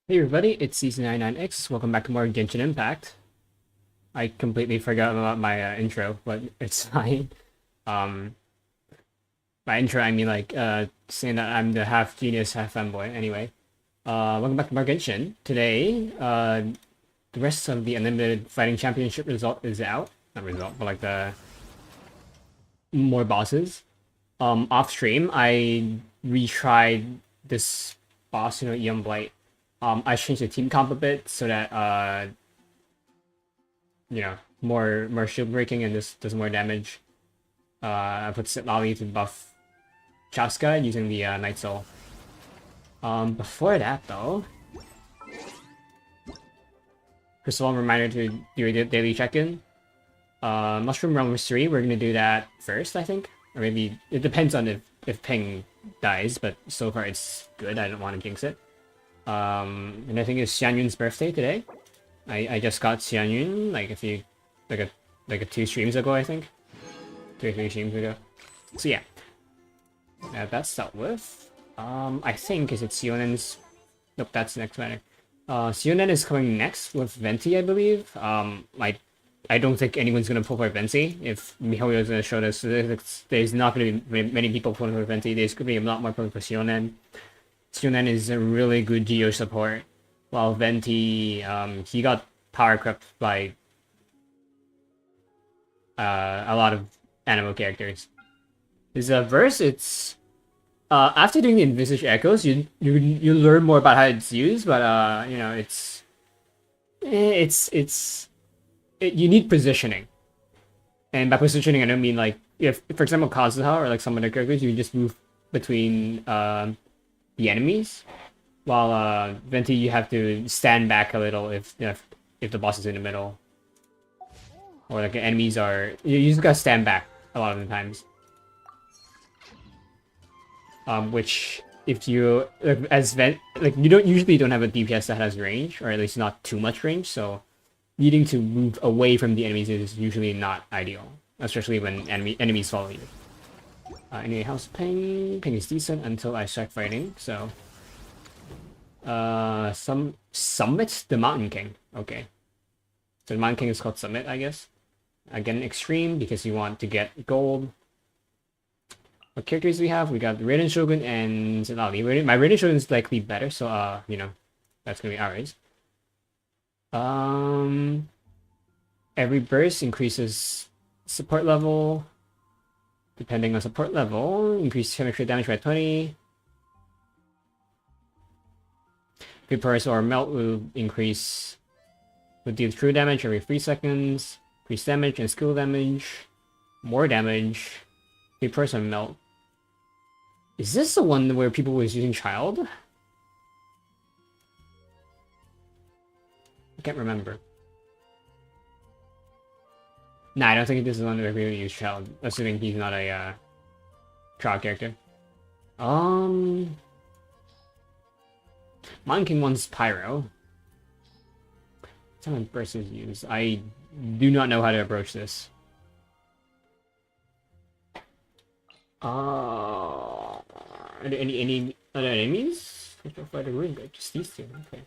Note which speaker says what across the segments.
Speaker 1: Hey everybody, it's Season99X. Welcome back to more Genshin Impact. I completely forgot about my intro, but it's fine. Um, by intro, I mean saying that I'm the half genius, half fanboy. Anyway, welcome back to more Genshin. Today, the rest of the Unlimited Fighting Championship result is out. Not result, but like the more bosses. Off stream, I retried this boss, Eon Blight. I changed the team comp a bit so that more shield breaking and this does more damage. I put Seelie to buff Chaska using the Night Soul. Before that though, first of all, reminder to do a daily check-in. Mushroom Realm 3, we're gonna do that first, I think, or maybe it depends on if Ping dies, but so far it's good. I don't want to jinx it. And I think it's Xianyun's birthday today. I just got Xianyun like a 2 streams ago, I think. 2 or 3 streams ago. So yeah. That's dealt with. I think is it Sionen's. Nope, that's the next matter. Sionen is coming next with Venti, I believe. I don't think anyone's gonna pull for Venti. If miHoYo is gonna show us, there's not gonna be many people pulling for Venti. There's gonna be a lot more pulling for Sionen. Sionen is a really good Geo support, while Venti, he got power crept by a lot of animal characters. His verse, it's after doing the Envisage Echoes, you learn more about how it's used, but you need positioning, and by positioning I don't mean like if for example Kazuha or like some other characters you just move between the enemies, while Venti you have to stand back a little if the boss is in the middle, or like the enemies are you just gotta stand back a lot of the times. Which if you you don't usually have a DPS that has range, or at least not too much range, so needing to move away from the enemies is usually not ideal, especially when enemies follow you. Anyway, how's Ping? Ping is decent until I start fighting, so... Summit? The Mountain King. Okay. So the Mountain King is called Summit, I guess. Again, Extreme, because you want to get gold. What characters do we have? We got Raiden Shogun and Seelie. My Raiden Shogun is likely better, so, that's gonna be ours. Every burst increases support level. Depending on support level, increase chemistry damage by 20. Vaporize or melt will deal true damage every 3 seconds. Increase damage and skill damage. More damage. Vaporize or melt. Is this the one where people was using child? I can't remember. Nah, I don't think this is one where people use child, assuming he's not a child character. Mountain King wants Pyro. Some burst is used. I do not know how to approach this. Are there any other enemies? Fighter Ring, just these two. Okay.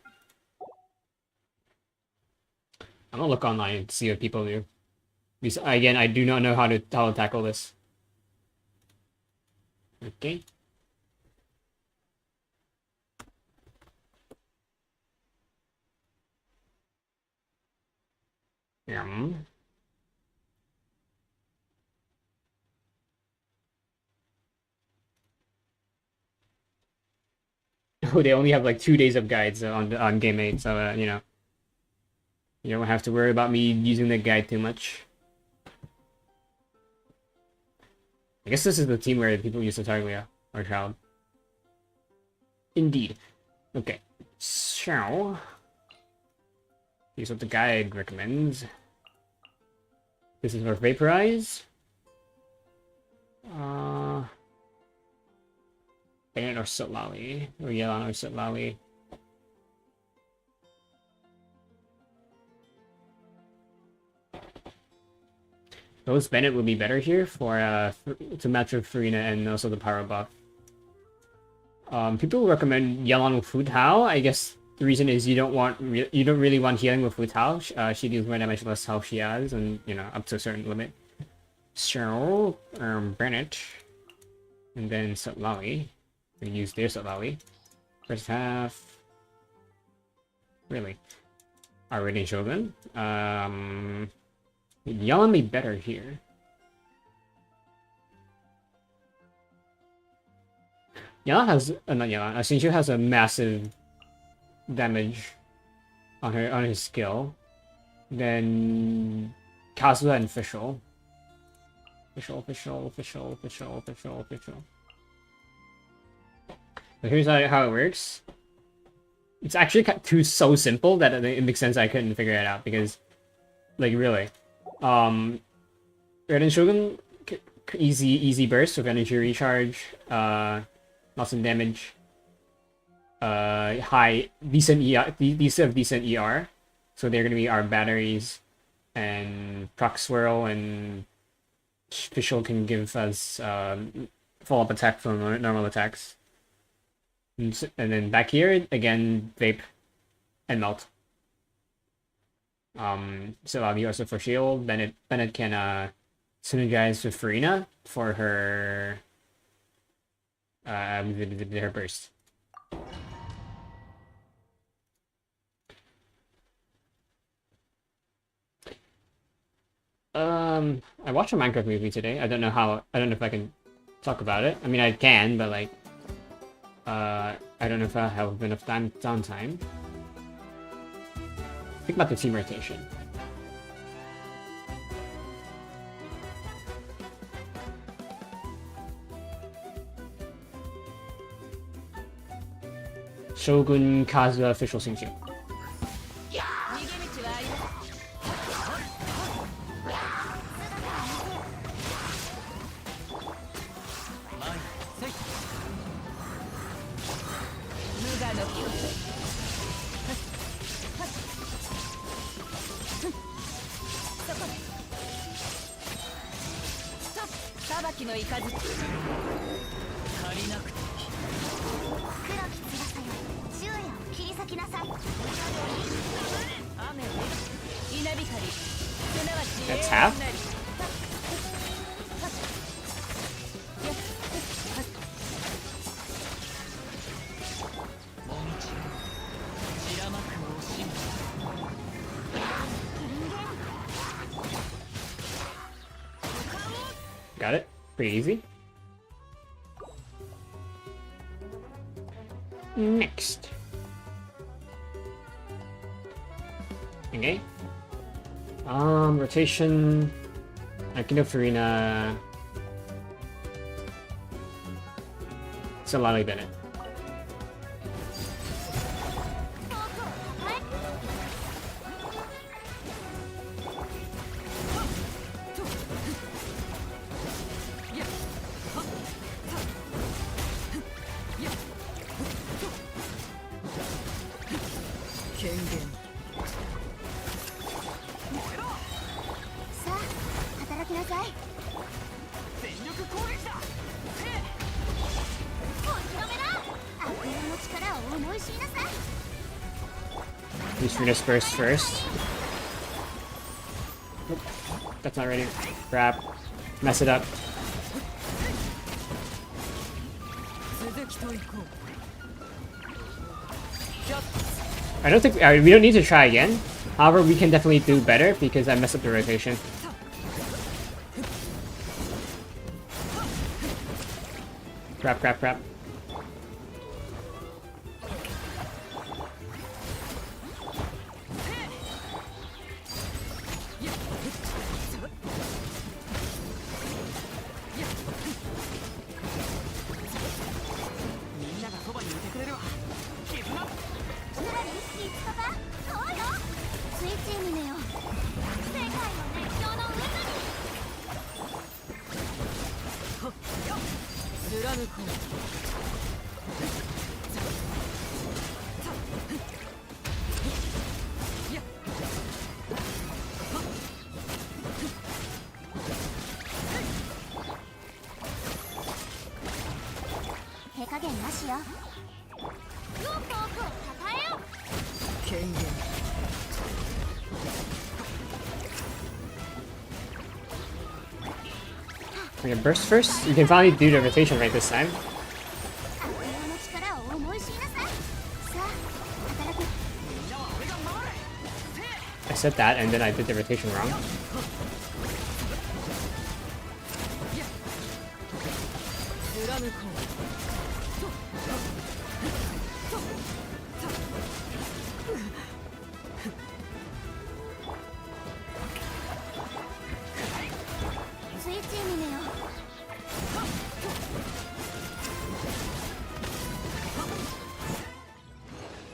Speaker 1: I'm gonna look online to see what people do. Because, again, I do not know how to tackle this. Okay. Oh, they only have like 2 days of guides on Game 8, so you don't have to worry about me using the guide too much. I guess this is the team where people use the Targlia or Child. Indeed. Okay. So here's what the guide recommends. This is for Vaporize. Bennett or Seelie. Or Yelan or Seelie. Those Bennett would be better here for to match with Farina and also the power buff. People recommend Yelan with Food How. I guess the reason is you don't really want healing with Wu Tao. She deals more damage less health she has, and up to a certain limit. So Bennett, and then Seelie. We can use their Seelie. First half. Really. Our Radiant Shogun. Yelan be better here. Yelan has not Yelan. Shinju has a massive damage on his skill. Then Kazuha and Fischl. Fischl. So here's how it works. It's actually so simple that it makes sense I couldn't figure it out, because, like, really, Radiant Shogun, easy burst with energy recharge, lots of damage, decent ER, so they're gonna be our batteries, and proc swirl and Fischl can give us follow-up attack from normal attacks. And then back here, again, vape and melt. So I'll use it for shield. Bennett can synergize with Farina for her her burst. I watched a Minecraft movie today. I don't know if I can talk about it. I mean, I can, but like, I don't know if I have enough downtime. Think about the team rotation. Shogun, Kazuha, Official Shinju. That's half. Got it. Pretty easy. Next. Okay. Rotation. I can do Farina. Seelie Bennett. Use Farina's first. Nope. That's not ready. Crap. Mess it up. I don't think we don't need to try again. However, we can definitely do better because I messed up the rotation. Crap. We're gonna burst first. You can finally do the rotation right this time. I said that and then I did the rotation wrong.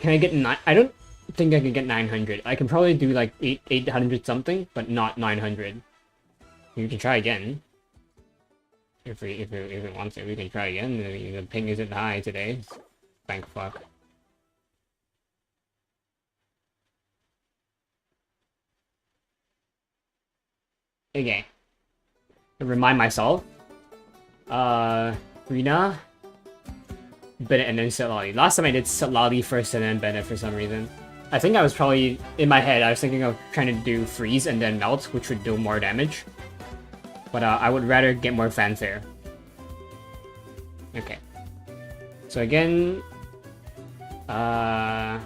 Speaker 1: Can I get 9? I don't think I can get 900. I can probably do like 800 something, but not 900. You can try again. If we want to, we can try again. The ping isn't high today. Thank fuck. Okay. Remind myself. Rina. Bennett and then Seelie. Last time I did Seelie first and then Bennett for some reason. I think I was probably, in my head, I was thinking of trying to do freeze and then melt, which would do more damage. But I would rather get more fanfare. Okay. So again... I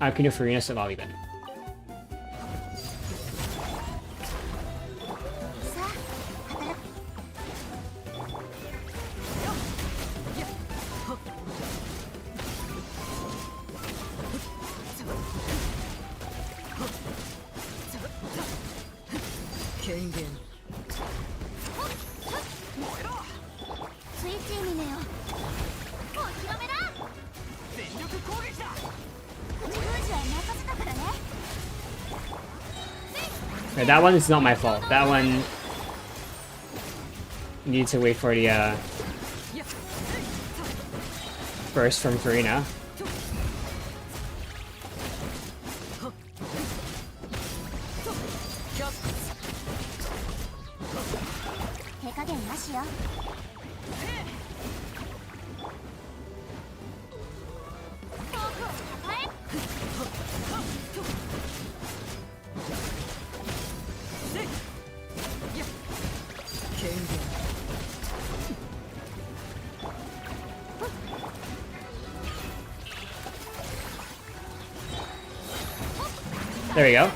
Speaker 1: can do Farina Seelie Bennett. Okay, that one is not my fault. That one... need to wait for the burst from Farina. There we go.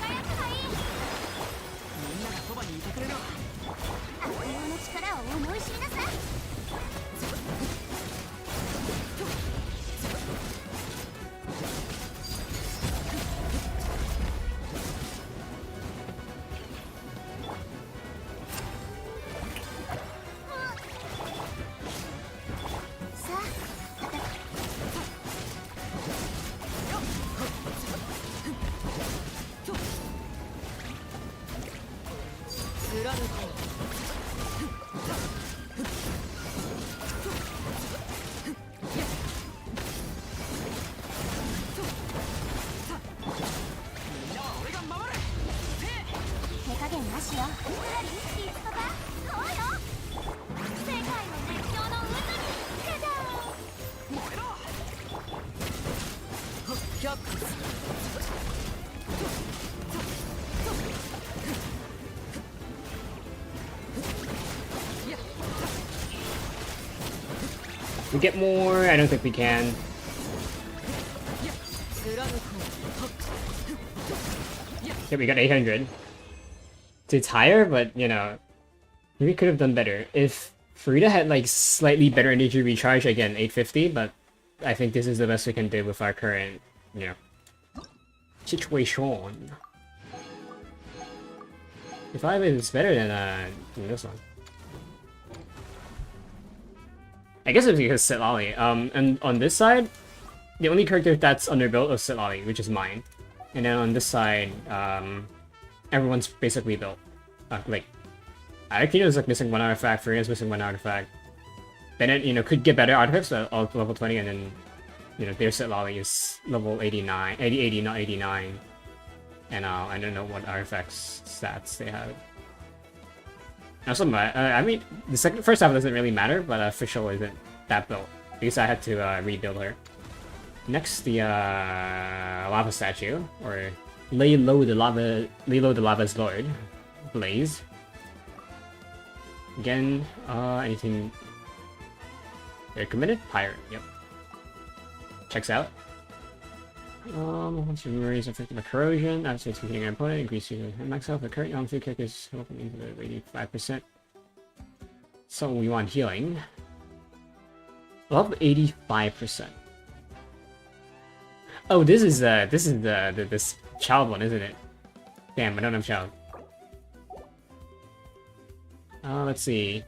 Speaker 1: We get more? I don't think we can. Yeah, we got 800. It's higher, but, you know, we could have done better. If Farida had, like, slightly better energy recharge, again, 850, but I think this is the best we can do with our current, you know, situation. If I is better than this one. I guess it's because Seelie. And on this side, the only character that's underbuilt is Seelie, which is mine. And then on this side, everyone's basically built. Like, Akino's like missing one artifact, Farina's missing one artifact. Bennett, you know, could get better artifacts at level 20, and then, you know, their Seelie is level 89, 80, not 89. And I don't know what artifacts stats they have. Also, I mean, the first half doesn't really matter, but official isn't that built because I had to rebuild her. Next, the lava statue, or lay low the lava's lord, Blaze. Again, anything... They're committed? Pirate, yep. Checks out. Once your memory is affected by corrosion, after it's hitting an opponent, increase your max health. The current on-field characters open into the 85%. So we want healing. Love 85%. Oh, this is this child one, isn't it? Damn, I don't have child. Let's see.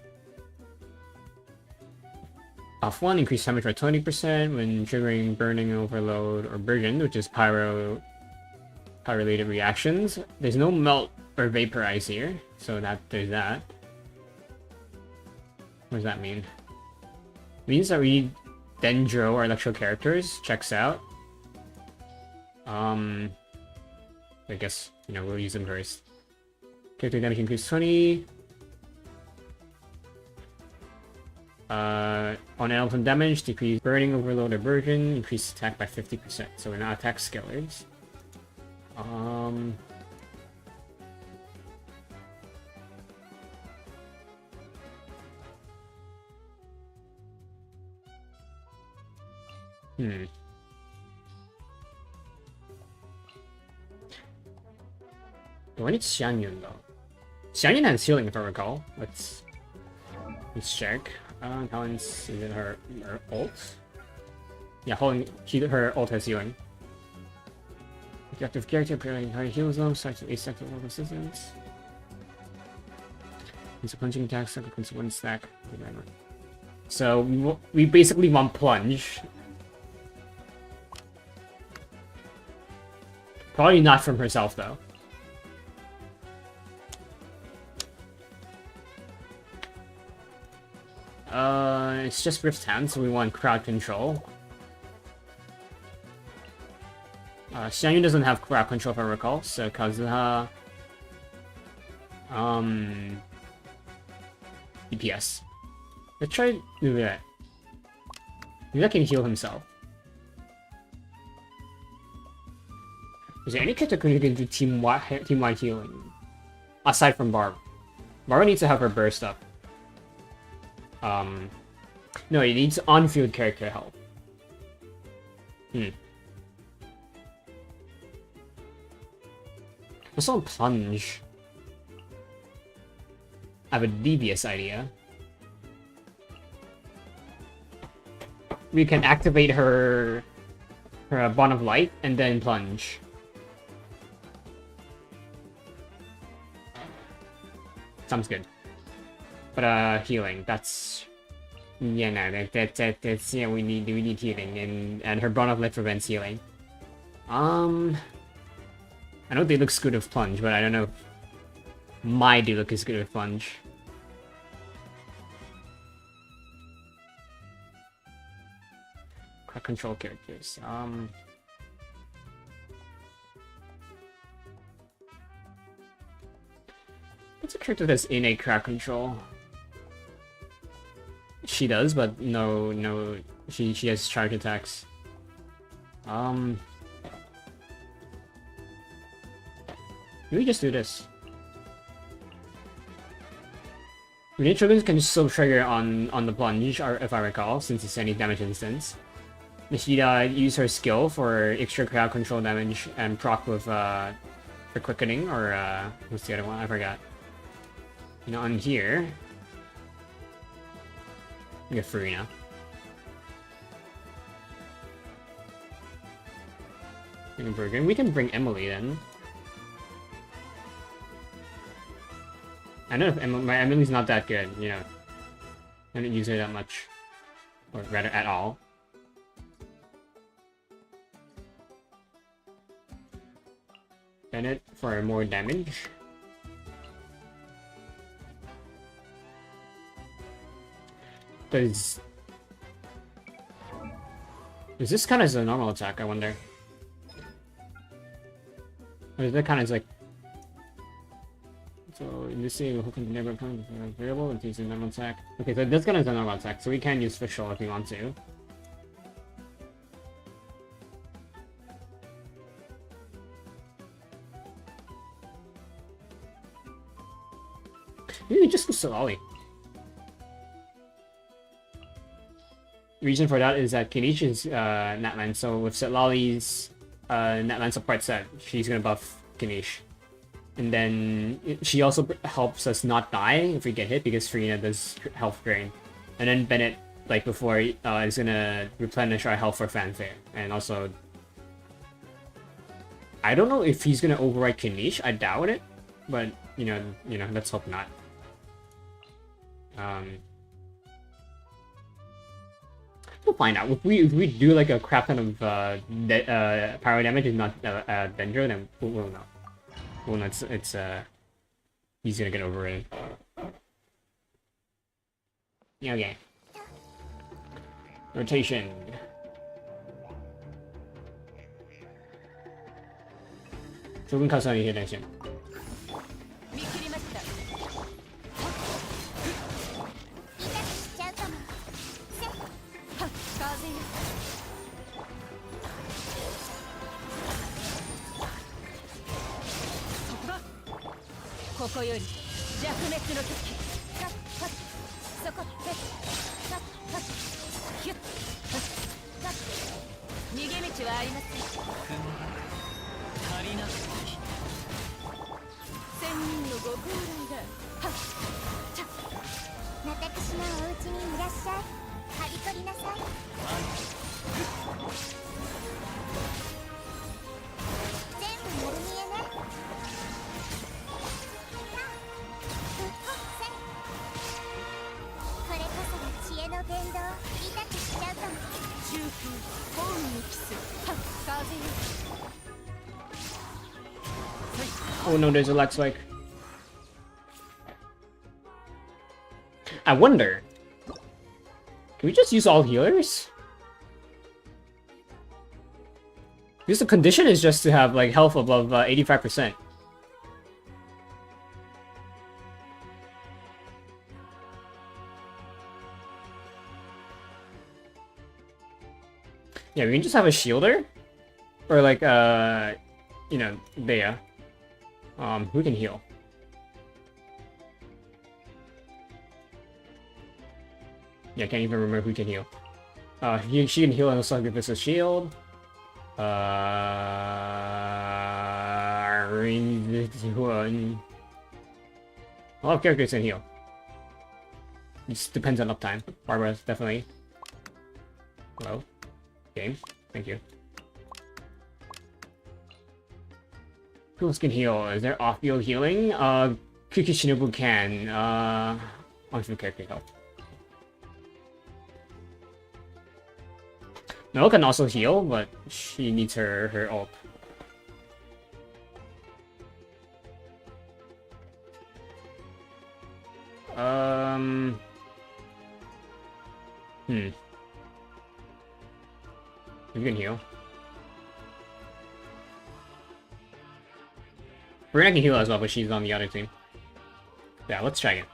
Speaker 1: Off 1, increase damage by 20% when triggering burning, overload, or burden, which is pyro-related reactions. There's no melt or vaporize here, so there's that. What does that mean? It means that we need Dendro or Electro characters. Checks out. I guess, you know, we'll use them first. Character damage increase 20. On elephant damage, decrease burning, overload, or burden, increase attack by 50%. So we're not attack skillers. Do I need Xianyun though? Xianyun has healing if I recall. Let's check. Talents, is it her ult? Yeah, her ult has healing. If active character appearing high heals them, starts with asexual level resistance. It's a plunging attack, consequence 1 stack. Whatever. So we basically want plunge. Probably not from herself though. It's just Rift Hand, so we want crowd control. Xianyun doesn't have crowd control if I recall, so Kazuha... DPS. Let's try to do that. Maybe I can heal himself. Is there any character who can do team-wide healing? Aside from Barb. Barb needs to have her burst up. No, it needs on-field character help. Also plunge. I have a devious idea. We can activate her Bond of Light and then plunge. Sounds good. But healing, that's yeah, no, that's yeah, we need healing, and her Bond of Light prevents healing. I know they look good with plunge, but I don't know if my do look as good with plunge. Crowd control characters. What's a character that's innate crowd control? She does, but no, she has charge attacks. Maybe just do this. Grenade triggers can still trigger on the plunge, or if I recall, since it's any damage instance. Nishida use her skill for extra crowd control damage and proc with for quickening, or what's the other one? I forgot. You know, on here, we get Furina. We can bring Emily then. I know if my Emily's not that good, you know. I don't use her that much. Or rather, at all. Bennett for more damage. Is this kind of as a normal attack, I wonder? Or is that kind of like... So in this scene, who can never come variable and takes a normal attack. Okay, so this gun is a normal attack, so we can use Fischl if we want to. Maybe just go Seelie. reason for that is that Kinish is Natlan, so with Setlali's Natlan support set, she's gonna buff Kinish. And then she also helps us not die if we get hit because Farina does health drain. And then Bennett, like before, is gonna replenish our health for Fanfare. And also, I don't know if he's gonna override Kinish. I doubt it, but you know, let's hope not. We'll find out. If we do like a crap ton of power damage and not Dendro, then we'll know. Well, no, it's he's gonna get overrated. Okay. Rotation. 조금 가서 이게 되죠. Oh no, there's a Lex like. I wonder. Can we just use all healers? Because the condition is just to have like health above 85%. Yeah, we can just have a shielder. Or like you know, Bea. Who can heal? Yeah, I can't even remember who can heal. She can heal and also give us a shield. A lot of characters can heal. It just depends on uptime. Barbara, definitely. Hello. Game. Thank you. Who else can heal? Is there off-field healing? Kuki Shinobu can. On-field character help. Noah can also heal, but she needs her ult. You can heal. Verena can heal as well, but she's on the other team. Yeah, let's try again.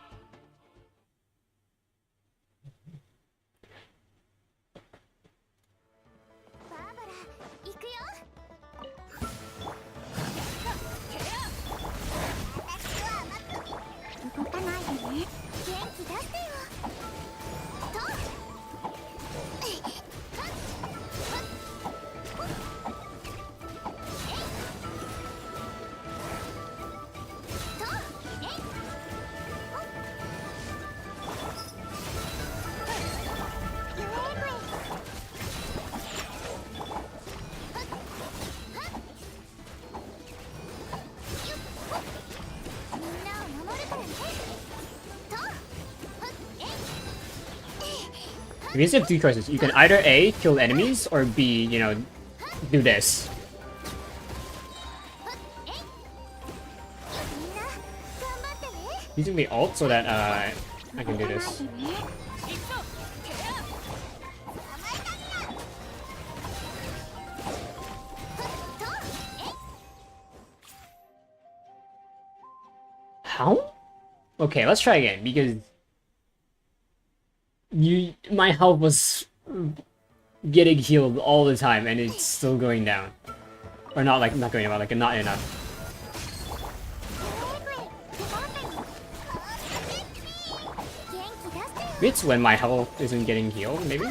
Speaker 1: You basically have two choices. You can either A, kill enemies, or B, you know, do this. Using the ult so that I can do this. How? Okay, let's try again because my health was getting healed all the time and it's still going down. Or not going down, like not enough. It's when my health isn't getting healed, maybe?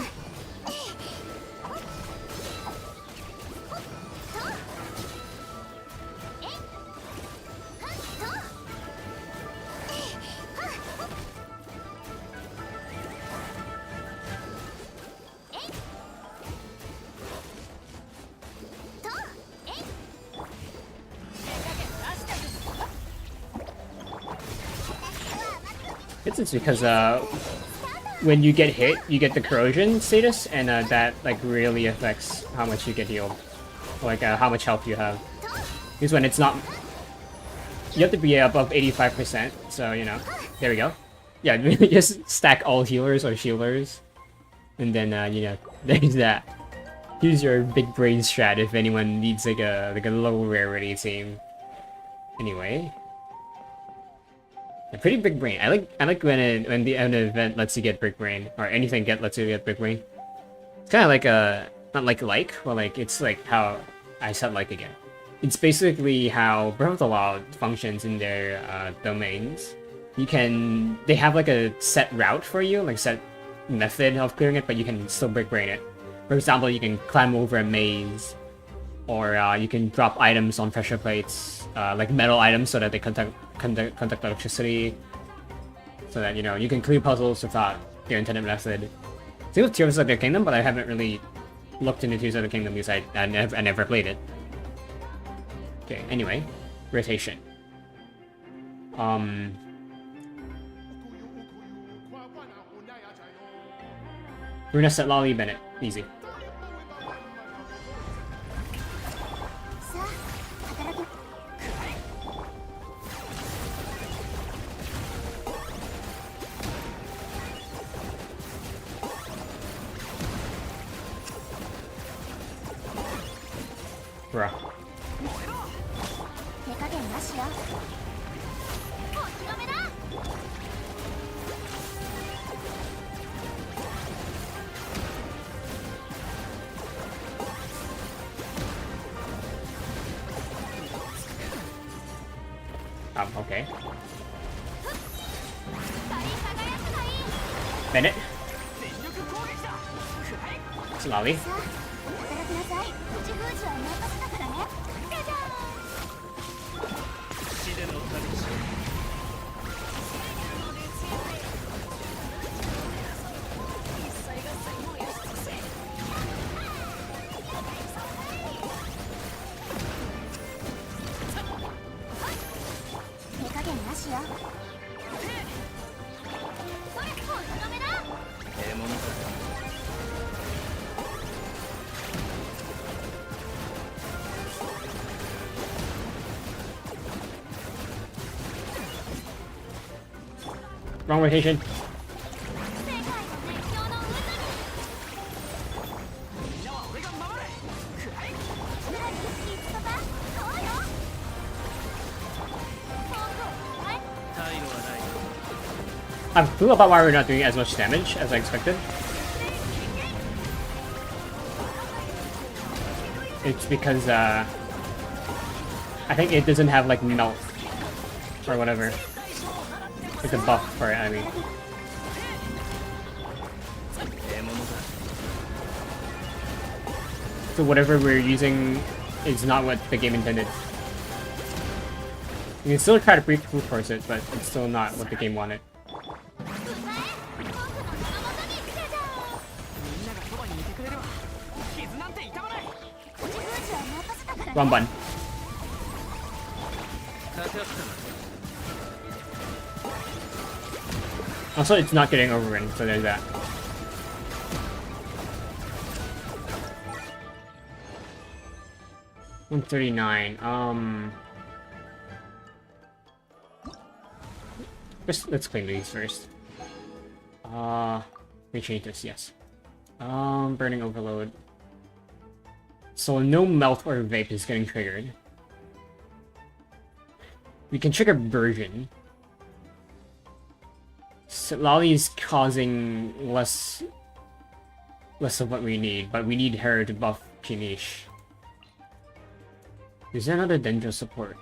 Speaker 1: It's because when you get hit, you get the corrosion status, and that like really affects how much you get healed, like how much health you have. Because when it's not, you have to be above 85%. So you know, there we go. Yeah, just stack all healers or shielders, and then you know, there's that. Use your big brain strat if anyone needs like a low rarity team. Anyway. A pretty big brain. I like when an event lets you get big brain, or anything lets you get big brain. It's kind of like a not well, like it's like how I said like again. It's basically how Breath of the Wild functions in their domains. They have like a set route for you, like set method of clearing it, but you can still big brain it. For example, you can climb over a maze, or you can drop items on pressure plates, like metal items, so that they conduct electricity, so that you know you can clear puzzles without your intended method. Same with Tears of the Kingdom, but I haven't really looked into Tears of the Kingdom because I never played it. Okay, anyway, rotation. Runa set Lolly Bennett, easy. Bruh. Okay. Bennett. It's Lolly. Wrong rotation. I feel about why we're not doing as much damage as I expected. It's because I think it doesn't have like melt or whatever. It's a buff for it, I mean. So whatever we're using is not what the game intended. You can still try to brute force it, but it's still not what the game wanted. Wrong button. Also, it's not getting overrun, so there's that. $139. Let's clean these first. We change this, yes. Burning overload. So no melt or vape is getting triggered. We can trigger version. So Lolly is causing less of what we need, but we need her to buff Kinish. Is there another Dendro support?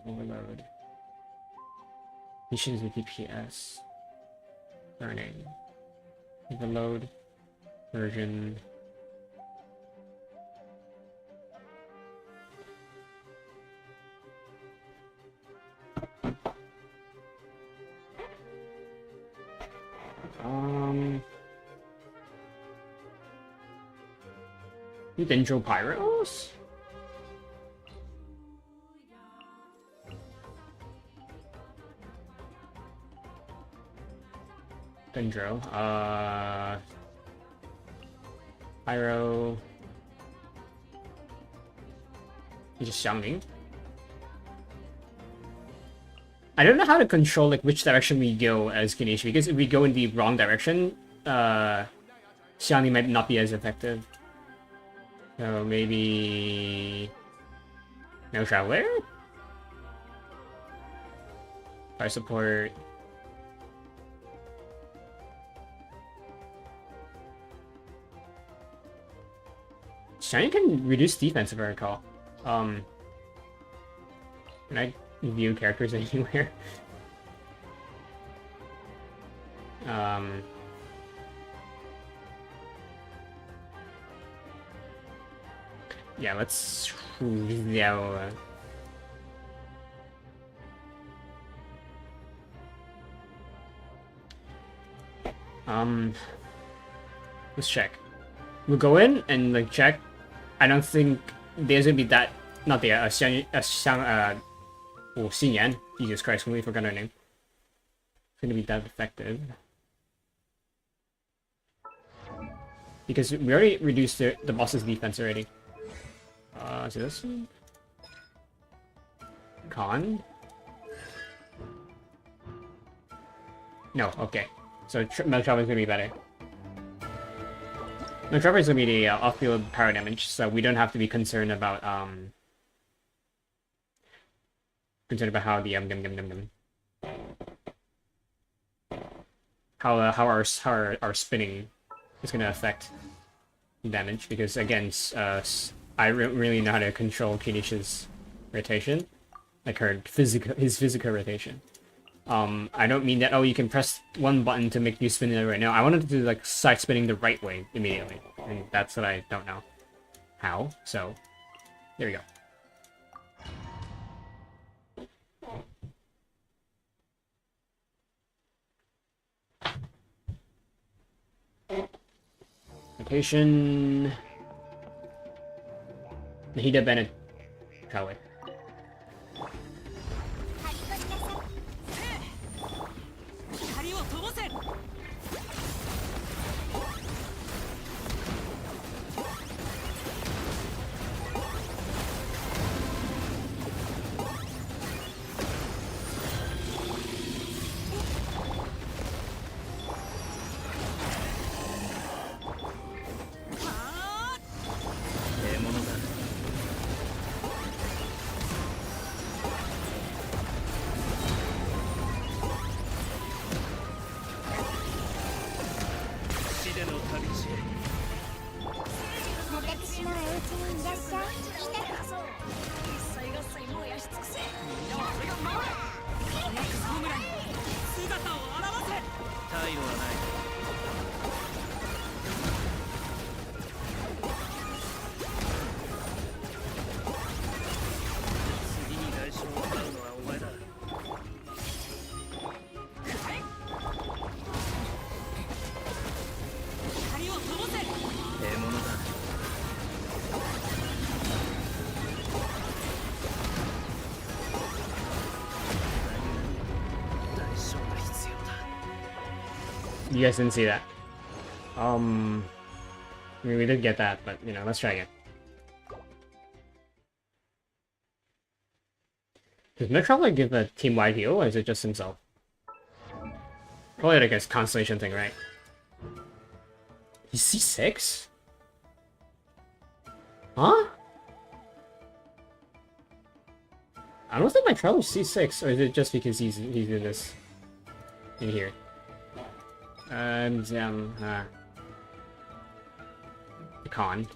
Speaker 1: Overload. Missions with DPS. Burning. Overload. Version. Dendro Pyros? Dendro. Pyro. He's just shouting. I don't know how to control like which direction we go as Ganesh, because if we go in the wrong direction, Xiangling might not be as effective. So maybe no Traveler? Fire support. Xiangling can reduce defense if I recall. Can I view characters anywhere? Yeah, let's let's check. We'll go in and like check. I don't think there's gonna be that. Not the Xinyan. Jesus Christ, completely forgot her name. It's gonna be that effective. Because we already reduced the boss's defense already. So this one? Con? No, okay. So Melchava is gonna be better. Melchava is gonna be the off-field power damage, so we don't have to be concerned about how the how our spinning is gonna affect damage, because again I really know how to control Kinish's rotation, like his physical rotation. I don't mean that you can press one button to make you spin it right now. I wanted to do like side spinning the right way immediately, and that's what I don't know how. So there we go. Rotation. Nahida Bennett. Probably. You guys didn't see that. I mean, we did get that, but, you know, let's try again. Does Metropolis give a team-wide heal, or is it just himself? Probably like a constellation thing, right? He's C6? Huh? I don't think my Metropolis is C6, or is it just because he's in this... in here? The con.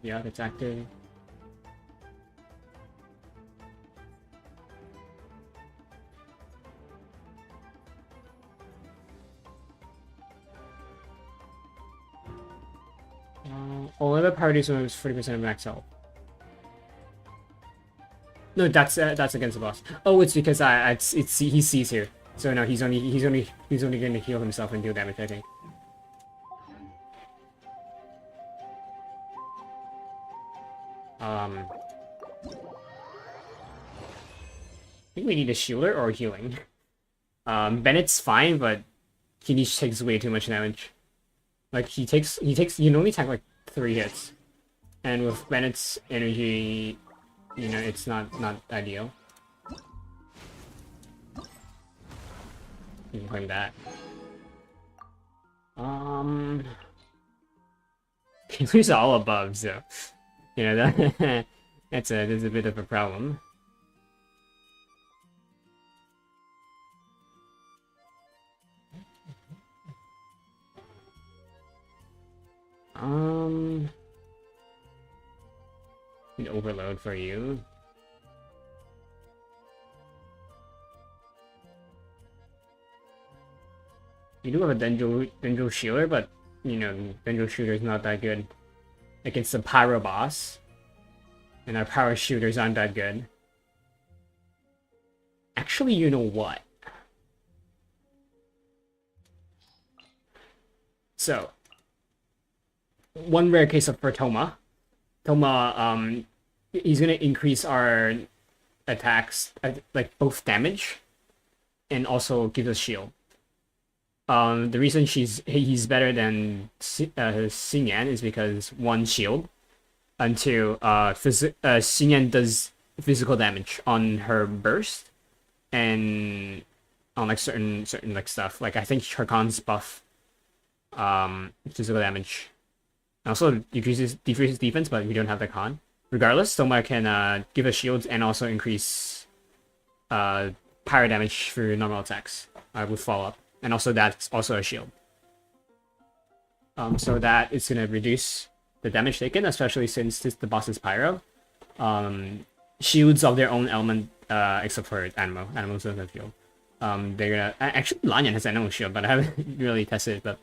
Speaker 1: Yeah, it's active. All other parties was 40% of max health. No, that's against the boss. Oh, it's because he sees here. So no, he's only going to heal himself and deal damage, I think. I think we need a shielder or healing. Bennett's fine, but he takes way too much damage. Like he can only take like 3 hits. And with Bennett's energy, you know, it's not ideal. You can claim that. He loses all above, so you know that that's a bit of a problem. An overload for you. You do have a Dendro Shieldar, but you know, Dendro Shieldar is not that good against the Pyro boss. And our Power Shooters aren't that good. Actually, you know what? So, one rare case of for Toma. Toma, he's gonna increase our attacks, like both damage, and also give us shield. The reason he's better than Xingyan is because 1, shield, and 2, Xingyan does physical damage on her burst, and on like certain like stuff. Like I think her buff physical damage. Also decreases defense, but we don't have the con. Regardless, Soma can give us shields and also increase pyro damage for normal attacks with follow-up. And also that's also a shield. So that is gonna reduce the damage taken, especially since the boss is pyro. Shields of their own element, except for Anemo. Anemo doesn't have shield. They're gonna actually Lanyan has Anemo shield, but I haven't really tested it. But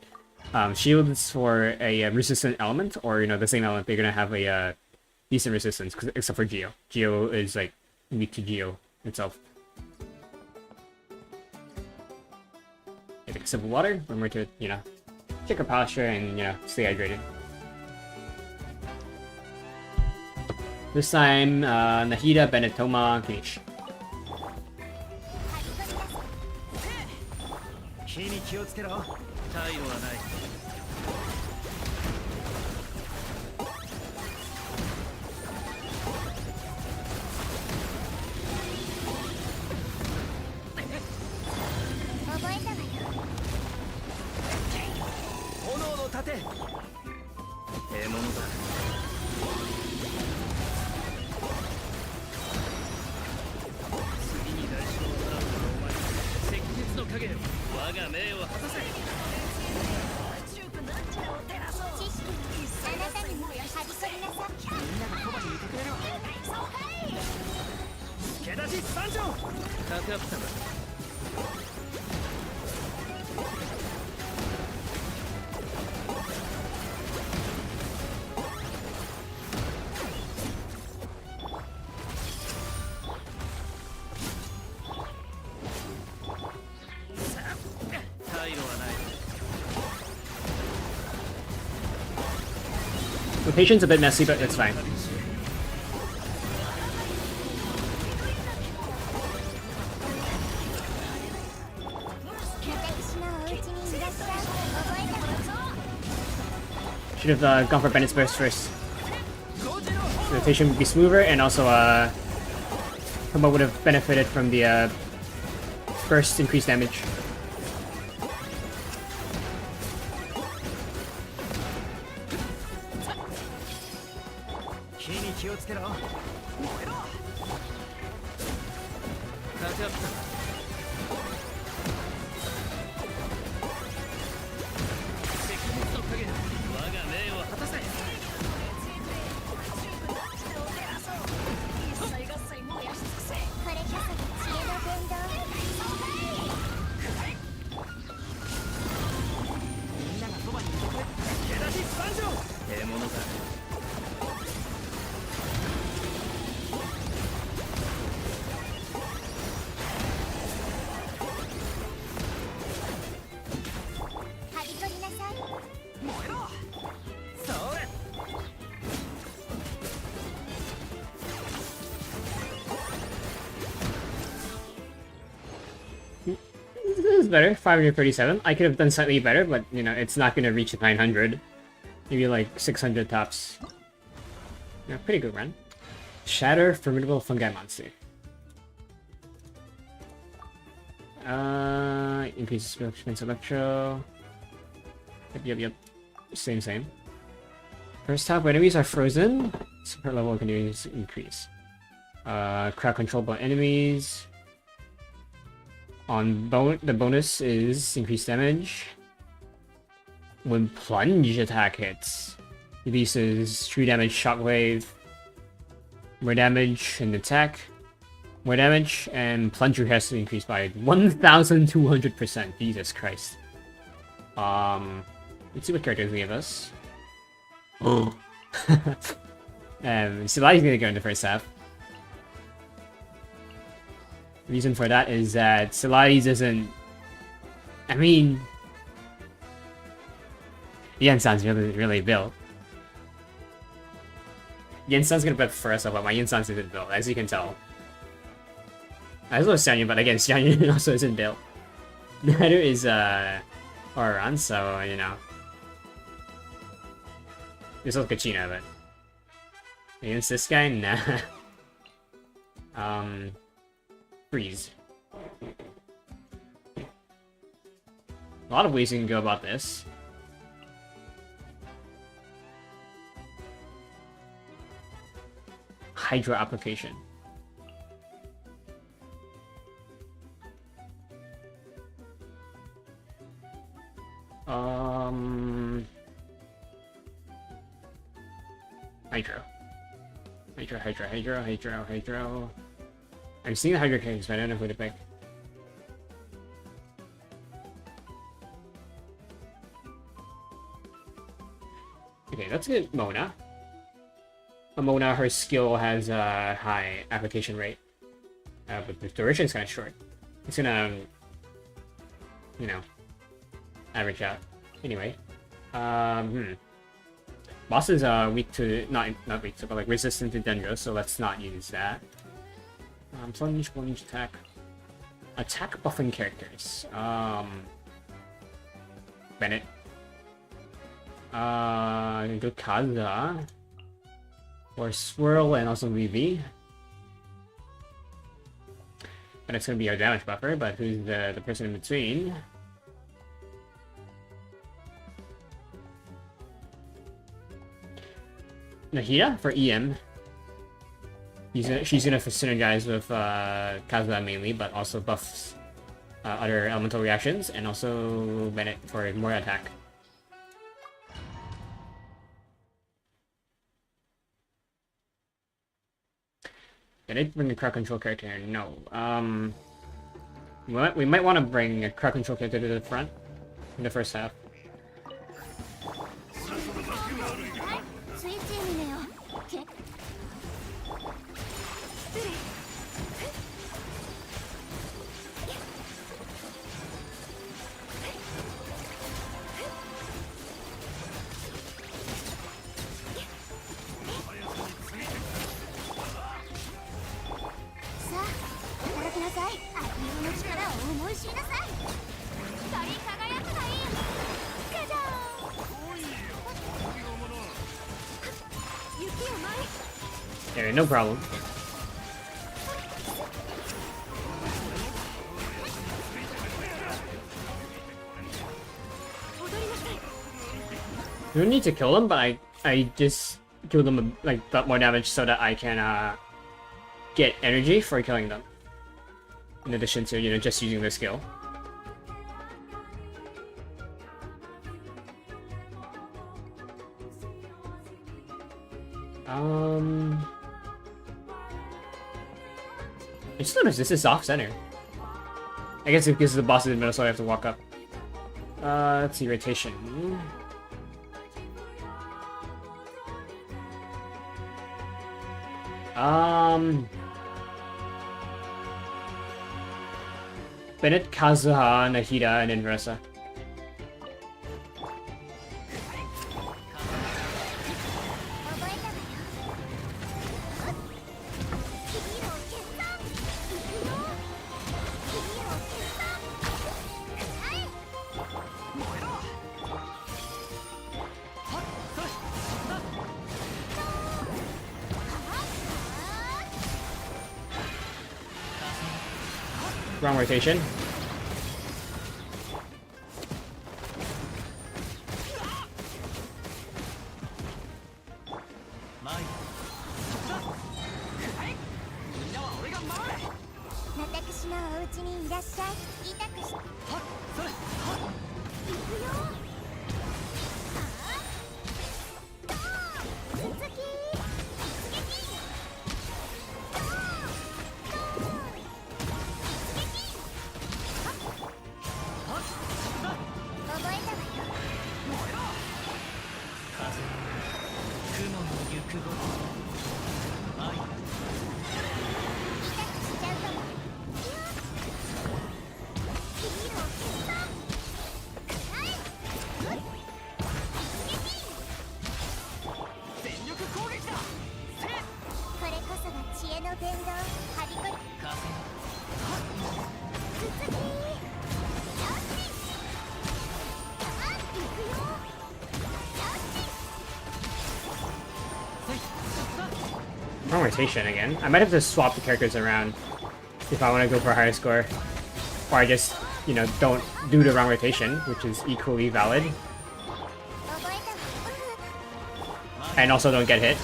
Speaker 1: shields for a resistant element, or you know the same element, they're gonna have a decent resistance, except for Geo. Geo is like weak to Geo itself. Take a sip of water. Remember to, you know, check your posture and, you know, stay hydrated. This time, Nahida, Bennett, Toma, finish. Rotation's a bit messy, but it's fine. Should have gone for Bennett's burst first. The rotation would be smoother, and also Toma would have benefited from the burst increased damage. better, 537. I could have done slightly better, but you know, it's not gonna reach 900. Maybe like 600 tops. Yeah, pretty good run. Shatter Formidable Fungi Monster. Increases defense electro. Yep. Same. First half, when enemies are frozen, support level continues to increase. Crowd control by enemies. On the bonus is increased damage. When plunge attack hits, releases 3 damage shockwave. More damage and attack. More damage, and plunger has to increase by 1,200%. Jesus Christ. Let's see what characters we have us. Oh. Seelie's gonna go in the first half. Reason for that is that Seelie doesn't. I mean, Yensan's really built. Yensan's gonna build first, but my Yensan's isn't built, as you can tell. As well as Xianyu, but again, Xianyu also isn't built. Neither is Oran, so you know. This was Kachina, but against this guy, nah. Freeze. A lot of ways you can go about this. Hydro application. Hydro. I'm seeing the Hydro characters, but I don't know who to pick. Okay, let's get Mona. Mona, her skill has a high application rate, but the duration is kind of short. It's gonna, you know, average out. Anyway, bosses are weak to not weak to, but like resistant to Dendro, so let's not use that. Plunge attack. Attack buffing characters. Bennett. Go Kaza. Or Swirl and also Vivi. And it's gonna be our damage buffer, but who's the person in between? Nahida for EM. She's gonna synergize with Kazuha mainly, but also buffs other elemental reactions, and also Bennett for more attack. Did I bring a crowd control character here? No. We might want to bring a crowd control character to the front in the first half. Yeah, no problem. You don't need to kill them, but I just kill them like that more damage so that I can get energy for killing them. In addition to, you know, just using their skill. I just noticed this is off center. I guess it's because the boss is in the middle, so I have to walk up. Let's see, rotation. Bennett, Kazuha, Nahida, and then Ressa. Wrong rotation. Wrong rotation again. I might have to swap the characters around if I want to go for a higher score. Or I just, you know, don't do the wrong rotation, which is equally valid. And also don't get hit.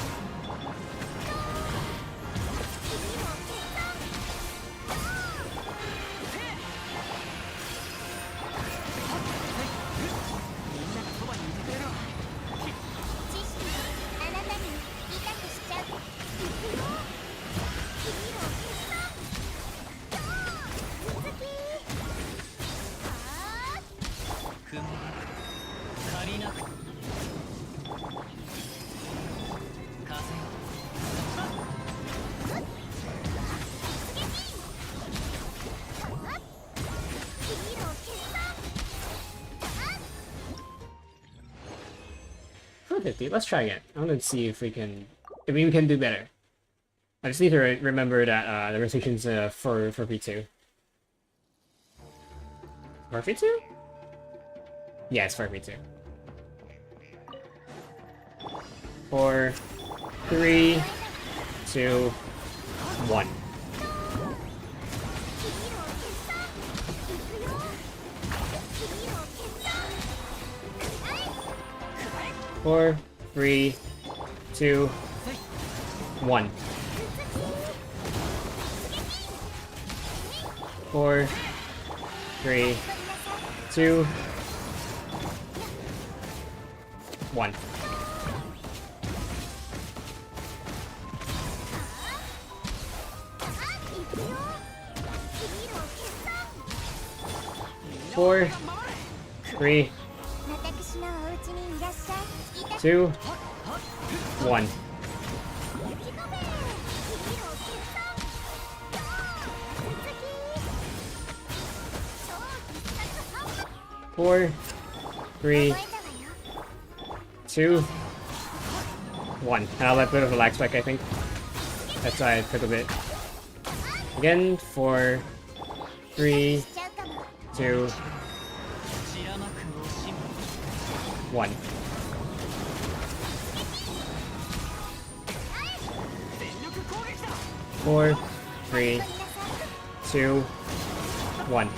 Speaker 1: Let's try again. I want to see if we can do better. I just need to remember that the rotation's for P2. For P2? Yeah, it's for P2. 4, 3, 2, 1. Four, 3, 2, 1. 4, 3, 2, 1. Four, 3, 2, 1. 4, 3, 2, 1. And I'll let a bit of a lag spike, I think. That's why I took a bit. Again, 4, 3, 2, 1. 4, 3, 2, 1.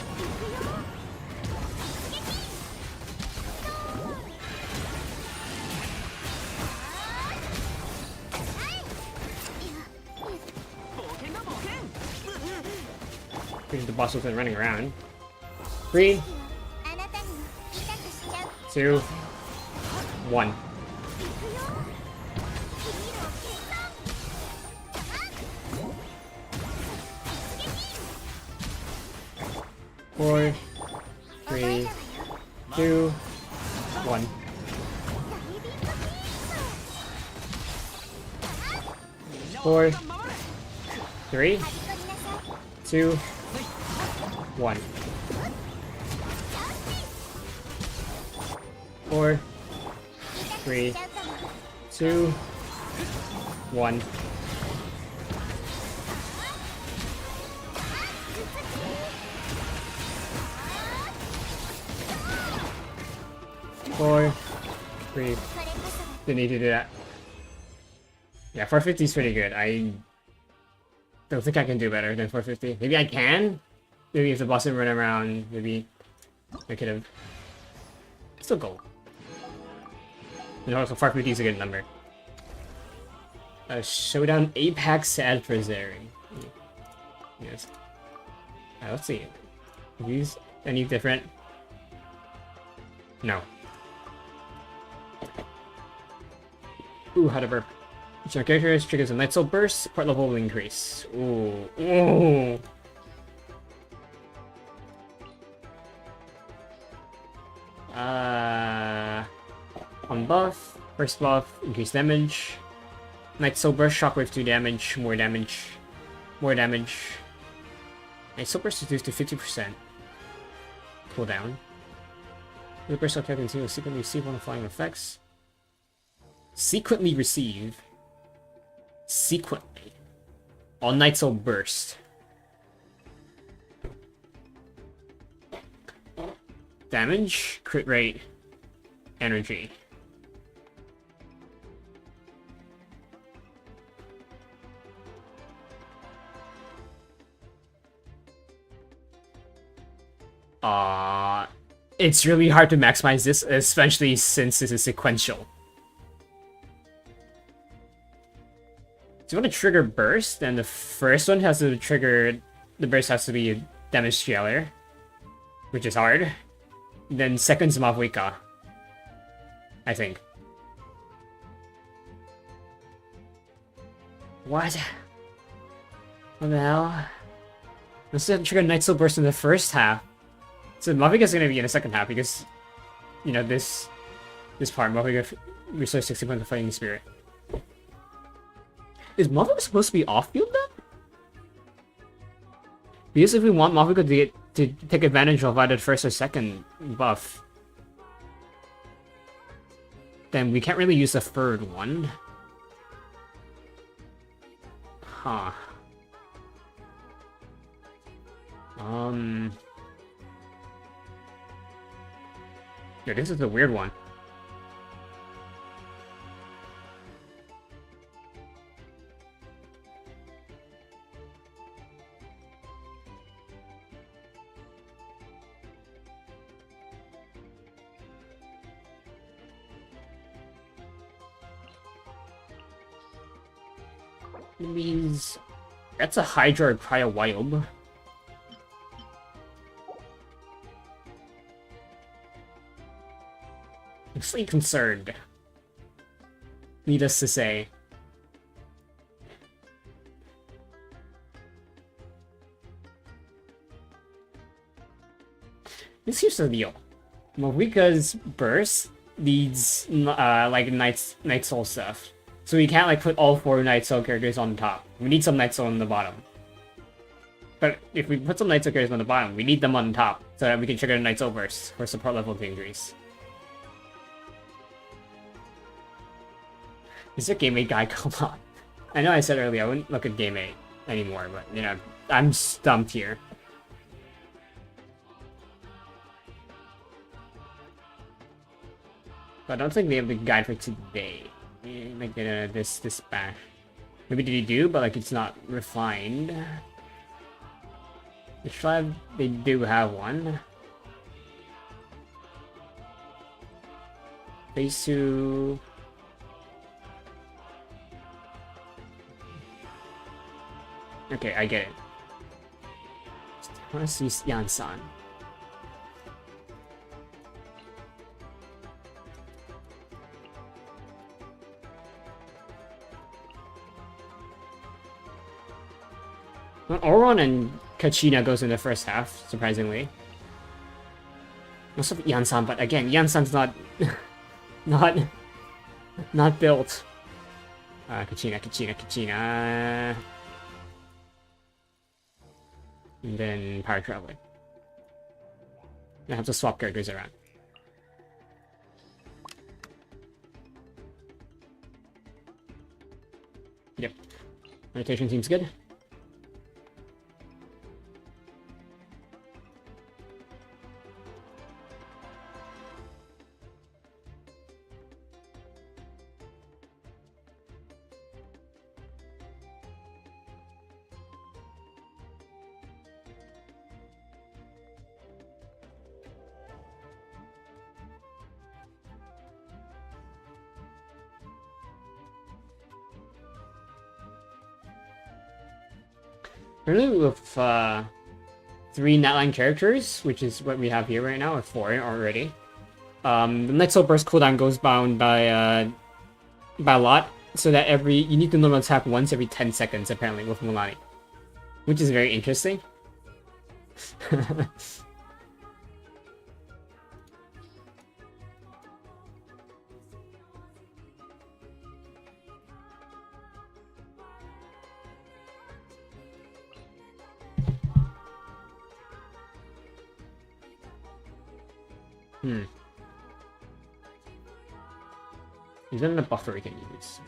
Speaker 1: The boss wasn't running around. 3, 2, 1. 4, 3, 2, 1. 4, 3, 2, 1. 4, 3, 2, 1. 4, 3. Didn't need to do that. Yeah, 450 is pretty good. I don't think I can do better than 450. Maybe I can? Maybe if the boss didn't run around, maybe I could have still go. And also 550 is a good number. Showdown Apex Adversary. Yes. Let's see. Are these any different? No. Ooh, how to burp. Each of our characters triggers a Night Soul burst, support level will increase. Ooh. Ooh. On buff, first buff, increase damage. Night Soul burst, shockwave 2 damage, more damage, more damage. Night Soul burst reduced to 50%. Cooldown. The burst of character will secretly receive one of the following effects. Sequently receive. Sequently. All Night Soul burst. Damage, crit rate, energy. It's really hard to maximize this, especially since this is sequential. So you want to trigger burst, then the first one has to trigger, the burst has to be damage scaler, which is hard. Then second's miHoYo, I think. What? What the hell? Let's trigger Night Soul burst in the first half. So miHoYo is going to be in the second half because, you know, this part, miHoYo restores 60 points of fighting spirit. Is miHoYo supposed to be off-field then? Because if we want miHoYo to take advantage of either the first or second buff, then we can't really use the third one. Huh. Yeah, this is a weird one. It means that's a Hydra or Cryo Wild. I'm slightly concerned. Needless to say. This here's the deal. miHoYo's burst needs like Night Soul stuff. So we can't like put all 4 Night Soul characters on top. We need some Night Soul on the bottom. But if we put some Night Soul characters on the bottom, we need them on top so that we can trigger the Night Soul burst for support level to increase. Is there Game 8 guy? Come on. I know I said earlier I wouldn't look at Game 8 anymore, but you know, I'm stumped here. But I don't think they have the guide for today. Like this bash. Maybe they do, but like it's not refined. The tribe, they do have one. Phase 2. Okay, I get it. I want to see Yan-san. Well, Oron and Kachina goes in the first half, surprisingly. Also Yan-san, but again, Yan-san's not not built. Kachina. And then Power Traveler. I have to swap characters around. Yep. Meditation seems good. Really with 3 netline characters, which is what we have here right now, or 4 already. The next burst cooldown goes bound by a lot, so that you need to normal attack once every 10 seconds apparently with Mulanni, which is very interesting. Isn't a buffer we can use?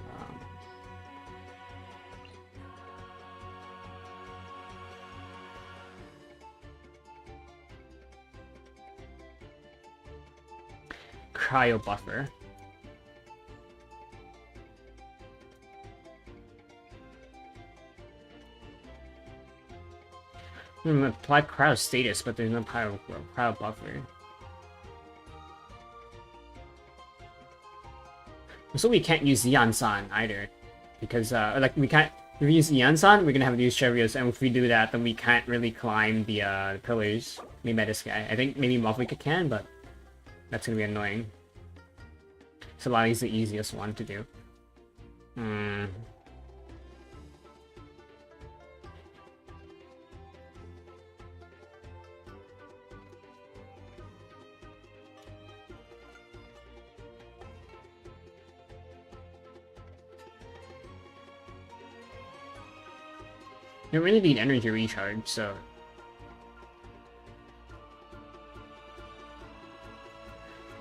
Speaker 1: Cryo buffer. Apply cryo status, but there's no cryo buffer. So we can't use Yan-san either, because like we can't. If we use Yan-san, we're gonna have to use Cheerios, and if we do that, then we can't really climb the pillars. Maybe by this guy. I think maybe miHoYo can, but that's gonna be annoying. So Lali's the easiest one to do. You don't really need energy recharge, so...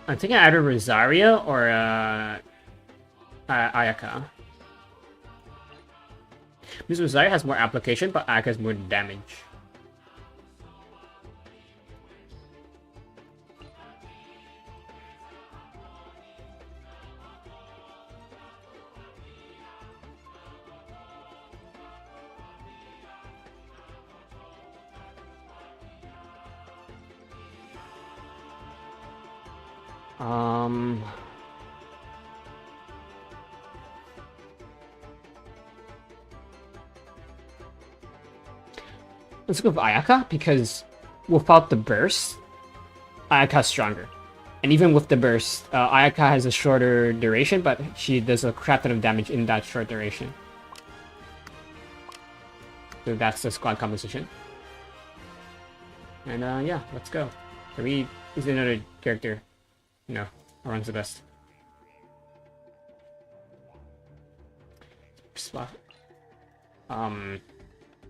Speaker 1: I'm thinking either Rosaria or Ayaka. Because Rosaria has more application, but Ayaka has more damage. Let's go with Ayaka, because without the burst, Ayaka's stronger. And even with the burst, Ayaka has a shorter duration, but she does a crap ton of damage in that short duration. So that's the squad composition. And yeah, let's go. Three is another character, you know, runs the best.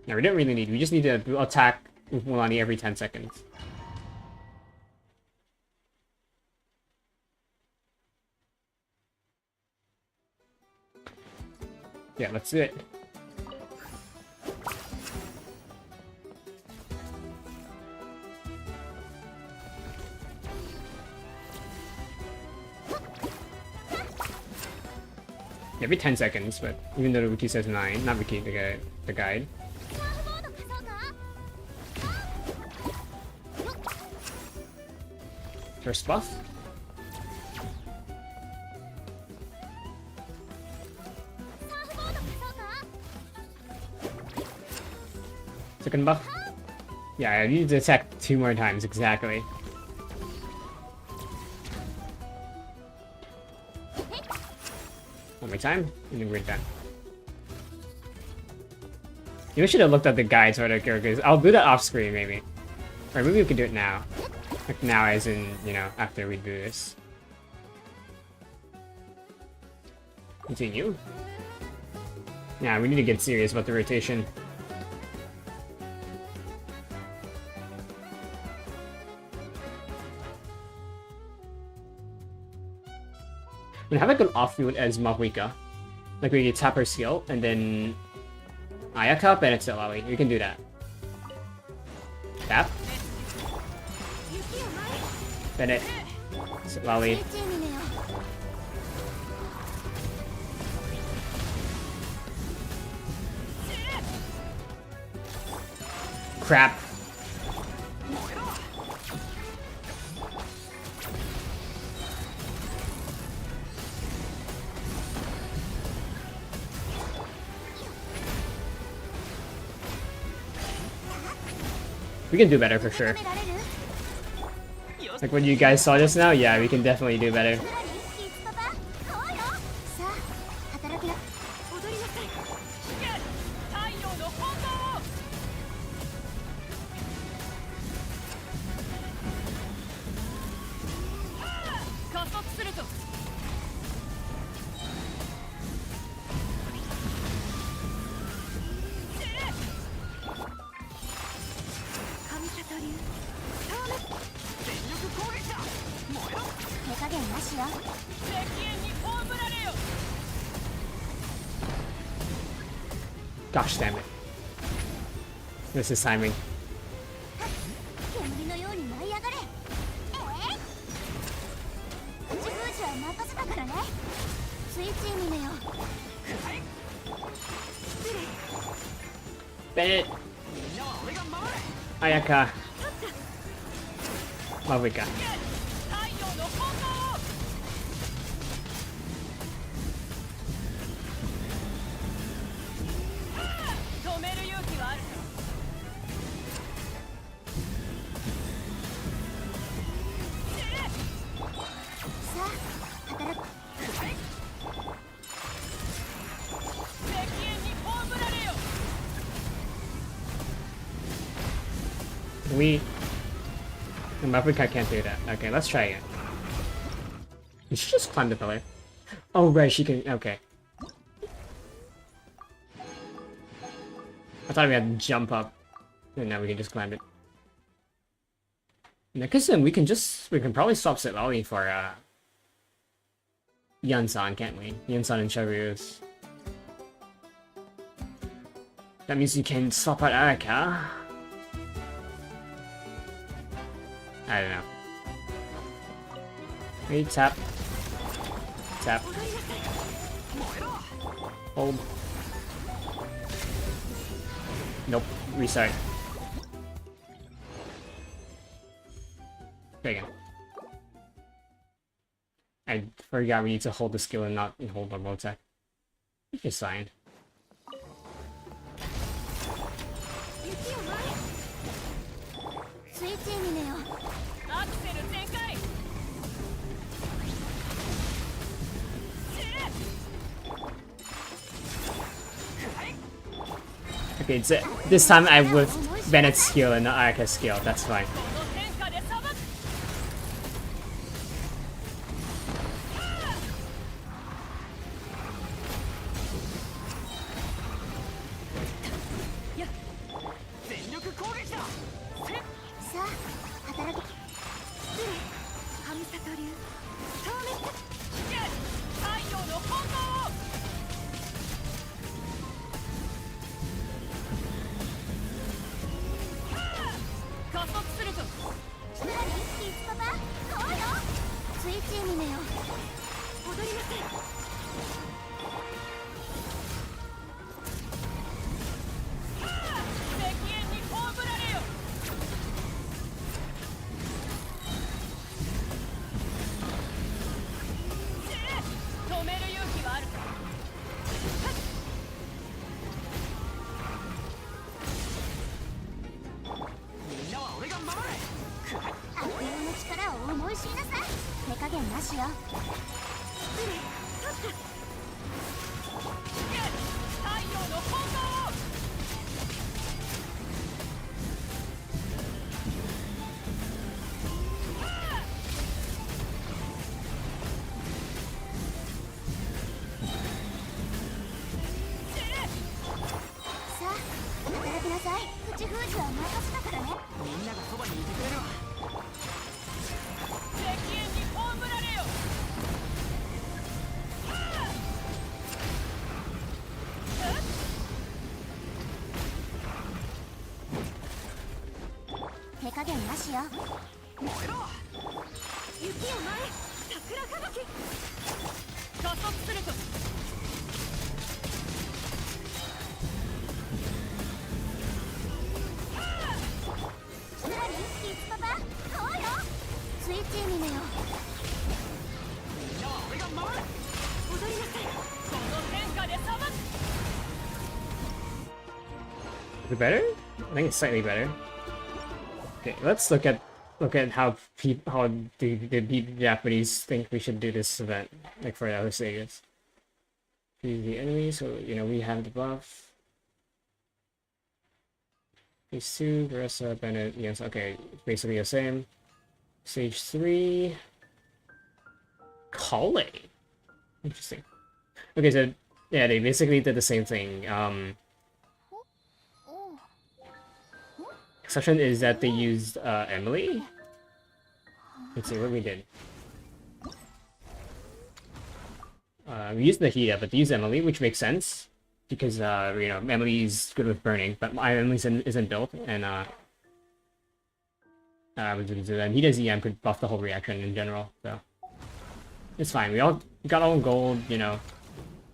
Speaker 1: No, we don't really need. We just need to attack with Mulanni every 10 seconds. Yeah, let's do it. Every 10 seconds, but even though the wiki says 9, not wiki, the guide. First buff. Second buff. Yeah, I need to attack 2 more times, exactly. One more time, and then we're done. You should have looked at the guides for the characters. I'll do that off screen, maybe. Or maybe we can do it now. Like now, as in, you know, after we do this. Continue. Yeah, we need to get serious about the rotation. We have a good offfield as miHoYo. Like we can tap her skill and then Ayaka, and it's Seelie. We can do that. Tap. Bennett. Seelie. Crap. We can do better for sure. Like what you guys saw just now, yeah, we can definitely do better. Gosh damn it. This is timing. Bennett! Ayaka! Mavika. Mavika can't do that. Okay, let's try again. You should just climb the pillar. Oh right, she can. Okay. I thought we had to jump up, and now we can just climb it. Nicholson, we can probably swap Seelie for Yunsan, can't we? Yunsan and Charyus. That means you can swap out Araka. I don't know. Maybe tap. Tap. Hold. Nope. Restart. There you go. I forgot we need to hold the skill and not hold normal attack. It's fine. Okay, this time I'm with Bennett's skill and not Araka's skill, that's fine. Is it better? I think it's slightly better. Okay, let's look at how the Japanese think we should do this event, like for our Sagas. Choose the enemy, so we have the buff. Phase 2, Baressa, Bennett, yes, okay, basically the same. Stage 3. Kale. Interesting. Okay, so yeah, they basically did the same thing. Exception is that they used Emily. Let's see what we did. We used Nahida, but they used Emily, which makes sense because Emily's good with burning, but Emily isn't built, and Nahida's EM could buff the whole reaction in general, so it's fine. We all got all gold,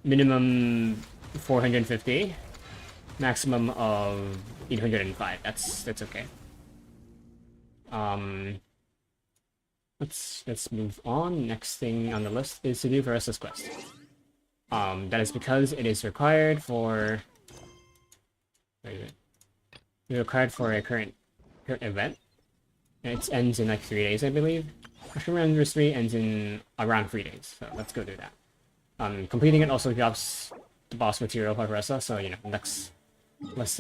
Speaker 1: minimum 450, maximum of 805. That's okay. Let's move on. Next thing on the list is to do Veresa's quest. That is because it is required for. Where is it? It's required for a current event. It ends in like 3 days, I believe. Mushroom Anniversary ends in around 3 days, so let's go do that. Completing it also drops the boss material for Veresa, so less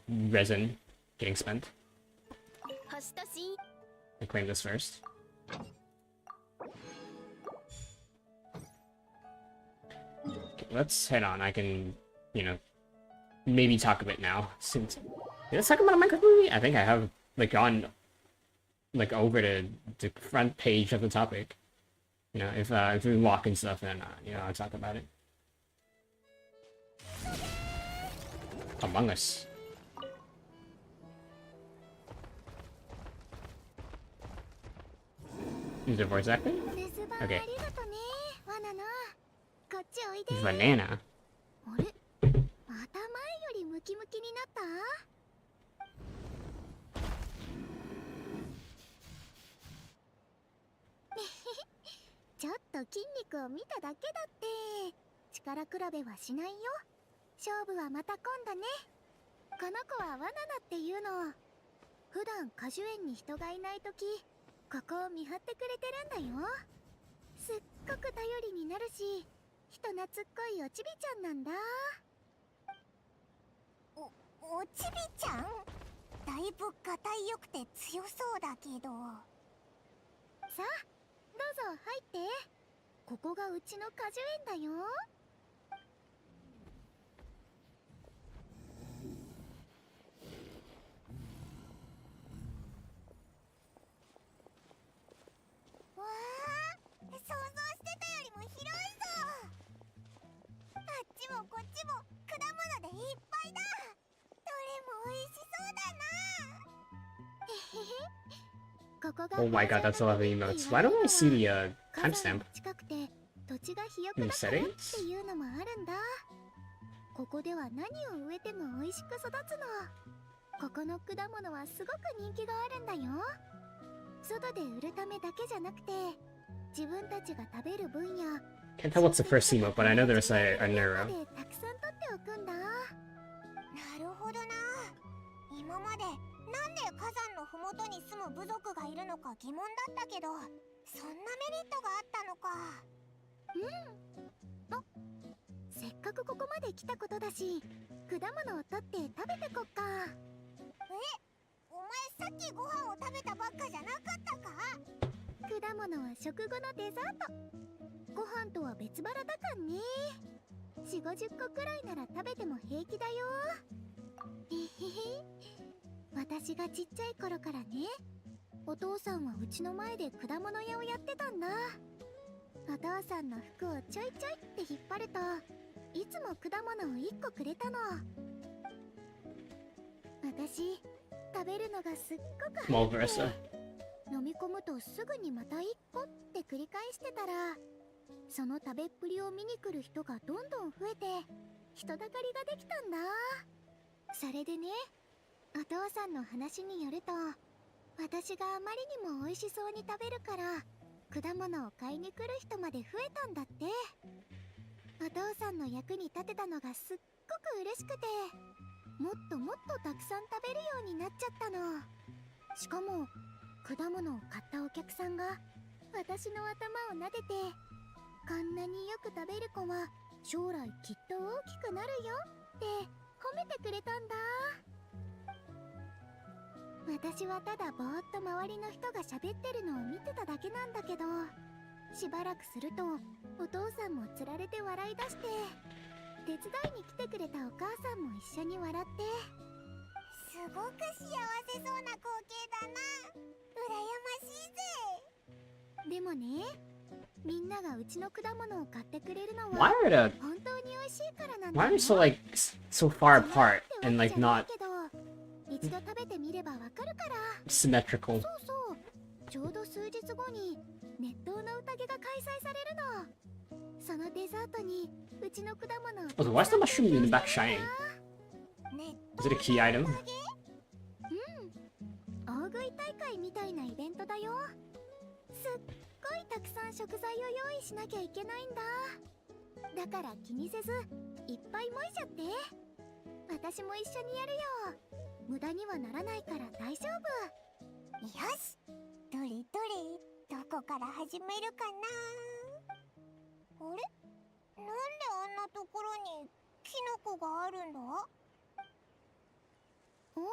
Speaker 1: resin getting spent. I claim this first. Okay, let's head on. I can, maybe talk a bit now. Since let's talk about a Minecraft movie. I think I have gone over to the front page of the topic. If we walk and stuff, then I'll talk about it. Among Us. Is it voice acting? Okay. Banana. Oh my god, that's a lot of emotes. Why don't I see the timestamp? In the settings? Can't tell what's the first emote, but I know there's a Neuro. Small Versa.
Speaker 2: しかも果物を買ったお客さんが私の頭を撫でて、こんなによく食べる子は将来きっと大きくなるよって褒めてくれたんだ。私はただぼーっと周りの人が喋ってるのを見てただけなんだけど、しばらくするとお父さんもつられて笑い出して、手伝いに来てくれたお母さんも一緒に笑って、すごく幸せそうな光景だな。羨ましいぜ。でもね、みんながうちの果物を買ってくれるのは
Speaker 1: Why are
Speaker 2: 本当に美味しいからなん
Speaker 1: why
Speaker 2: だ
Speaker 1: are
Speaker 2: よ。
Speaker 1: we so like so far apart and like not
Speaker 2: 一度食べてみればわかるから。
Speaker 1: symmetrical?
Speaker 2: そうそう、ちょうど数日後に熱湯の宴が開催されるの。そのデザートにうちの果物を
Speaker 1: Also, why is the mushroom in the back shining? Is it a key item?
Speaker 2: 大食い大会みたいなイベントだよ。すっごいたくさん食材を用意しなきゃいけないんだ。だから気にせずいっぱいもいちゃって。私も一緒にやるよ。無駄にはならないから大丈夫。よし、どれどれ、どこから始めるかな。あれ、なんであんなところにキノコがあるんだ。おお、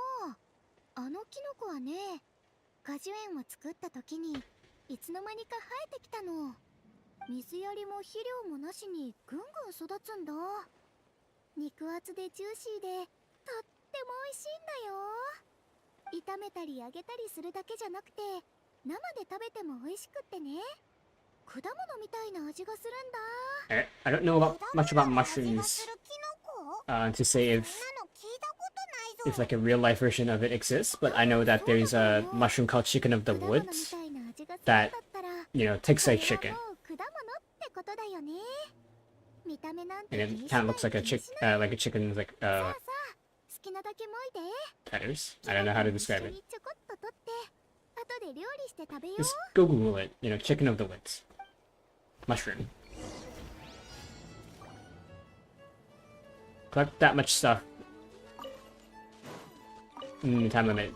Speaker 2: あのキノコはね、果樹園を作った時にいつの間にか生えてきたの。水やりも肥料もなしにぐんぐん育つんだ。肉厚でジューシーでとっても美味しいんだよ。炒めたり揚げたりするだけじゃなくて、生で食べても美味しくってね、果物みたいな味がするんだ。
Speaker 1: I don't know much about mushrooms to say if like a real life version of it exists, but I know that there's a mushroom called chicken of the woods that, you know, tastes like chicken. And it kind of looks like a chicken's like feathers. I don't know how to describe it. Just go Google it, you know, chicken of the woods. Mushroom. Collect that much stuff in the time limit.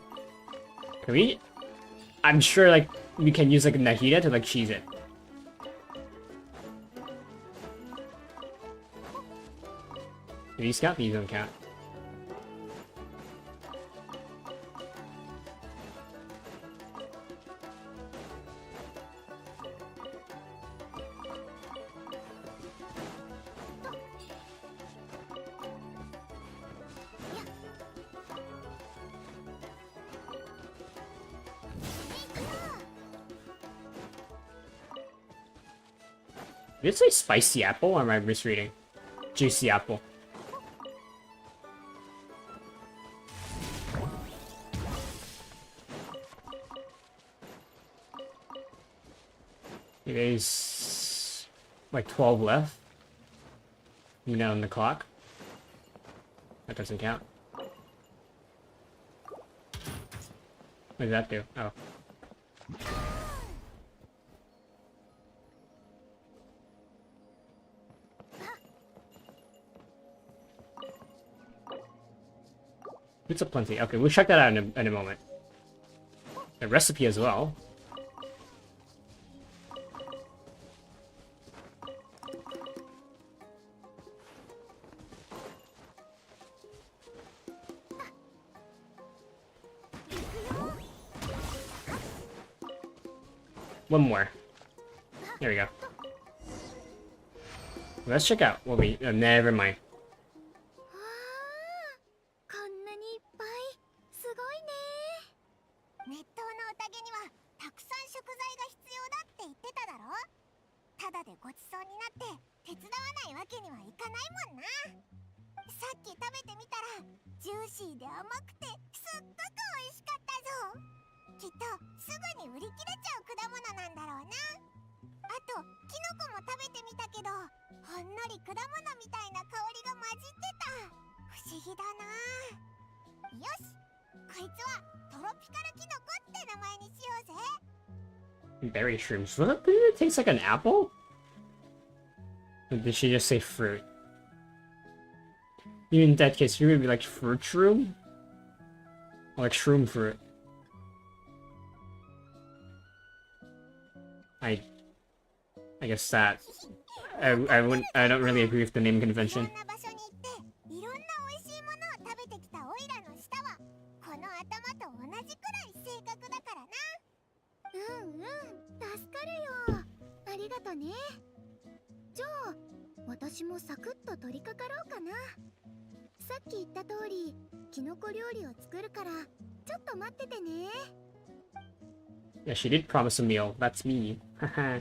Speaker 1: Can we? I'm sure like we can use like a Nahida to like cheese it. Do these count? These don't count. Did it say spicy apple or am I misreading? Juicy apple. There's like 12 left. You know, on the clock. That doesn't count. What does that do? Oh. It's a plenty. Okay, we'll check that out in a moment. The recipe as well. One more. There we go. Let's check out what we... never mind. Berry shrooms. What? Did it taste like an apple? Or did she just say fruit? Even in that case, you would be like fruit shroom? Or like shroom fruit. I guess that I don't really agree with the name
Speaker 2: いろ
Speaker 1: convention.
Speaker 2: んな場所に行っていろんな美味しいものを食べてきたオイラの舌はこの頭と同じくらい正確だからな。助かるよ。ありがとね。じゃあ私もサクッと取り掛かろうかな。さっき言った通りキノコ料理を作るからちょっと待っててね。
Speaker 1: Yeah, she did promise a meal. That's me. Haha.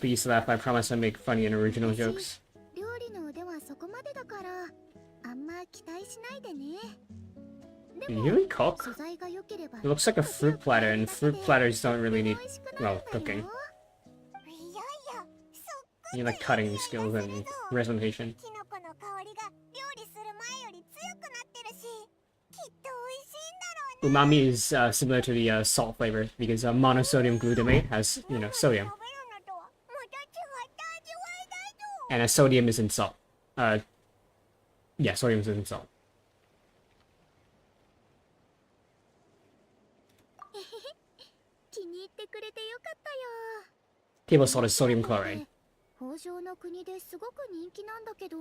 Speaker 1: Please laugh. I promise I'll make funny and original jokes.
Speaker 2: 料理の腕はそこまでだからあんま期待しないでね。
Speaker 1: Can you really cook?
Speaker 2: 素材が良ければ
Speaker 1: It looks like a fruit platter, and fruit platters don't really need, well, cooking. You need like cutting skills and presentation.
Speaker 2: キノコの香りが料理する前より強くなってるし、きっと美味しいんだろうね。
Speaker 1: Umami is similar to the salt flavor because monosodium glutamate has, you know, sodium,
Speaker 2: 食べるのとはまた違った味わいだぞ。
Speaker 1: and sodium is in salt. Yeah, sodium is in salt.
Speaker 2: 気に入ってくれてよかったよ。
Speaker 1: Table salt is sodium chloride.
Speaker 2: 北条の国ですごく人気なんだけど、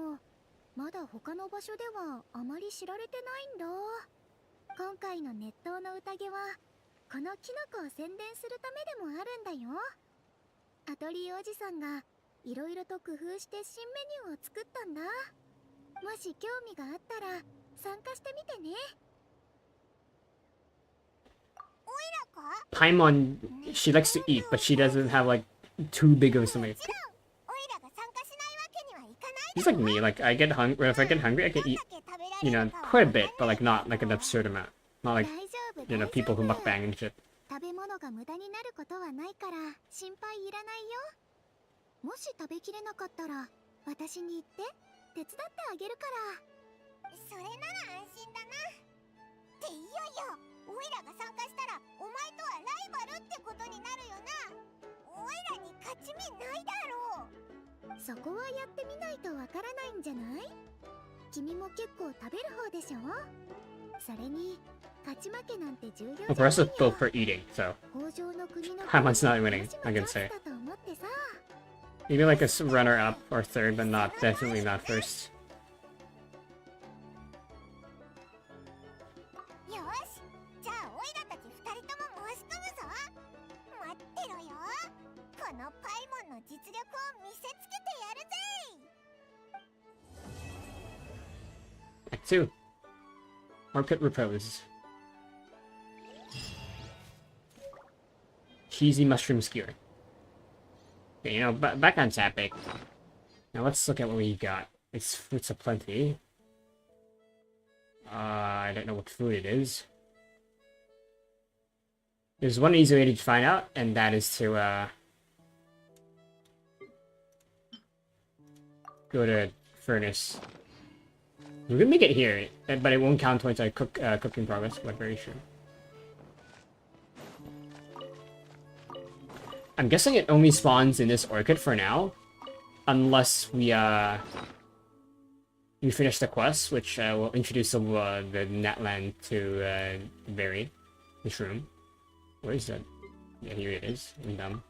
Speaker 2: まだ他の場所ではあまり知られてないんだ。今回の熱湯の宴はこのキノコを宣伝するためでもあるんだよ。アトリエおじさんがいろいろと工夫して新メニューを作ったんだ。もし興味があったら参加してみてね。おいらか？
Speaker 1: Paimon, she likes to eat, but she doesn't have like too big of a stomach.
Speaker 2: おいらが参加しないわけにはいかない。
Speaker 1: He's like me, like I get hungry. If I get hungry, I can eat, you know, quite a bit, but like not like an absurd amount. Not like,
Speaker 2: 大丈夫
Speaker 1: you know, people who mukbang and shit.
Speaker 2: 食べ物が無駄になることはないから心配いらないよ。もし食べきれなかったら私に言って手伝ってあげるから。それなら安心だな。っていよいよオイラが参加したらお前とはライバルってことになるよな。オイラに勝ち目ないだろう。そこはやってみないとわからないんじゃない？君も結構食べる方でしょ。それに勝ち負けなんて重要じゃないよ。
Speaker 1: Well, for us, it's built for eating, so
Speaker 2: 北条の国の
Speaker 1: Paimon's not winning, I can say.
Speaker 2: だと思ってさ。
Speaker 1: Maybe like a runner-up or third, but not definitely not first.
Speaker 2: よし、じゃあオイラたち2人とも申し込むぞ。待ってろよ。このパイモンの実力を見せつけてやるぜ。
Speaker 1: Act 2. Market repose. Cheesy mushroom skewer. Okay, you know, back on topic. Now let's look at what we got. It's fruits aplenty. I don't know what food it is. There's one easy way to find out, and that is to go to furnace. We can make it here, but it won't count towards our cooking progress, but very sure. I'm guessing it only spawns in this orchid for now, unless we finish the quest, which will introduce the Netland to Berry, the shroom. Where is that? Yeah, here it is. I'm dumb.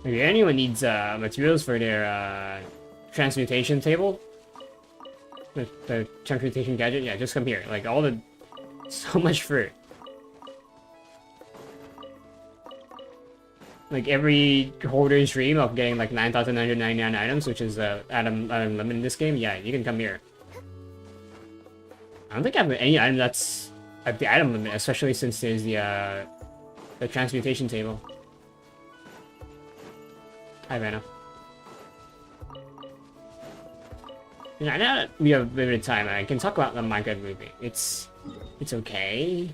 Speaker 1: If anyone needs materials for their transmutation table, the transmutation gadget, yeah, just come here. Like all the, so much fruit. Like every hoarder's dream of getting like 9,999 items, which is Adam limit in this game. Yeah, you can come here. I don't think I have any item that's at the item limit, especially since there's the transmutation table. Hi, Vanna. You know, now that we have limited time, I can talk about the Minecraft movie. It's okay.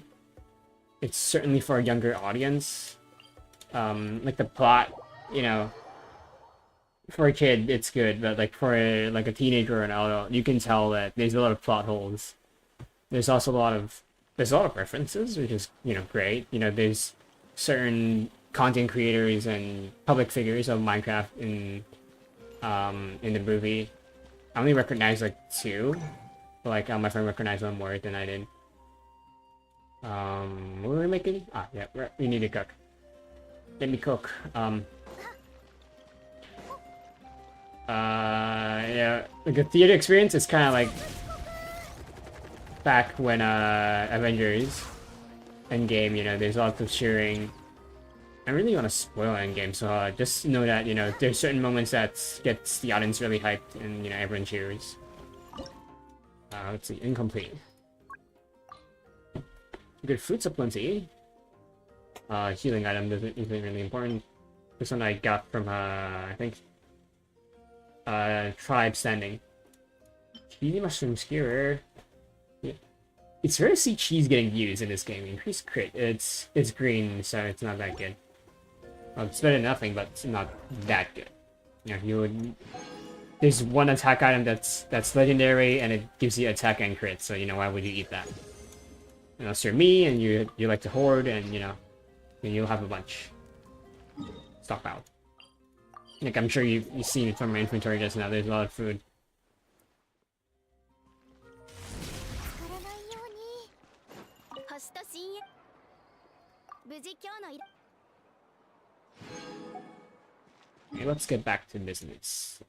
Speaker 1: It's certainly for a younger audience. Like the plot, you know, for a kid it's good, but like for like a teenager or an adult, you can tell that there's a lot of plot holes. There's also a lot of references, which is, you know, great. You know, there's certain content creators and public figures of Minecraft in the movie. I only recognize like two, but like my friend recognized one more than I did. What were we making? Ah, yeah, we need to cook. Let me cook. Yeah, like the theater experience is kind of like back when Avengers Endgame. You know, there's lots of cheering. I really want to spoil Endgame, so just know that there's certain moments that gets the audience really hyped, and everyone cheers. Let's see, incomplete. Good fruits aplenty. Healing item isn't really important. This one I got from I think tribe standing. Cheesy mushroom skewer. Yeah. It's rare to see cheese getting used in this game. Increased crit. It's green, so it's not that good. Well, it's better than nothing, but it's not that good. There's one attack item that's legendary, and it gives you attack and crit. So why would you eat that? Unless you're me and you like to hoard, and then you'll have a bunch. Stockpile. Like I'm sure you've seen it from my inventory just now. There's a lot of food. Okay, let's get back to business.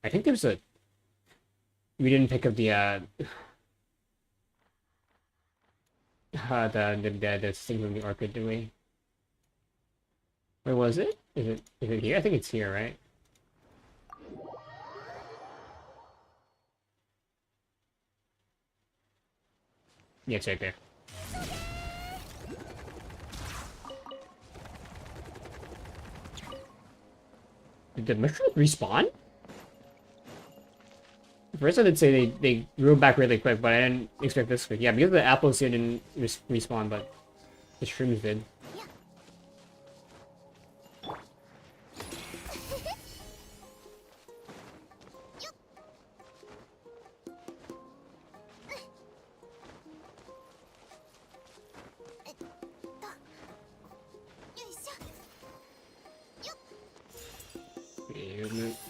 Speaker 1: I think there's we didn't pick up the thing from the orchid, did we? Where was it? Is it here? I think it's here, right? Yeah, it's right there. Did the mushrooms respawn? First I did say they grew back really quick, but I didn't expect this quick. Yeah, because the apples here didn't respawn, but the shrooms did.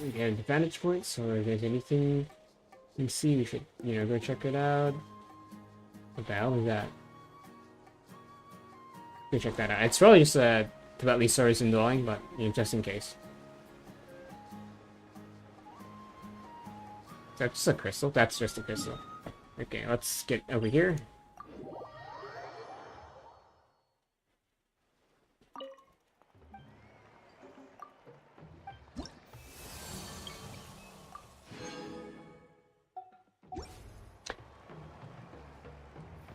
Speaker 1: We get a vantage point, so if there's anything you see, we should, go check it out. What the hell is that? Go check that out. It's probably just a Teyvat source indwelling, but just in case. Is that just a crystal? That's just a crystal. Okay, let's get over here.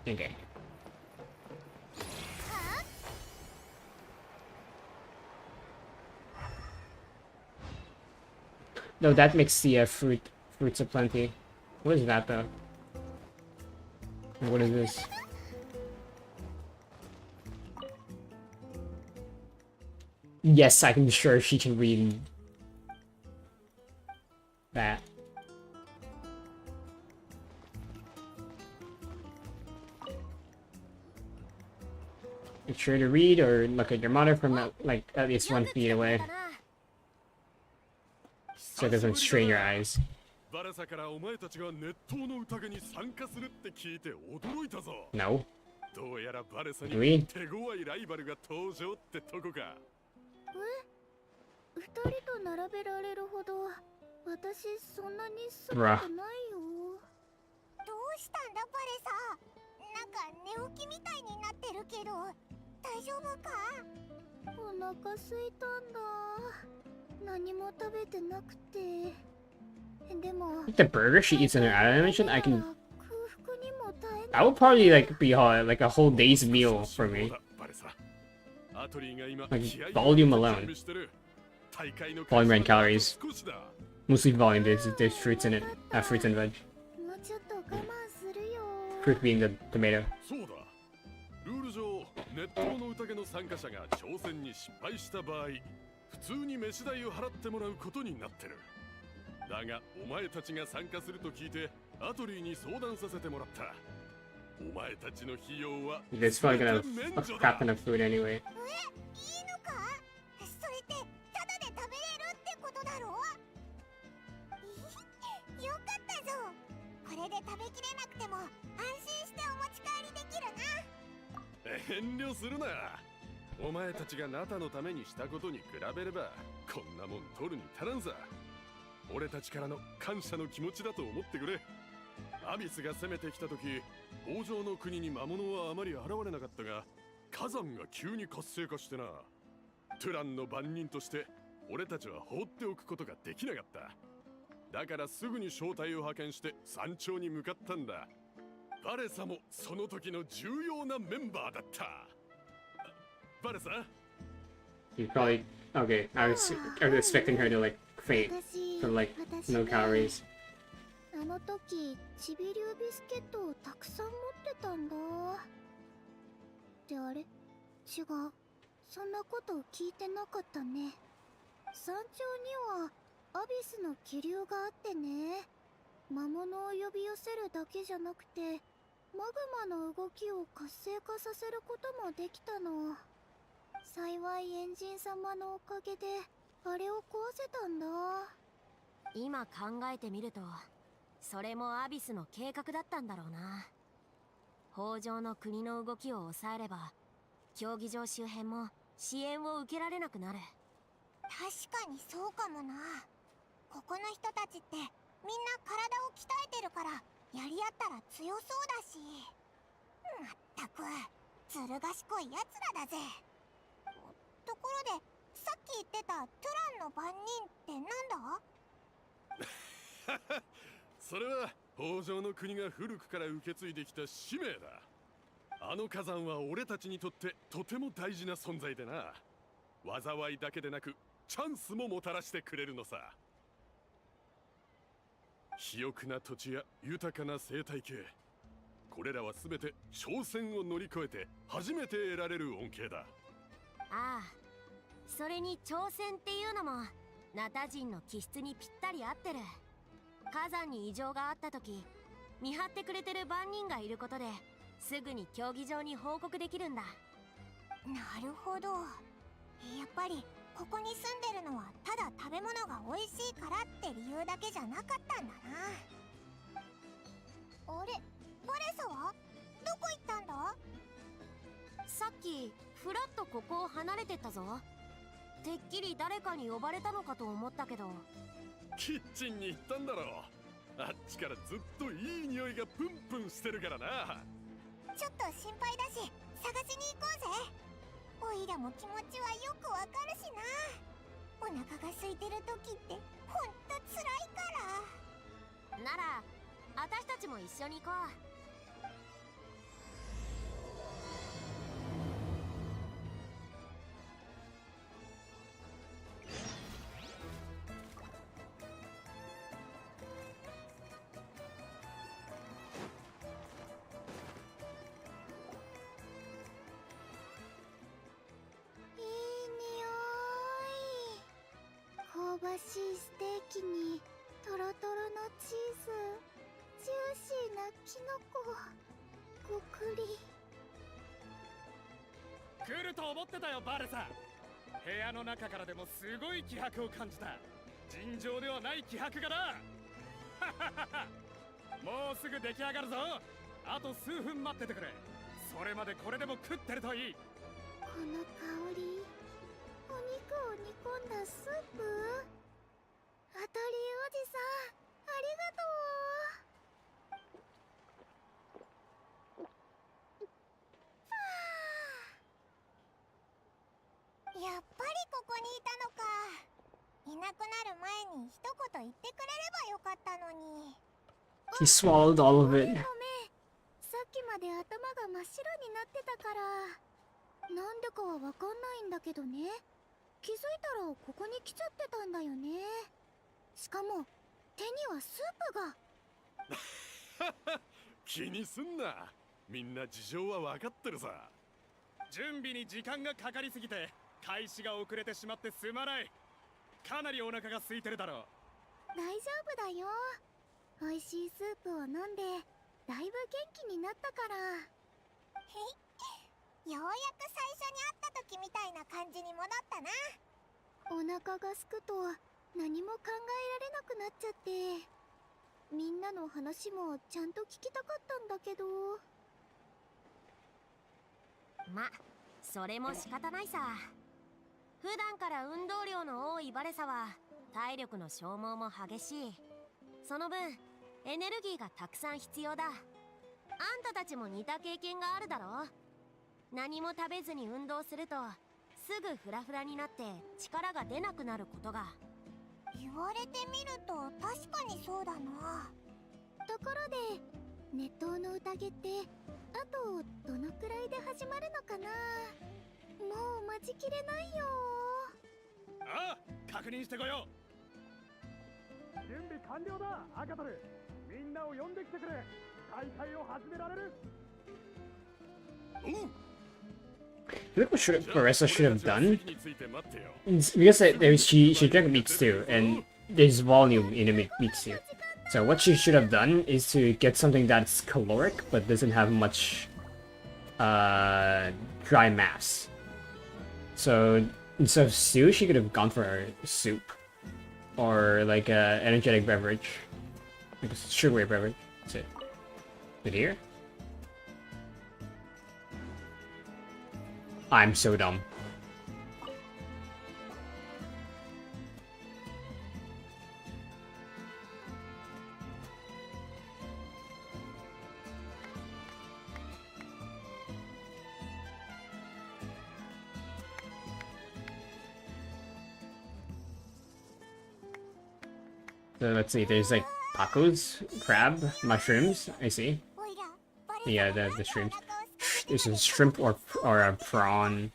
Speaker 1: Okay. No, that makes the fruits aplenty. What is that though? And what is this? Yes, I'm sure she can read that. Make sure to read or look at your monitor from at least 1 feet away, so it doesn't strain your eyes. No. Do we? Bruh.
Speaker 2: 大丈夫か？お腹空いたんだ。何も食べてなくて。でも
Speaker 1: The burger she eats in her animation, I can. That would probably be like a whole day's meal for me. Like volume alone. Volume and calories. Mostly volume. There's fruits in it. Fruits and veg. Fruit being the tomato. ネットの宴の参加者が挑戦に失敗した場合、普通に飯代を払ってもらうことになってる。だがお前たちが参加すると聞いてアトリーに相談させてもらった。お前たちの費用は It's probably gonna have a crap ton of food anyway.
Speaker 2: いいのか？それってタダで食べれるってことだろ？よかったぞ。これで食べきれなくても安心してお持ち帰りできるな。
Speaker 3: 遠慮するな。お前たちがナタのためにしたことに比べればこんなもん取るに足らんさ。俺たちからの感謝の気持ちだと思ってくれ。アビスが攻めてきた時、王城の国に魔物はあまり現れなかったが、火山が急に活性化してな。トゥランの番人として俺たちは放っておくことができなかった。だからすぐに小隊を派遣して山頂に向かったんだ。バレサもその時の重要なメンバーだった。バレサ
Speaker 1: You probably okay. I was expecting her to like faint
Speaker 2: 私
Speaker 1: from like
Speaker 2: 私
Speaker 1: no
Speaker 2: ね
Speaker 1: calories.
Speaker 2: あの時ちびりゅうビスケットをたくさん持ってたんだ。ってあれ違う、そんなこと聞いてなかったね。山頂にはアビスの気流があってね、魔物を呼び寄せるだけじゃなくてマグマの動きを活性化させることもできたの。幸いエンジン様のおかげであれを壊せたんだ。
Speaker 4: 今考えてみると、それもアビスの計画だったんだろうな。北条の国の動きを抑えれば競技場周辺も支援を受けられなくなる。
Speaker 2: 確かにそうかもな。ここの人たちってみんな体を鍛えてるからやり合ったら強そうだし。まったくずる賢いやつらだぜ。ところでさっき言ってたトゥランの番人ってなんだ？
Speaker 3: それは北条の国が古くから受け継いできた使命だ。あの火山は俺たちにとってとても大事な存在でな。災いだけでなくチャンスももたらしてくれるのさ。肥沃な土地や豊かな生態系、これらは全て挑戦を乗り越えて初めて得られる恩恵だ。
Speaker 4: ああ、それに挑戦っていうのもナタ人の気質にぴったり合ってる。火山に異常があった時、見張ってくれてる番人がいることですぐに競技場に報告できるんだ。
Speaker 2: なるほど。やっぱりここに住んでるのはただ食べ物が美味しいからって理由だけじゃなかったんだな。あれ、バレサはどこ行ったんだ？
Speaker 4: さっきフラッとここを離れてったぞ。てっきり誰かに呼ばれたのかと思ったけど。
Speaker 3: キッチンに行ったんだろう。あっちからずっといい匂いがプンプンしてるからな。
Speaker 2: ちょっと心配だし探しに行こうぜ。おいらも気持ちはよくわかるしな。お腹が空いてる時ってほんとつらいから。
Speaker 4: なら私たちも一緒に行こう。
Speaker 2: いい匂い。香ばしいステーキにトロトロのチーズ、ジューシーなキノコ、ごくり。
Speaker 5: 来ると思ってたよバレさん。部屋の中からでもすごい気迫を感じた。尋常ではない気迫がな。もうすぐ出来上がるぞ。あと数分待っててくれ。それまでこれでも食ってるといい。
Speaker 2: この香り、お肉を煮込んだスープ。当たりおじさん、ありがとう。やっぱりここにいたのか。いなくなる前に一言言ってくれればよかったのに。
Speaker 1: He swallowed all of
Speaker 2: ごめ
Speaker 1: it.
Speaker 2: んごめん。さっきまで頭が真っ白になってたから。なんでかはわかんないんだけどね。気づいたらここに来ちゃってたんだよね。しかも手にはスープが。
Speaker 3: 気にすんな。みんな事情は分かってるさ。
Speaker 5: 準備に時間がかかりすぎて開始が遅れてしまってすまない。かなりお腹が空いてるだろう。
Speaker 2: 大丈夫だよ。美味しいスープを飲んでだいぶ元気になったから。へい、ようやく最初に会った時みたいな感じに戻ったな。お腹がすくと何も考えられなくなっちゃって、みんなの話もちゃんと聞きたかったんだけど。
Speaker 4: ま、それも仕方ないさ。普段から運動量の多いバレサは体力の消耗も激しい。その分エネルギーがたくさん必要だ。あんたたちも似た経験があるだろ。何も食べずに運動するとすぐフラフラになって力が出なくなることが。
Speaker 2: 言われてみると確かにそうだな。ところで熱湯の宴ってあとどのくらいで始まるのかな。もう待ちきれないよ。
Speaker 5: ああ、確認してこよう。準備完了だ、アカトル。みんなを呼んできてくれ。大会を始められる。
Speaker 3: おう。
Speaker 1: I think what Marissa should have done is because she drank meat stew and there's volume in a meat stew. So what she should have done is to get something that's caloric but doesn't have much dry mass. So instead of stew, she could have gone for soup or like a energetic beverage, like a sugary beverage. That's it. But here. I'm so dumb. So let's see, there's like tacos, crab, mushrooms, I see. Yeah, the shrooms. There's a shrimp or a prawn.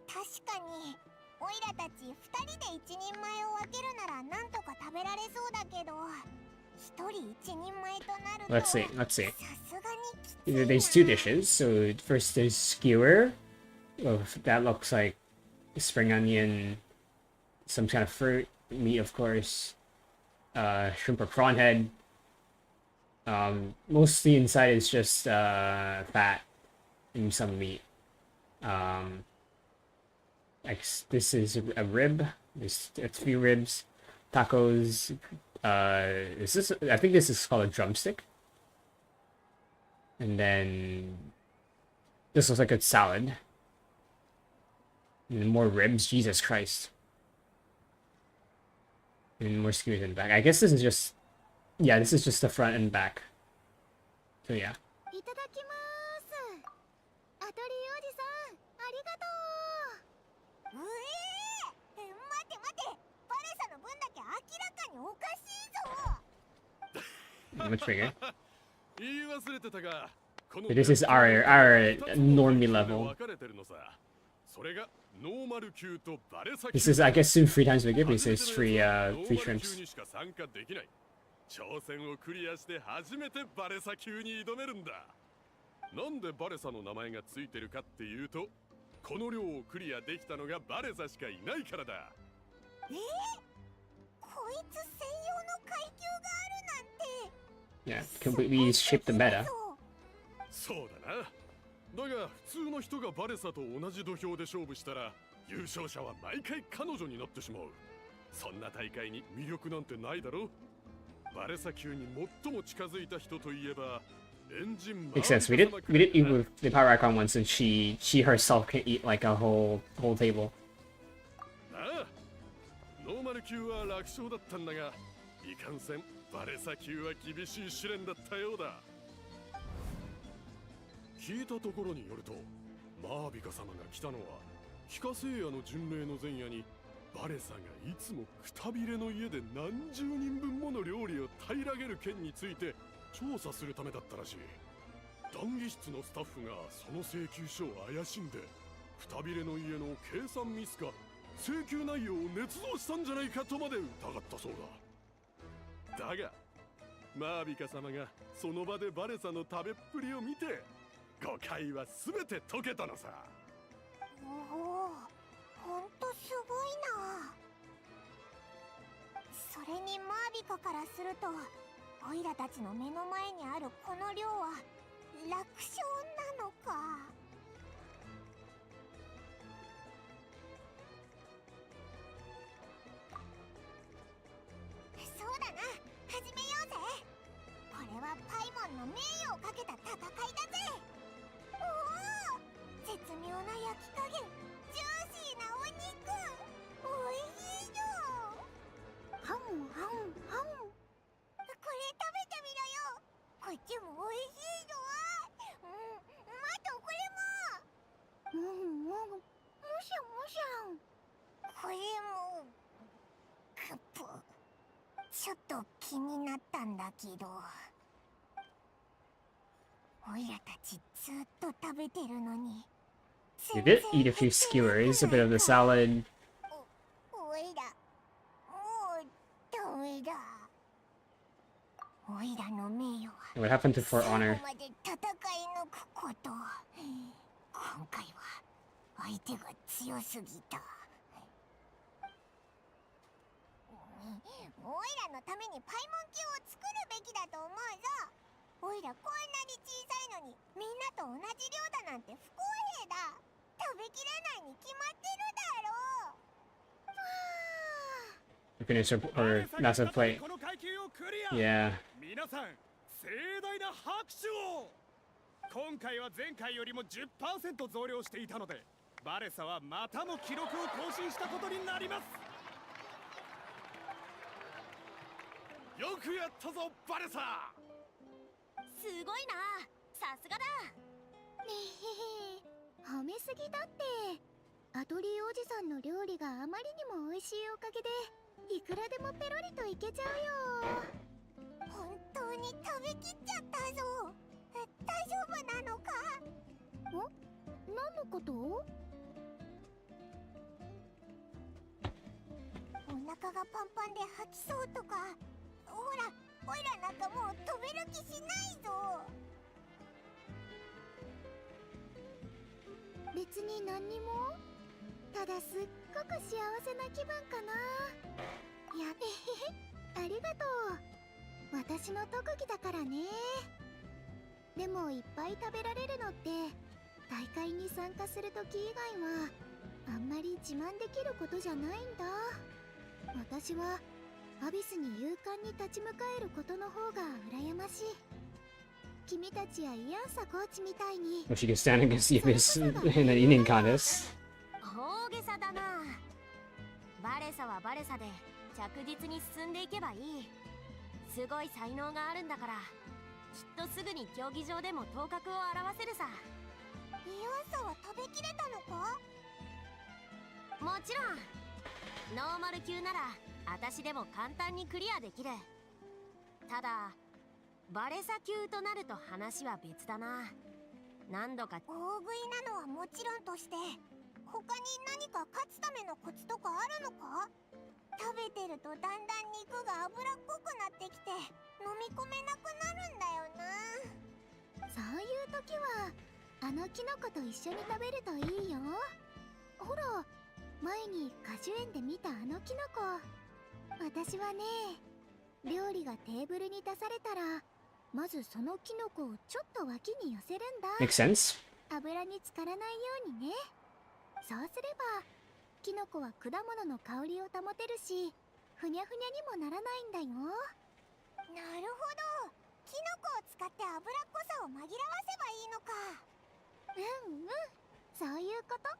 Speaker 2: 確かにオイラたち2人で一人前を分けるならなんとか食べられそうだけど、1人一人前となると
Speaker 1: Let's see.
Speaker 2: さすがにきついな。
Speaker 1: There's two dishes. So first there's skewer. Oh, that looks like spring onion, some kind of fruit, meat of course, shrimp or prawn head. Mostly inside is just fat and some meat. This is a rib. There's a few ribs, tacos. Is this? I think this is called a drumstick. And then this looks like a salad. And more ribs. Jesus Christ. And more skewers in the back. I guess this is just. Yeah, this is just the front and back. So yeah.
Speaker 2: いただきます。アトリおじさん、ありがとう。待て待て、バレサの分だけ明らかにおかしいぞ。
Speaker 1: Much bigger.
Speaker 3: 言い忘れてたが、この
Speaker 1: This is our normie level.
Speaker 3: それがノーマル級とバレサ級。
Speaker 1: This is, I guess, soon 3 times bigger because there's three shrimps.
Speaker 3: 挑戦をクリアして初めてバレサ級に挑めるんだ。なんでバレサの名前がついてるかっていうと、この量をクリアできたのがバレサしかいないからだ。
Speaker 2: こいつ専用の階級があるなんて。
Speaker 1: Yeah, completely shaped the meta.
Speaker 3: そうだな。だが普通の人がバレサと同じ土俵で勝負したら優勝者は毎回彼女になってしまう。そんな大会に魅力なんてないだろ。バレサ級に最も近づいた人といえばエンジン
Speaker 1: Makes sense. We did eat with the power icon once, and she herself can eat like a whole table.
Speaker 3: ああ、ノーマル級は楽勝だったんだが、いかんせんバレサ級は厳しい試練だったようだ。聞いたところによると、マービカ様が来たのは非化聖夜の巡礼の前夜にバレサがいつもくたびれの家で何十人分もの料理を平らげる件について調査するためだったらしい。談義室のスタッフがその請求書を怪しんで、くたびれの家の計算ミスか請求内容を捏造したんじゃないかとまで疑ったそうだ。だがマービカ様がその場でバレサの食べっぷりを見て誤解は全て解けたのさ。
Speaker 2: おお、ほんとすごいな。それにマービカからすると、オイラたちの目の前にあるこの量は楽勝なのか。そうだな、始めようぜ。これはパイモンの名誉をかけちょっと気になったんだけど、おいらたちずっと食べてるのに
Speaker 1: You did eat a few skewers, a bit of the salad.
Speaker 2: おいらもうダメだ。おいらの名誉は
Speaker 1: What happened to For
Speaker 2: 最
Speaker 1: Honor?
Speaker 2: 後まで戦い抜くこと。今回は相手が強すぎた。おいらのためにパイモン球を作るべきだと思うぞ。おいらこんなに小さいのにみんなと同じ量だなんて不公平だ。食べきれないに決まってるだろう。
Speaker 1: Finish or massive plate.
Speaker 5: この階級をクリア。
Speaker 1: Yeah.
Speaker 5: 皆さん盛大な拍手を。今回は前回よりも 10% 増量していたので、バレサはまたも記録を更新したことになります。よくやったぞバレサ。
Speaker 4: すごいな、さすがだ。
Speaker 2: ねえ、褒めすぎだって。アトリエおじさんの料理があまりにも美味しいおかげでいくらでもペロリといけちゃうよ。本当に食べきっちゃったぞ。大丈夫なのか？何のこと？お腹がパンパンで吐きそうとか。ほら、おいらなんかもう飛べる気しないぞ。別に何にも。ただすっごく幸せな気分かな。やありがとう。私の特技だからね。でもいっぱい食べられるのって大会に参加するとき以外はあんまり自慢できることじゃないんだ。私はアビスに勇敢に立ち向かえることの方が羨ましい。君たちやイアンサコーチみたいに。
Speaker 1: Well, she could stand against the Abyss in an eating contest.
Speaker 4: 大げさだな。バレサはバレサで着実に進んでいけばいい。すごい才能があるんだから、きっとすぐに競技場でも頭角を現せるさ。
Speaker 2: イアンサは食べきれたのか？
Speaker 4: もちろん。ノーマル級なら私でも簡単にクリアできる。ただバレサ級となると話は別だな。何度か
Speaker 2: 大食いなのはもちろんとして、他に何か勝つためのコツとかあるのか？食べてるとだんだん肉が脂っこくなってきて飲み込めなくなるんだよな。そういう時はあのキノコと一緒に食べるといいよ。ほら、前に果樹園で見たあのキノコ。私はね、料理がテーブルに出されたらまずそのキノコをちょっと脇に寄せるんだ。
Speaker 1: Makes sense.
Speaker 2: 油に浸からないようにね。そうすればキノコは果物の香りを保てるし、ふにゃふにゃにもならないんだよ。なるほど、キノコを使って脂っこさを紛らわせばいいのか。そういうこと。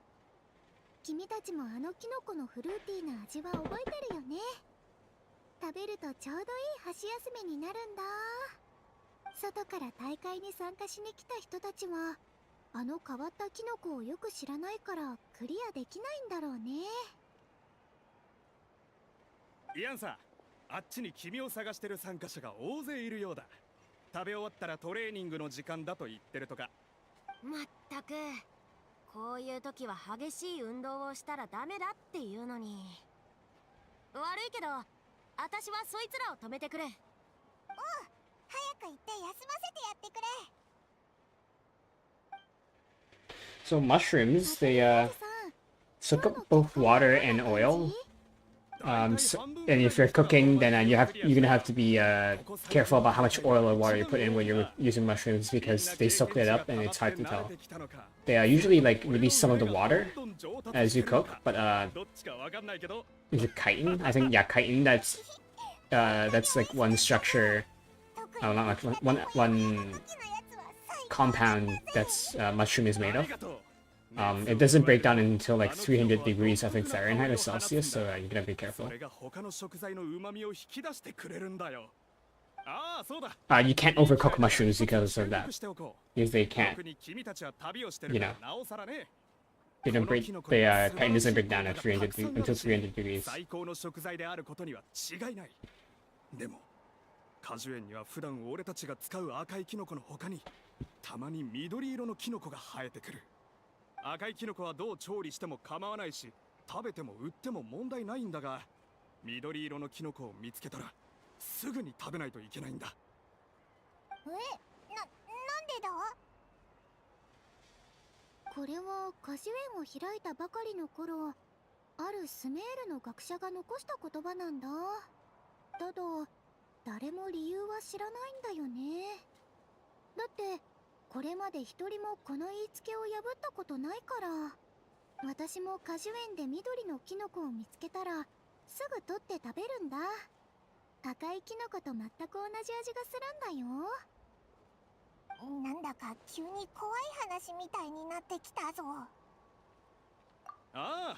Speaker 2: 君たちもあのキノコのフルーティーな味は覚えてるよね。食べるとちょうどいい箸休めになるんだ。外から大会に参加しに来た人たちはあの変わったキノコをよく知らないからクリアできないんだろうね。
Speaker 5: イアンサ、あっちに君を探してる参加者が大勢いるようだ。食べ終わったらトレーニングの時間だと言ってるとか。
Speaker 4: まったく、こういう時は激しい運動をしたらダメだっていうのに。悪いけど私はそいつらを止めてくれ。
Speaker 2: 早く行って休ませてやってくれ。
Speaker 1: So mushrooms, they soak up both water and oil. And if you're cooking, then you're gonna have to be careful about how much oil or water you put in when you're using mushrooms because they soak it up and it's hard to tell. They usually like release some of the water as you cook, but is it chitin? I think yeah, chitin. That's like one structure. Not like one compound that's mushroom is made of. It doesn't break down until like 300 degrees, I think, Fahrenheit or Celsius, so you gotta be careful. You can't overcook mushrooms because of that. Because they can't, you know, they don't break, the chitin doesn't break down at 300 until 300 degrees.
Speaker 5: でも果樹園には普段俺たちが使う赤いキノコの他にたまに緑色のキノコが生えてくる。赤いキノコはどう調理しても構わないし、食べても売っても問題ないんだが、緑色のキノコを見つけたらすぐに食べないといけないんだ。
Speaker 2: なんでだ？これは果樹園を開いたばかりの頃、あるスメールの学者が残した言葉なんだ。ただ誰も理由は知らないんだよね。だってこれまで一人もこの言いつけを破ったことないから。私も果樹園で緑のキノコを見つけたらすぐ取って食べるんだ。赤いキノコと全く同じ味がするんだよ。なんだか急に怖い話みたいになってきたぞ。
Speaker 5: ああ、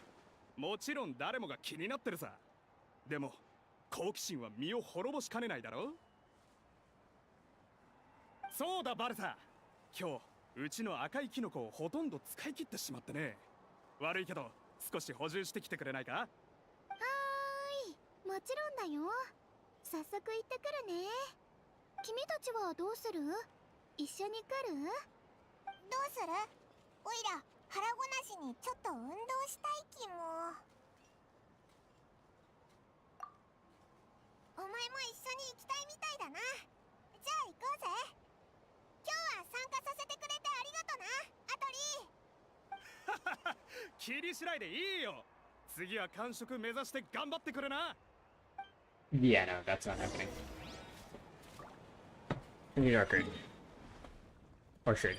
Speaker 5: もちろん誰もが気になってるさ。でも好奇心は身を滅ぼしかねないだろ。そうだバルサ、今日うちの赤いキノコをほとんど使い切ってしまってね。悪いけど少し補充してきてくれないか？
Speaker 2: はーい、もちろんだよ。早速行ってくるね。君たちはどうする？一緒に来る？どうする？おいら腹ごなしにちょっと運動したい気も。お前も一緒に行きたいみたいだな。じゃあ行こうぜ。今日は参加させてくれてありがとな、アトリー。
Speaker 5: 気にしないでいいよ。次は完食目指して頑張ってくれな。
Speaker 1: Yeah, no, that's not happening. In the record. Or should.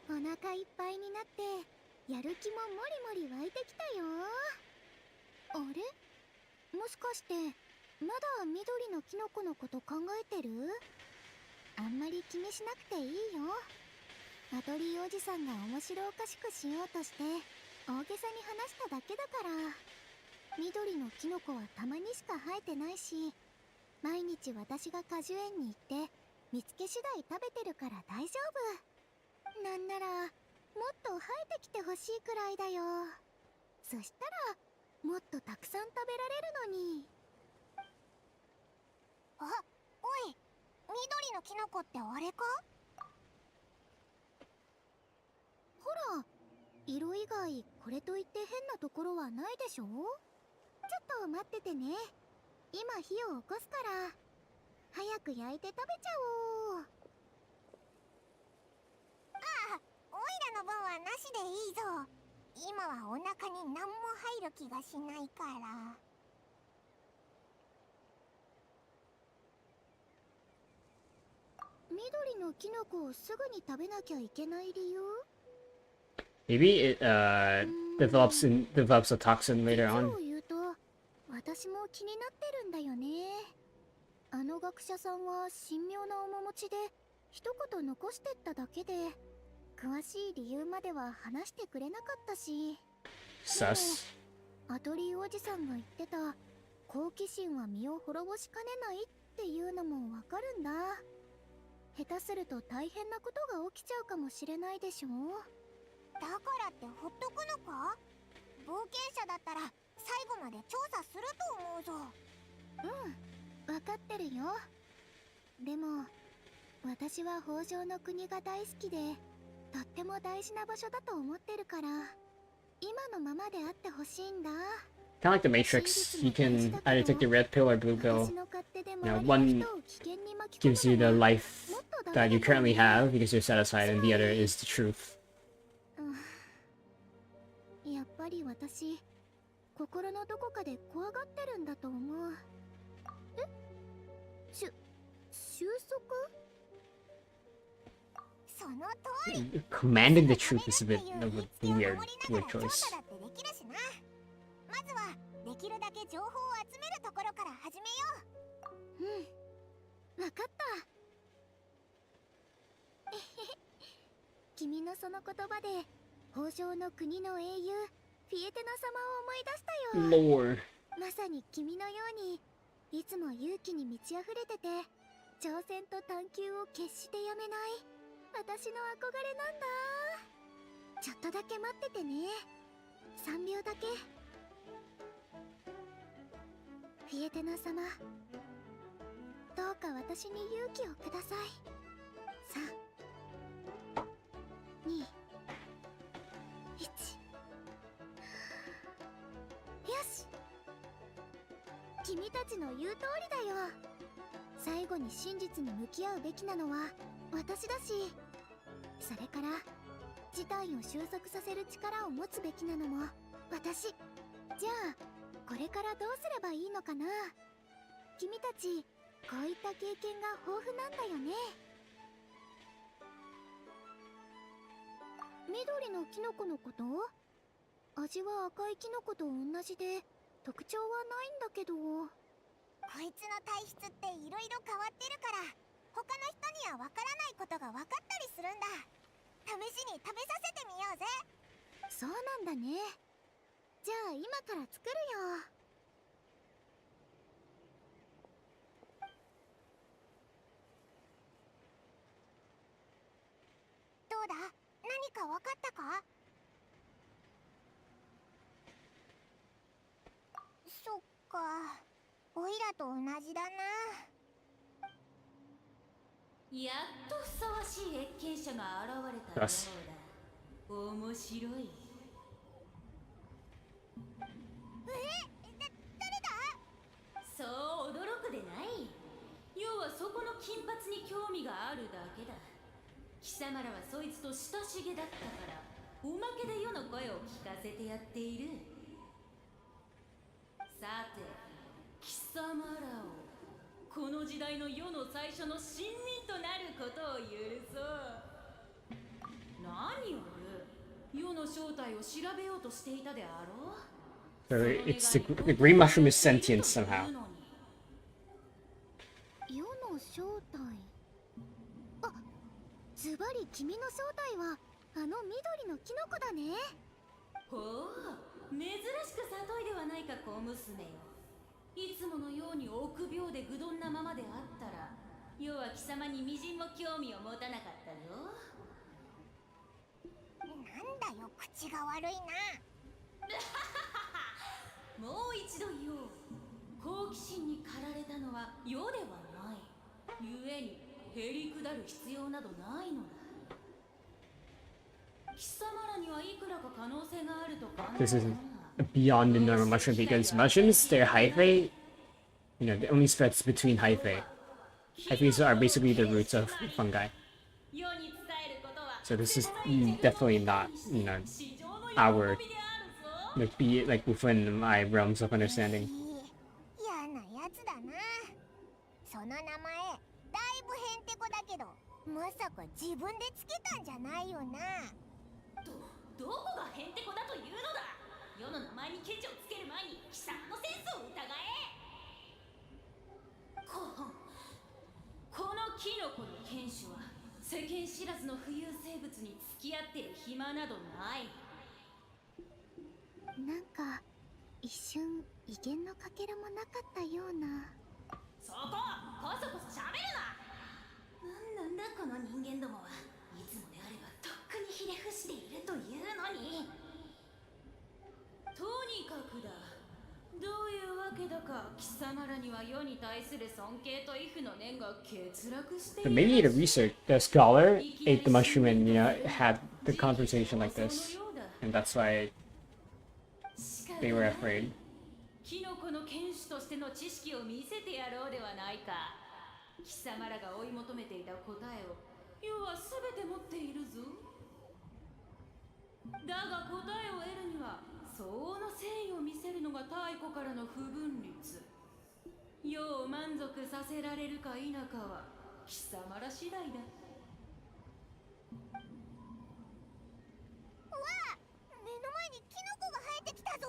Speaker 2: お腹いっぱいになってやる気ももりもり湧いてきたよ。あれ？もしかしてまだ緑のキノコのこと考えてる？あんまり気にしなくていいよ。アトリーおじさんが面白おかしくしようとして大げさに話しただけだから。緑のキノコはたまにしか生えてないし、毎日私が果樹園に行って見つけ次第食べてるから大丈夫。なんならもっと生えてきてほしいくらいだよ。そしたらもっとたくさん食べられるのに。あ、おい、緑のキノコってあれか？ほら、色以外これといって変なところはないでしょ？ちょっと待っててね。今火を起こすから早く焼いて食べちゃおう。ああ、オイラの分はなしでいいぞ。今はお腹に何も入る気がしないから。緑のキノコをすぐに食べなきゃいけない理由？
Speaker 1: Maybe it develops a toxin later
Speaker 2: 実
Speaker 1: on.
Speaker 2: を言うと私も気になってるんだよね。あの学者さんは神妙な面持ちで一言残してっただけで詳しい理由までは話してくれなかったし。
Speaker 1: Sus.
Speaker 2: アトリーおじさんが言ってた好奇心は身を滅ぼしかねないっていうのもわかるんだ。下手すると大変なことが起きちゃうかもしれないでしょ。だからってほっとくのか？冒険者だったら最後まで調査すると思うぞ。うん、わかってるよ。でも私は北条の国が大好きでとっても大事な場所だと思ってるから今のままであってほしいんだ。
Speaker 1: Kind of like the Matrix, you can either take the red pill or blue pill. One gives you the life that you currently have because you're satisfied, and the other is the truth.
Speaker 2: やっぱり私心のどこかで怖がってるんだと思う。収束？その通り。
Speaker 1: Commanding the truth is a bit of a weird choice.
Speaker 2: まずはできるだけ情報を集めるところから始めよう。うん、わかった。えへへ、君のその言葉で豊穣の国の英雄フィエテナ様を思い出したよ。
Speaker 1: Lore.
Speaker 2: まさに君のようにいつも勇気に満ち溢れてて挑戦と探求を決してやめない私の憧れなんだ。ちょっとだけ待っててね。3秒だけ。フィエテナ様、どうか私に勇気をください。3、2、1。よし、君たちの言う通りだよ。最後に真実に向き合うべきなのは私だし、それから事態を収束させる力を持つべきなのも私。じゃあこれからどうすればいいのかな。君たちこういった経験が豊富なんだよね。緑のキノコのこと？味は赤いキノコと同じで特徴はないんだけど。
Speaker 6: こいつの体質っていろいろ変わってるから他の人にはわからないことが分かったりするんだ。試しに食べさせてみようぜ。
Speaker 2: そうなんだね。じゃあ今から作るよ。
Speaker 6: どうだ、何か分かったか？そっか、オイラと同じだな。
Speaker 4: やっとふさわしい謁見者が現れたようだ。面白い。
Speaker 6: 誰だ？
Speaker 4: そう驚くでない。要はそこの金髪に興味があるだけだ。貴様らはそいつと親しげだったからおまけで世の声を聞かせてやっている。さて貴様らをこの時代の世の最初の臣民となることを許そう。何を言う？世の正体を調べようとしていたであろう。
Speaker 1: So the green mushroom is sentient somehow.
Speaker 2: 世の正体。あ、ズバリ君の正体はあの緑のキノコだね。
Speaker 4: ほう、珍しく里いではないか小娘よ。いつものように臆病で愚鈍なままであったら世は貴様にみじんも興味を持たなかったぞ。
Speaker 6: なんだよ、口が悪いな。
Speaker 4: もう一度言おう。好奇心に駆られたのは世ではない。故にへりくだる必要などないのだ。貴様らにはいくらか可能性があると考え
Speaker 1: This
Speaker 4: る
Speaker 1: is
Speaker 4: な。
Speaker 1: beyond the normal mushroom because mushrooms, their hyphae, they only spreads between hyphae. Hyphae are basically the roots of fungi.
Speaker 4: 世に伝えることは
Speaker 1: So this is definitely not,
Speaker 4: 市場の
Speaker 1: our
Speaker 4: 喜びであるぞ。
Speaker 1: be it like within my realms of understanding.
Speaker 6: 嫌なやつだな。その名前だいぶへんてこだけど、まさか自分でつけたんじゃないよな。
Speaker 4: どこがへんてこだというのだ。世の名前にケチをつける前に貴様のセンスを疑え。このキノコの犬種は世間知らずの浮遊生物に付き合ってる暇などない。
Speaker 2: なんか一瞬威厳のかけらもなかったような。
Speaker 4: そここそこそ喋るな。なんだこの人間どもは。いつもであればとっくにひれ伏しているというのに。とにかくだ。どういうわけだか貴様らには世に対する尊敬と畏怖の念が欠落してい
Speaker 1: But
Speaker 4: る。
Speaker 1: maybe the research, the scholar ate the mushroom and had the conversation like this, and that's why they were afraid.
Speaker 4: キノコの犬種としての知識を見せてやろうではないか。貴様らが追い求めていた答えを世は全て持っているぞ。だが答えを得るには相応の誠意を見せるのが太古からの不分律。世を満足させられるか否かは貴様ら次第だ。
Speaker 6: うわあ、目の前にキノコが生えてきたぞ。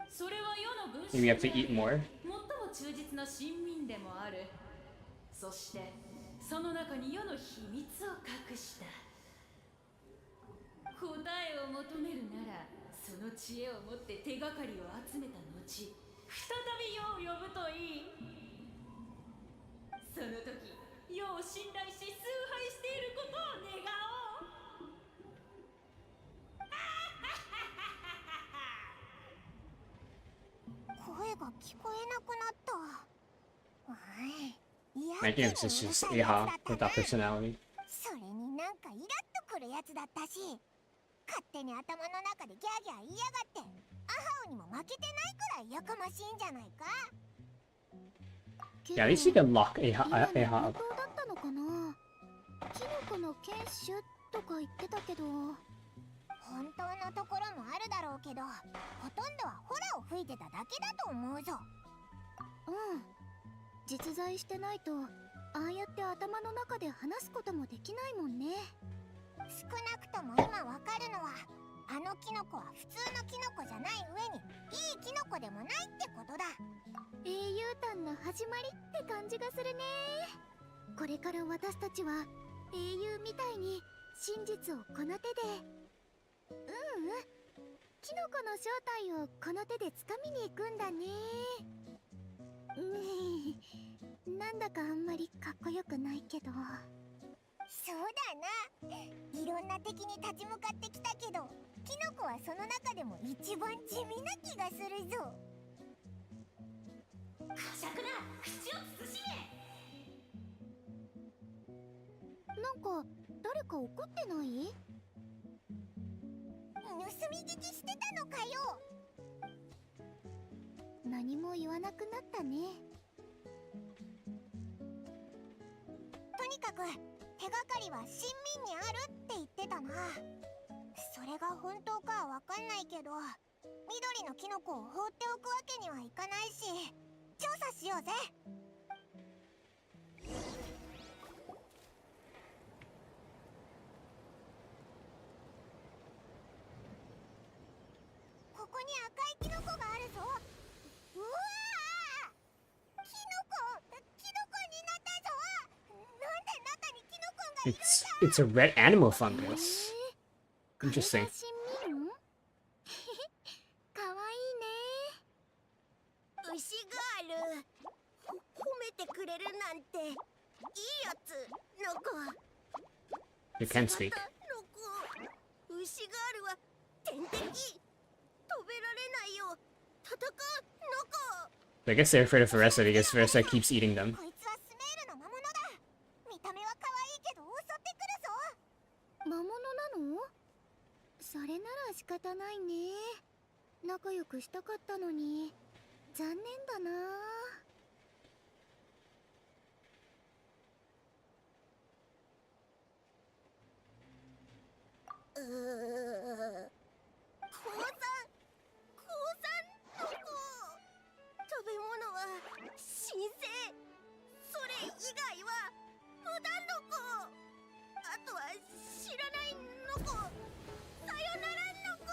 Speaker 4: それは世の分子
Speaker 1: Maybe we have to eat more.
Speaker 4: 最も忠実な臣民でもある。そしてその中に世の秘密を隠した
Speaker 7: 答えを求めるならその知恵を持って手がかりを集めた後再び世を呼ぶといい。その時世を信頼し崇拝していることを願おう。
Speaker 6: 声が聞こえなくなった。
Speaker 1: Maybe it's just Iha with that personality.
Speaker 6: それになんかイラッとくるやつだったし、勝手に頭の中でギャーギャー言いやがって、アハオにも負けてないくらいやかましいんじゃないか。
Speaker 1: Yeah, at least you can lock Iha
Speaker 2: 今の
Speaker 1: up.
Speaker 2: 本当だったのかな。キノコの剣士とか言ってたけど、
Speaker 6: 本当のところもあるだろうけど、ほとんどはホラを吹いてただけだと思うぞ。
Speaker 2: うん、実在してないとああやって頭の中で話すこともできないもんね。
Speaker 6: 少なくとも今わかるのは、あのキノコは普通のキノコじゃない上にいいキノコでもないってことだ。
Speaker 2: 英雄譚の始まりって感じがするね。これから私たちは英雄みたいに真実をこの手で、キノコの正体をこの手で掴みに行くんだね。なんだかあんまりかっこよくないけど。
Speaker 6: そうだな、いろんな敵に立ち向かってきたけど、キノコはその中でも一番地味な気がするぞ。
Speaker 7: かしゃくな口を慎め。
Speaker 2: なんか誰か怒ってない？
Speaker 6: 盗み聞きしてたのかよ。
Speaker 2: 何も言わなくなったね。
Speaker 6: とにかく手がかりは親民にあるって言ってたな。それが本当かはわかんないけど、緑のキノコを放っておくわけにはいかないし、調査しようぜ。ここに赤いキノコがあるぞ。うわー、キノコになったぞ。なんで中にキノコがいるんだ。
Speaker 1: It's a red animal fungus.
Speaker 2: これが
Speaker 1: Interesting.
Speaker 2: 新民？かわいいね。
Speaker 4: 牛ガール褒めてくれるなんていいやつの子。
Speaker 1: You can speak.
Speaker 4: の子、牛ガールは天敵、飛べられないよ、戦うの子。
Speaker 1: I guess they're afraid of Veresa because Veresa keeps eating them.
Speaker 6: こいつはスメールの魔物だ。見た目は可愛いけど襲ってくるぞ。
Speaker 2: 魔物なの？それなら仕方ないね。仲良くしたかったのに残念だな。
Speaker 4: 降参の子。食べ物は神聖、それ以外は無駄の子。あとは知らないの子。さよならの子。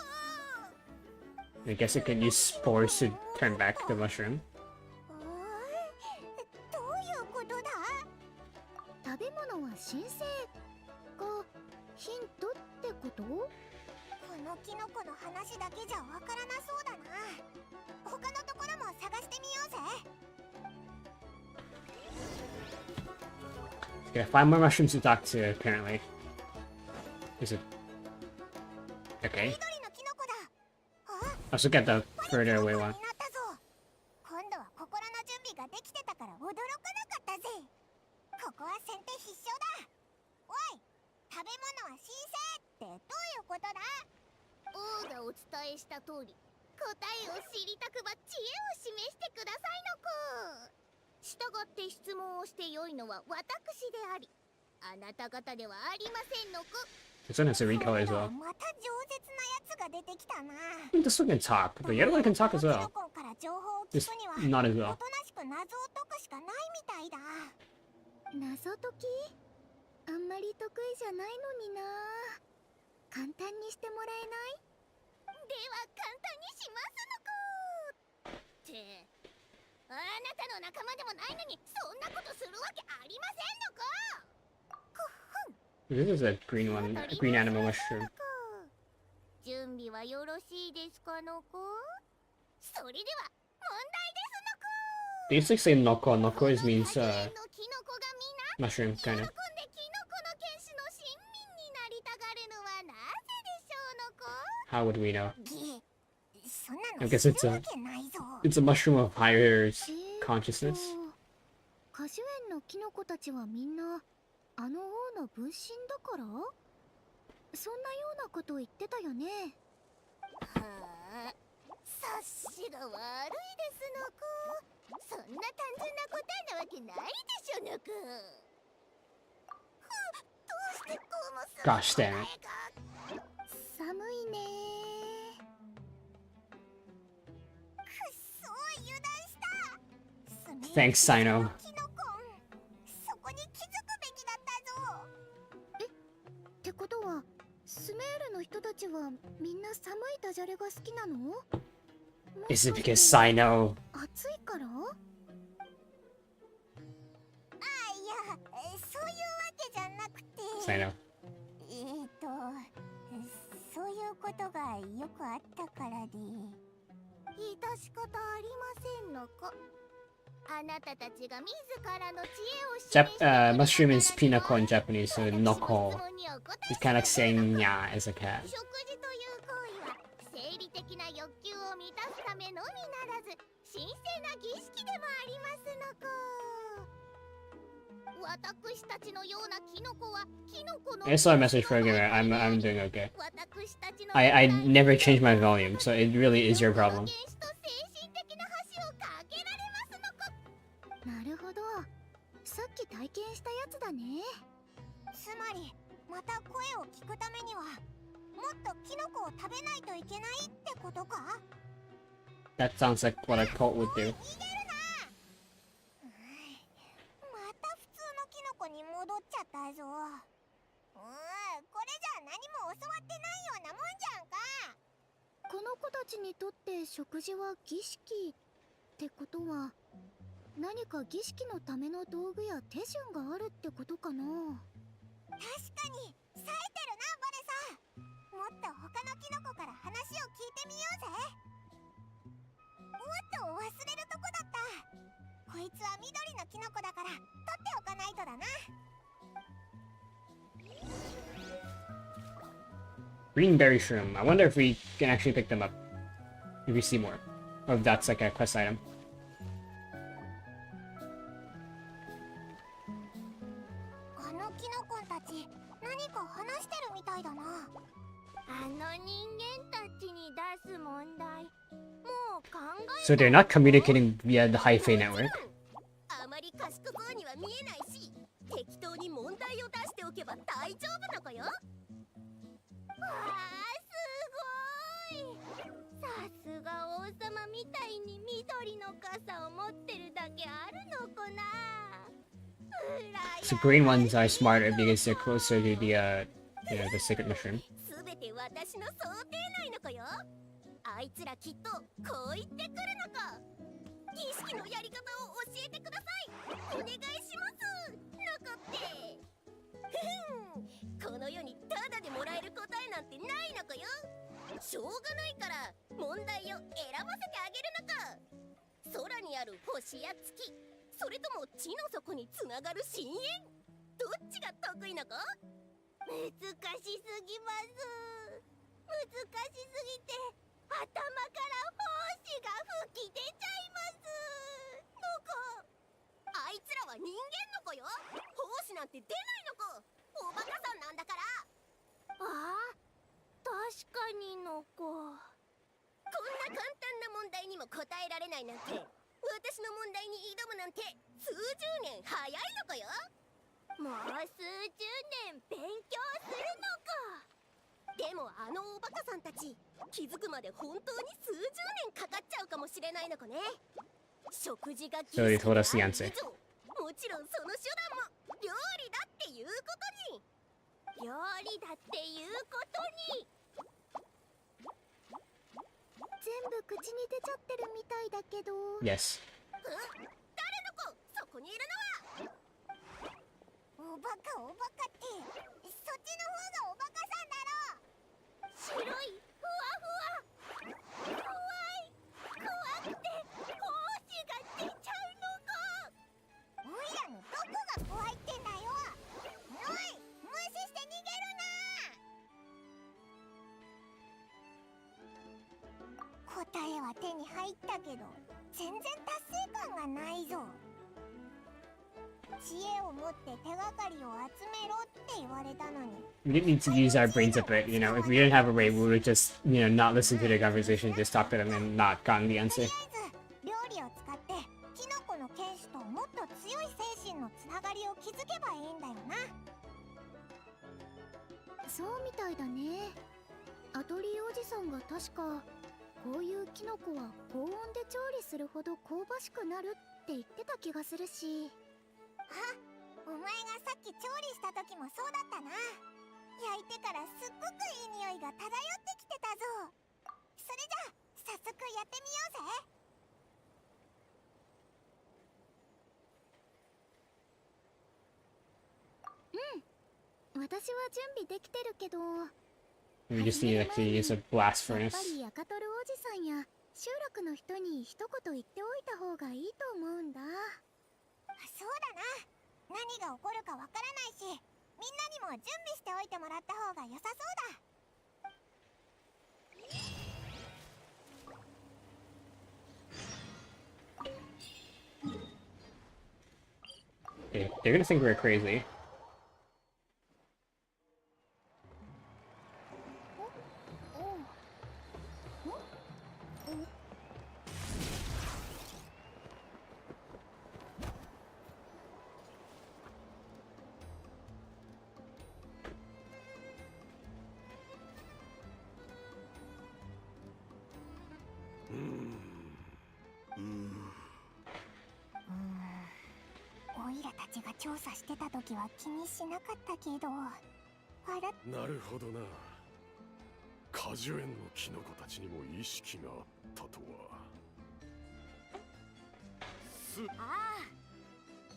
Speaker 1: I guess it can use spores to turn back the mushroom.
Speaker 6: どういうことだ。
Speaker 2: 食べ物は神聖がヒントってこと？
Speaker 6: このキノコの話だけじゃわからなそうだな。他のところも探してみようぜ。
Speaker 1: Okay, 5 more mushrooms to talk to apparently. Is it okay?
Speaker 6: 緑のキノコだ。あ、
Speaker 1: Let's look at the further away one.
Speaker 6: になったぞ。今度は心の準備ができてたから驚かなかったぜ。ここは先手必勝だ。おい、食べ物は神聖ってどういうことだ。
Speaker 2: 王がお伝えした通り、答えを知りたくば知恵を示してくださいの子。従って質問をしてよいのは私であり、あなた方ではありませんの子。
Speaker 1: This one has a recolor as well.
Speaker 6: また饒舌なやつが出てきたな。
Speaker 1: This one can talk, but the other one can talk as
Speaker 6: キ
Speaker 1: well.
Speaker 6: ノコから情報を聞
Speaker 1: Just
Speaker 6: くには
Speaker 1: not as
Speaker 6: お
Speaker 1: well.
Speaker 6: となしく謎を解くしかないみたいだ。
Speaker 2: 謎解き？あんまり得意じゃないのにな。簡単にしてもらえない？では簡単にしますの子。ってあなたの仲間でもないのにそんなことするわけありませんの子。
Speaker 1: This is a green one, a green animal mushroom.
Speaker 2: ろしいですかのこ。それでは問題ですのこ。
Speaker 1: They used to say noko. Noko is means
Speaker 2: 果樹園のキノコが皆
Speaker 1: mushroom
Speaker 2: 喜ん
Speaker 1: kind
Speaker 2: で
Speaker 1: of.
Speaker 2: キノコの剣士の親民になりたがるのはなぜでしょうのこ。
Speaker 1: How would we know?
Speaker 6: そんな
Speaker 1: I
Speaker 6: の
Speaker 1: guess
Speaker 6: 知
Speaker 1: it's
Speaker 6: るわ
Speaker 1: a
Speaker 6: けないぞ。
Speaker 1: it's a mushroom of higher consciousness.
Speaker 2: 果樹園のキノコたちはみんなあの王の分身だから、そんなようなこと言ってたよね。はあ、察しが悪いですのこ。そんな単純な答えなわけないでしょのこ。どうしてこうもする
Speaker 1: Gosh damn it.
Speaker 2: 寒いね。くっそ油断した。
Speaker 1: Thanks, Sino.
Speaker 2: キノコン、そこに気づくべきだったぞ。ってことはスメールの人たちはみんな寒いダジャレが好きなの？
Speaker 1: Is it because Sino?
Speaker 2: 暑いから？あ、いや、そういうわけじゃなくて。
Speaker 1: Sino.
Speaker 2: そういうことがよくあったからで。致し方ありませんのこ。あなたたちが自らの知恵を示して
Speaker 1: Mushroom is pinako in Japanese, so noko. It's kind of like saying nya as a cat.
Speaker 2: 食事という行為は生理的な欲求を満たすためのみならず神聖な儀式でもありますのこ。私たちのようなキノコはキノコの
Speaker 1: I saw a message for a gamer. I'm doing okay.
Speaker 2: 私たちの
Speaker 1: I never changed my volume, so it really is your problem.
Speaker 2: 原始と精神的な橋を架けられますのこ。なるほど。さっき体験したやつだね。つまりまた声を聞くためにはもっとキノコを食べないといけないってことか？
Speaker 1: That sounds like what a cult would do.
Speaker 2: また普通のキノコに戻っちゃったぞ。これじゃ何も教わってないようなもんじゃんか。この子たちにとって食事は儀式ってことは何か儀式のための道具や手順があるってことかな。確かに冴えてるなバレさん。もっと他のキノコから話を聞いてみようぜ。もっと忘れるとこだった。こいつは緑のキノコだから取っておかないとだな。
Speaker 1: Green berry shroom. I wonder if we can actually pick them up. If we see more. Or if that's like a quest item.
Speaker 2: あのキノコたち何か話してるみたいだな。あの人間たちに出す問題もう考え
Speaker 1: So they're not communicating via the Hyphae network.
Speaker 2: あまり賢そうには見えないし適当に問題を出しておけば大丈夫な子よ。わあすごい。さすが王様みたいに緑の傘を持ってるだけあるのかな。
Speaker 1: So green ones are smarter because they're closer to the the secret mushroom.
Speaker 2: すべて私の想定内の子よ。あいつらきっとこう言ってくるのか。儀式のやり方を教えてください。お願いしますのこって。ふん、この世にタダでもらえる答えなんてないのこよ。しょうがないから問題を選ばせてあげるのか。空にある星や月、それとも地の底につながる深淵、どっちが得意なか。難しすぎます。難しすぎて頭から胞子が吹き出ちゃいますのこ。あいつらは人間の子よ。胞子なんて出ないの子。おバカさんなんだから。ああ、確かにの子。こんな簡単な問題にも答えられないなんて、私の問題に挑むなんて数十年早いの子よ。もう数十年勉強するのか。でもあのおバカさんたち気づくまで本当に数十年かかっちゃうかもしれないの子ね。食事が儀
Speaker 1: So they
Speaker 2: 式
Speaker 1: told
Speaker 2: で
Speaker 1: us the
Speaker 2: ある
Speaker 1: answer.
Speaker 2: 以上、もちろんその手段も料理だっていうことに。料理だっていうことに。全部口に出ちゃってるみたいだけど。
Speaker 1: Yes.
Speaker 2: 誰の子？そこにいるのは。おバカおバカって、そっちの方がおバカさんだろ。白いふわふわ
Speaker 6: 言ったけど全然達成感がないぞ。知恵を持って手がかりを集めろって言われたのに。
Speaker 1: We didn't need to use our brains a bit, you know. If we didn't have a way, we would just, you know, not listen to the conversation, just talk to them and not gotten the
Speaker 6: と
Speaker 1: answer.
Speaker 6: りあえず料理を使ってキノコの剣士ともっと強い精神のつながりを築けばいいんだよな。
Speaker 2: そうみたいだね。アトリエおじさんが確かこういうキノコは高温で調理するほど香ばしくなるって言ってた気がするし。
Speaker 6: あ、お前がさっき調理した時もそうだったな。焼いてからすっごくいい匂いが漂ってきてたぞ。それじゃあ早速やってみようぜ。
Speaker 2: 私は準備できてるけど、
Speaker 1: We just need to actually use a blast
Speaker 2: やっ
Speaker 1: furnace.
Speaker 2: ぱりヤカトルおじさんや集落の人に一言言っておいた方がいいと思うんだ。
Speaker 6: そうだな。何が起こるかわからないし、みんなにも準備しておいてもらった方が良さそうだ。
Speaker 1: They're gonna think we're crazy.
Speaker 6: ちが調査してた時は気にしなかったけど、
Speaker 3: なるほどな。果樹園のキノコたちにも意識があったとは。
Speaker 4: あ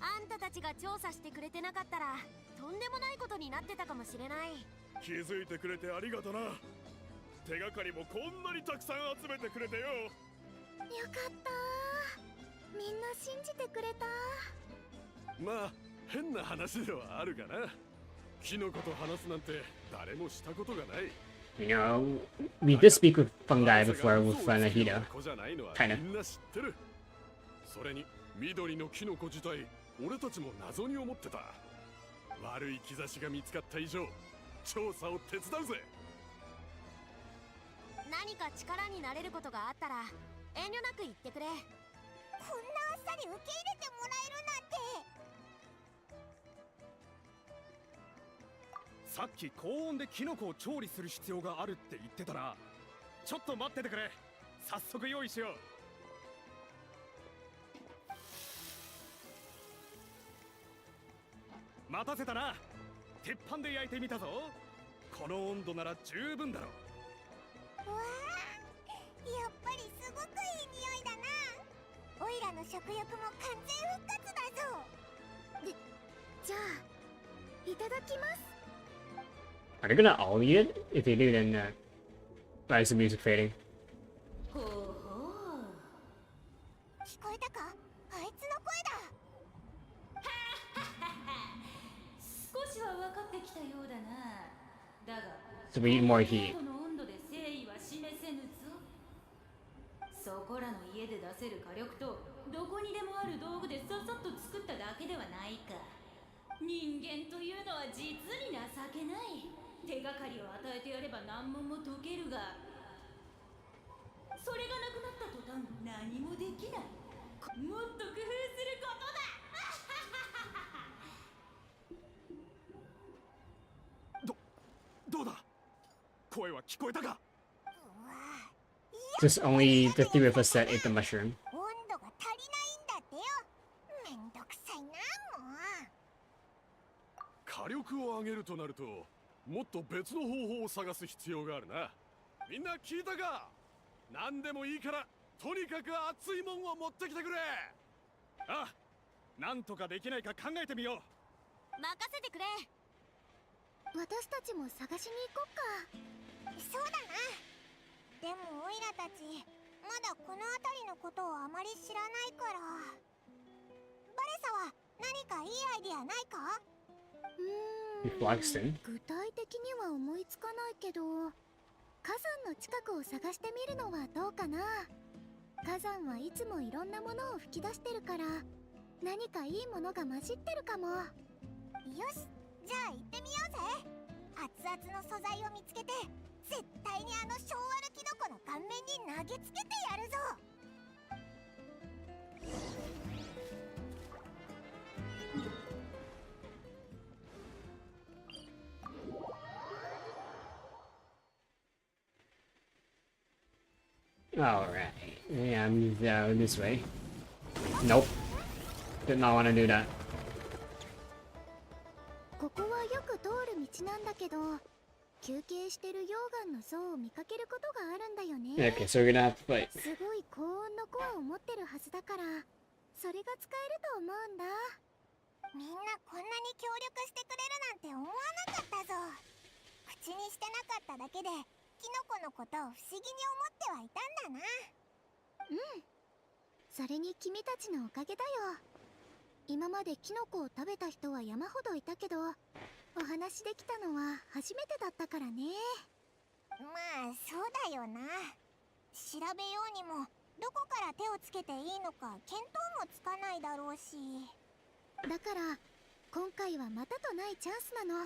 Speaker 4: あ、あんたたちが調査してくれてなかったらとんでもないことになってたかもしれない。
Speaker 3: 気づいてくれてありがとな。手がかりもこんなにたくさん集めてくれてよ。
Speaker 2: よかった。みんな信じてくれた。
Speaker 3: まあ変な話ではあるがな。キノコと話すなんて誰もしたことがない。
Speaker 1: You know, we did speak with fungi before with Nahida. Kinda.
Speaker 3: みんな知ってる。それに緑のキノコ自体、俺たちも謎に思ってた。悪い兆しが見つかった以上、調査を手伝うぜ。
Speaker 4: 何か力になれることがあったら遠慮なく言ってくれ。
Speaker 6: こんなあっさり受け入れてもらえるなんて。
Speaker 5: さっき高温でキノコを調理する必要があるって言ってたな。ちょっと待っててくれ。早速用意しよう。待たせたな。鉄板で焼いてみたぞ。この温度なら十分だろう。
Speaker 6: わあ、やっぱりすごくいい匂いだな。オイラの食欲も完全復活だぞ。
Speaker 2: じゃあいただきます。
Speaker 1: Are they gonna all eat it? If they do, then why is the music fading?
Speaker 7: ほうほう。
Speaker 6: 聞こえたか？あいつの声だ。
Speaker 7: 少しは分かってきたようだな。だが
Speaker 1: So we need more heat.
Speaker 7: この温度で誠意は示せぬぞ。そこらの家で出せる火力とどこにでもある道具でささっと作っただけではないか。人間というのは実に情けない。手がかりを与えてやれば難問も解けるが、それがなくなった途端何もできない。もっと工夫することだ。
Speaker 5: どうだ？声は聞こえたか？
Speaker 1: Just only the three of us that ate the mushroom.
Speaker 6: 温度が足りないんだってよ。めんどくさいな、もう。
Speaker 3: 火力を上げるとなると、もっと別の方法を探す必要があるな。みんな聞いたか？何でもいいからとにかく熱いもんを持ってきてくれ。
Speaker 5: ああ、なんとかできないか考えてみよう。
Speaker 4: 任せてくれ。
Speaker 2: 私たちも探しに行こっか。
Speaker 6: そうだな。でもオイラたちまだこの辺りのことをあまり知らないから。バレサは何かいいアイディアないか？
Speaker 2: 具体的には思いつかないけど、火山の近くを探してみるのはどうかな。火山はいつもいろんなものを吹き出してるから、何かいいものが混じってるかも。よし、じゃあ行ってみようぜ。熱々の素材を見つけて、絶対にあの小悪キノコの顔面に投げつけてやるぞ。
Speaker 1: Alright. Yeah, I'm this way. Nope. Did not want to do that.
Speaker 2: ここはよく通る道なんだけど、休憩してる溶岩の像を見かけることがあるんだよね。
Speaker 1: Okay, so we're gonna have to fight.
Speaker 2: すごい高音のコアを持ってるはずだから、それが使えると思うんだ。みんなこんなに協力してくれるなんて思わなかったぞ。口にしてなかっただけでキノコのことを不思議に思ってはいたんだな。うん、それに君たちのおかげだよ。今までキノコを食べた人は山ほどいたけど、お話できたのは初めてだったからね。まあそうだよな。調べようにもどこから手をつけていいのか見当もつかないだろうし、だから今回はまたとないチャンスなの。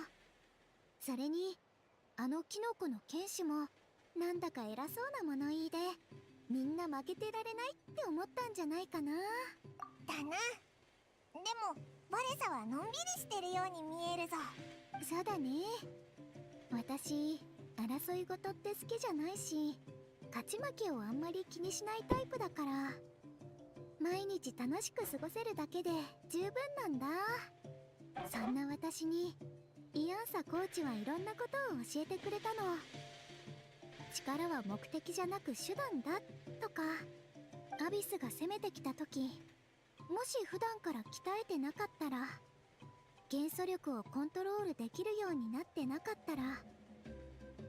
Speaker 2: それにあのキノコの剣士もなんだか偉そうな物言いで、みんな負けてられないって思ったんじゃないかな。だな。でもバレサはのんびりしてるように見えるぞ。そうだね。私争い事って好きじゃないし、勝ち負けをあんまり気にしないタイプだから、毎日楽しく過ごせるだけで十分なんだ。そんな私にイアンサコーチはいろんなことを教えてくれたの。力は目的じゃなく手段だとか、アビスが攻めてきた時、もし普段から鍛えてなかったら、元素力をコントロールできるようになってなかったら、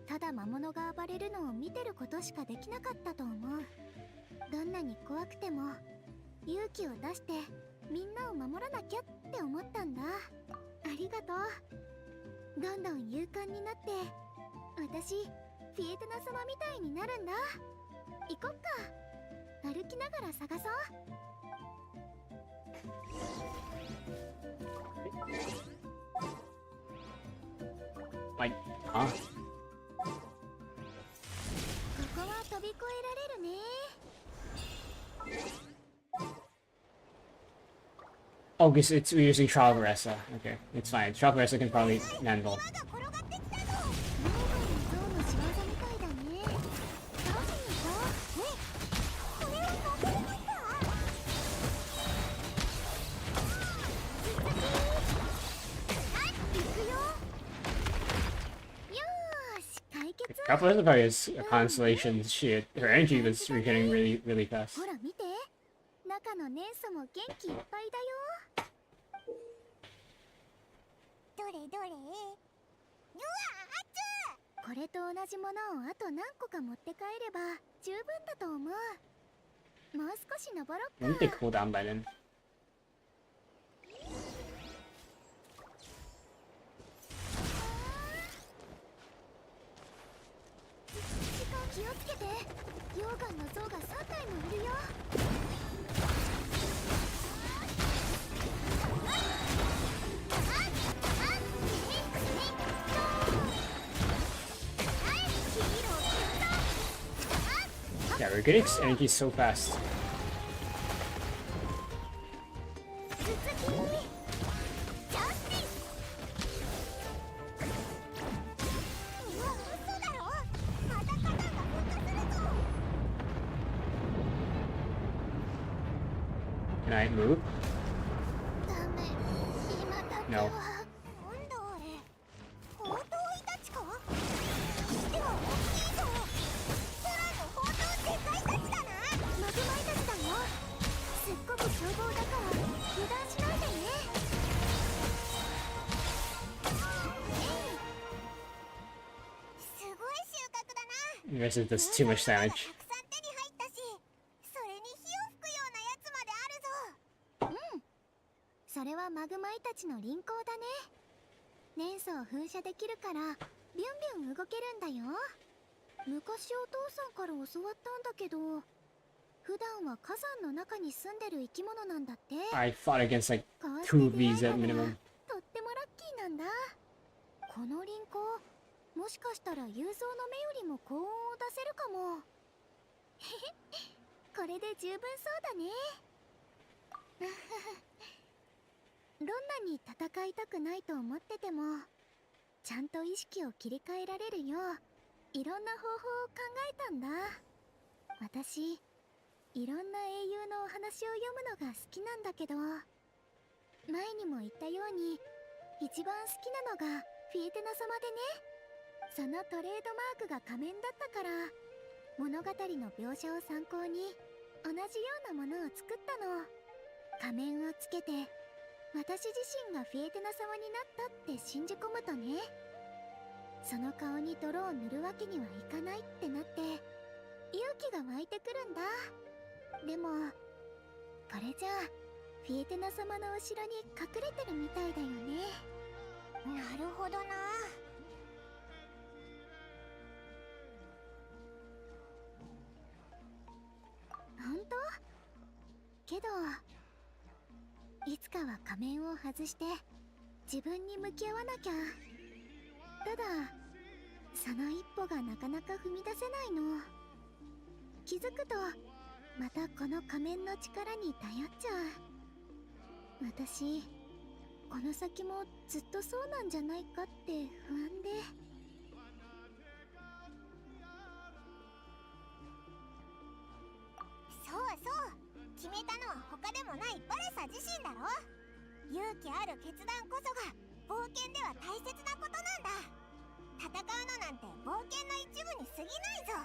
Speaker 2: ただ魔物が暴れるのを見てることしかできなかったと思う。どんなに怖くても勇気を出してみんなを守らなきゃって思ったんだ。ありがとう。どんどん勇敢になって、私フィエトナ様みたいになるんだ。行こっか。歩きながら探そう。
Speaker 1: Like, huh?
Speaker 2: ここは飛び越えられるね。
Speaker 1: Oh, because we're using Traversa. Okay, it's fine. Traversa can probably handle. Traversa probably has a constellation shit. Her energy was getting really, really fast.
Speaker 2: ほら見て、中の年素も元気いっぱいだよ。どれどれ。うわあ、これと同じものをあと何個か持って帰れば十分だと思う。もう少し登ろっか。
Speaker 1: I think they cool down by then.
Speaker 2: 気をつけて。溶岩の像が3体もいるよ。
Speaker 1: Yeah, we're getting energy so fast. 'Can I move?
Speaker 2: ダメ。今だけ
Speaker 1: No.
Speaker 2: は。なんだあれ。宝刀イタチか。では大きいぞ。空の宝刀でかいたちだな。マグマイタチだよ。すっごく凶暴だから油断しないでね。すごい収穫だな。
Speaker 1: The rest does too much damage.
Speaker 2: たくさん手に入ったし、それに火を吹くようなやつまであるぞ。うん、それはマグマイたちの輪行だね。年素を噴射できるからビュンビュン動けるんだよ。昔お父さんから教わったんだけど、普段は火山の中に住んでる生き物なんだって。
Speaker 1: I fought against like
Speaker 2: こうして
Speaker 1: two
Speaker 2: 出会
Speaker 1: of
Speaker 2: え
Speaker 1: these
Speaker 2: た
Speaker 1: at
Speaker 2: のは
Speaker 1: minimum.
Speaker 2: とってもラッキーなんだ。この輪行、もしかしたら雄三の目よりも高音を出せるかも。これで十分そうだね。どんなに戦いたくないと思ってても、ちゃんと意識を切り替えられるよういろんな方法を考えたんだ。私、いろんな英雄のお話を読むのが好きなんだけど、前にも言ったように一番好きなのがフィエテナ様でね。そのトレードマークが仮面だったから、物語の描写を参考に同じようなものを作ったの。仮面をつけて私自身がフィエテナ様になったって信じ込むとね、その顔に泥を塗るわけにはいかないってなって勇気が湧いてくるんだ。でもこれじゃあフィエテナ様の後ろに隠れてるみたいだよね。
Speaker 6: なるほどな。
Speaker 2: 本当？けどいつかは仮面を外して自分に向き合わなきゃ。ただその一歩がなかなか踏み出せないの。気づくとまたこの仮面の力に頼っちゃう。私この先もずっとそうなんじゃないかって不安で。
Speaker 6: そうそう、決めたのは他でもないバレサ自身だろ。勇気ある決断こそが冒険では大切なことなんだ。戦うのなんて冒険の一部に過ぎないぞ。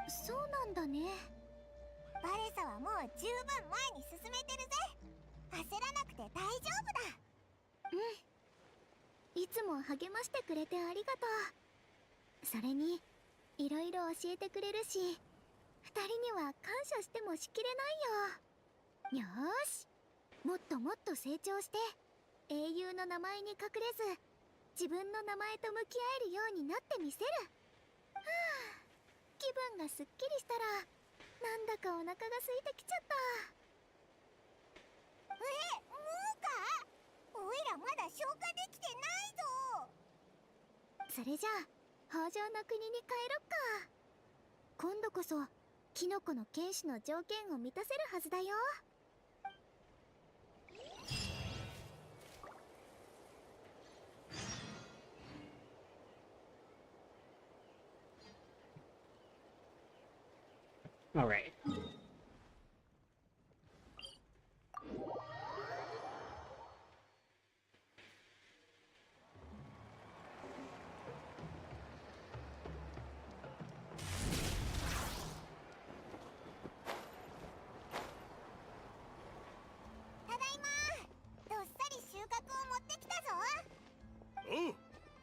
Speaker 2: そうなんだね。
Speaker 6: バレサはもう十分前に進めてるぜ。焦らなくて大丈夫だ。
Speaker 2: いつも励ましてくれてありがとう。それにいろいろ教えてくれるし、二人には感謝してもしきれないよ。よーし、もっともっと成長して英雄の名前に隠れず自分の名前と向き合えるようになってみせる。はあ、気分がすっきりしたらなんだかお腹が空いてきちゃった。
Speaker 6: もうか？おいらまだ消化できてないぞ。
Speaker 2: それじゃあ北条の国に帰ろっか。今度こそキノコの剣士の条件を満たせるはずだよ。
Speaker 1: All right.
Speaker 3: Oh,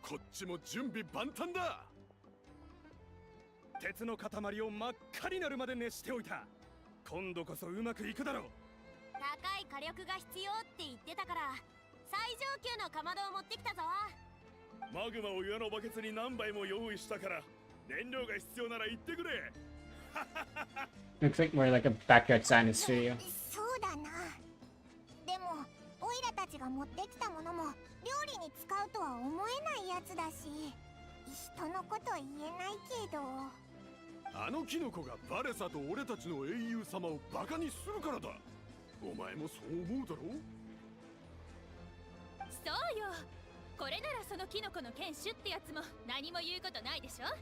Speaker 3: こっちも準備万端だ。
Speaker 5: 鉄の塊を真っ赤になるまで熱しておいた。今度こそうまくいくだろう。
Speaker 4: 高い火力が必要って言ってたから最上級のかまどを持ってきたぞ。
Speaker 3: マグマを岩のバケツに何杯も用意したから燃料が必要なら言ってくれ。
Speaker 1: Looks like more like a backyard science studio.
Speaker 6: そうだな。でもオイラたちが持ってきたものも料理に使うとは思えないやつだし、人のこと言えないけど。
Speaker 3: あのキノコがバレサと俺たちの英雄様をバカにするからだ。お前もそう思うだろう？
Speaker 7: そうよ。これならそのキノコの剣士ってやつも何も言うことないでしょ。
Speaker 2: あ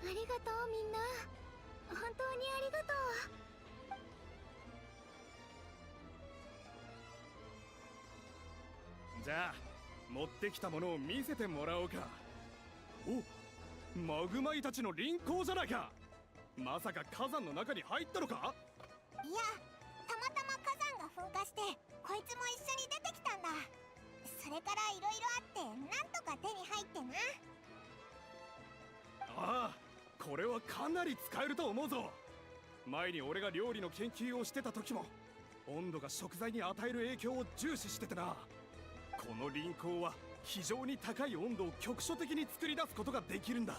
Speaker 2: りがとうみんな、本当にありがとう。
Speaker 5: じゃあ持ってきたものを見せてもらおうか。お、マグマイたちの輪行じゃないか。まさか火山の中に入ったのか？
Speaker 6: いや、たまたま火山が噴火してこいつも一緒に出てきたんだ。それからいろいろあってなんとか手に入ってな。
Speaker 5: ああ、これはかなり使えると思うぞ。前に俺が料理の研究をしてた時も温度が食材に与える影響を重視しててな。この輪行は非常に高い温度を局所的に作り出すことができるんだ。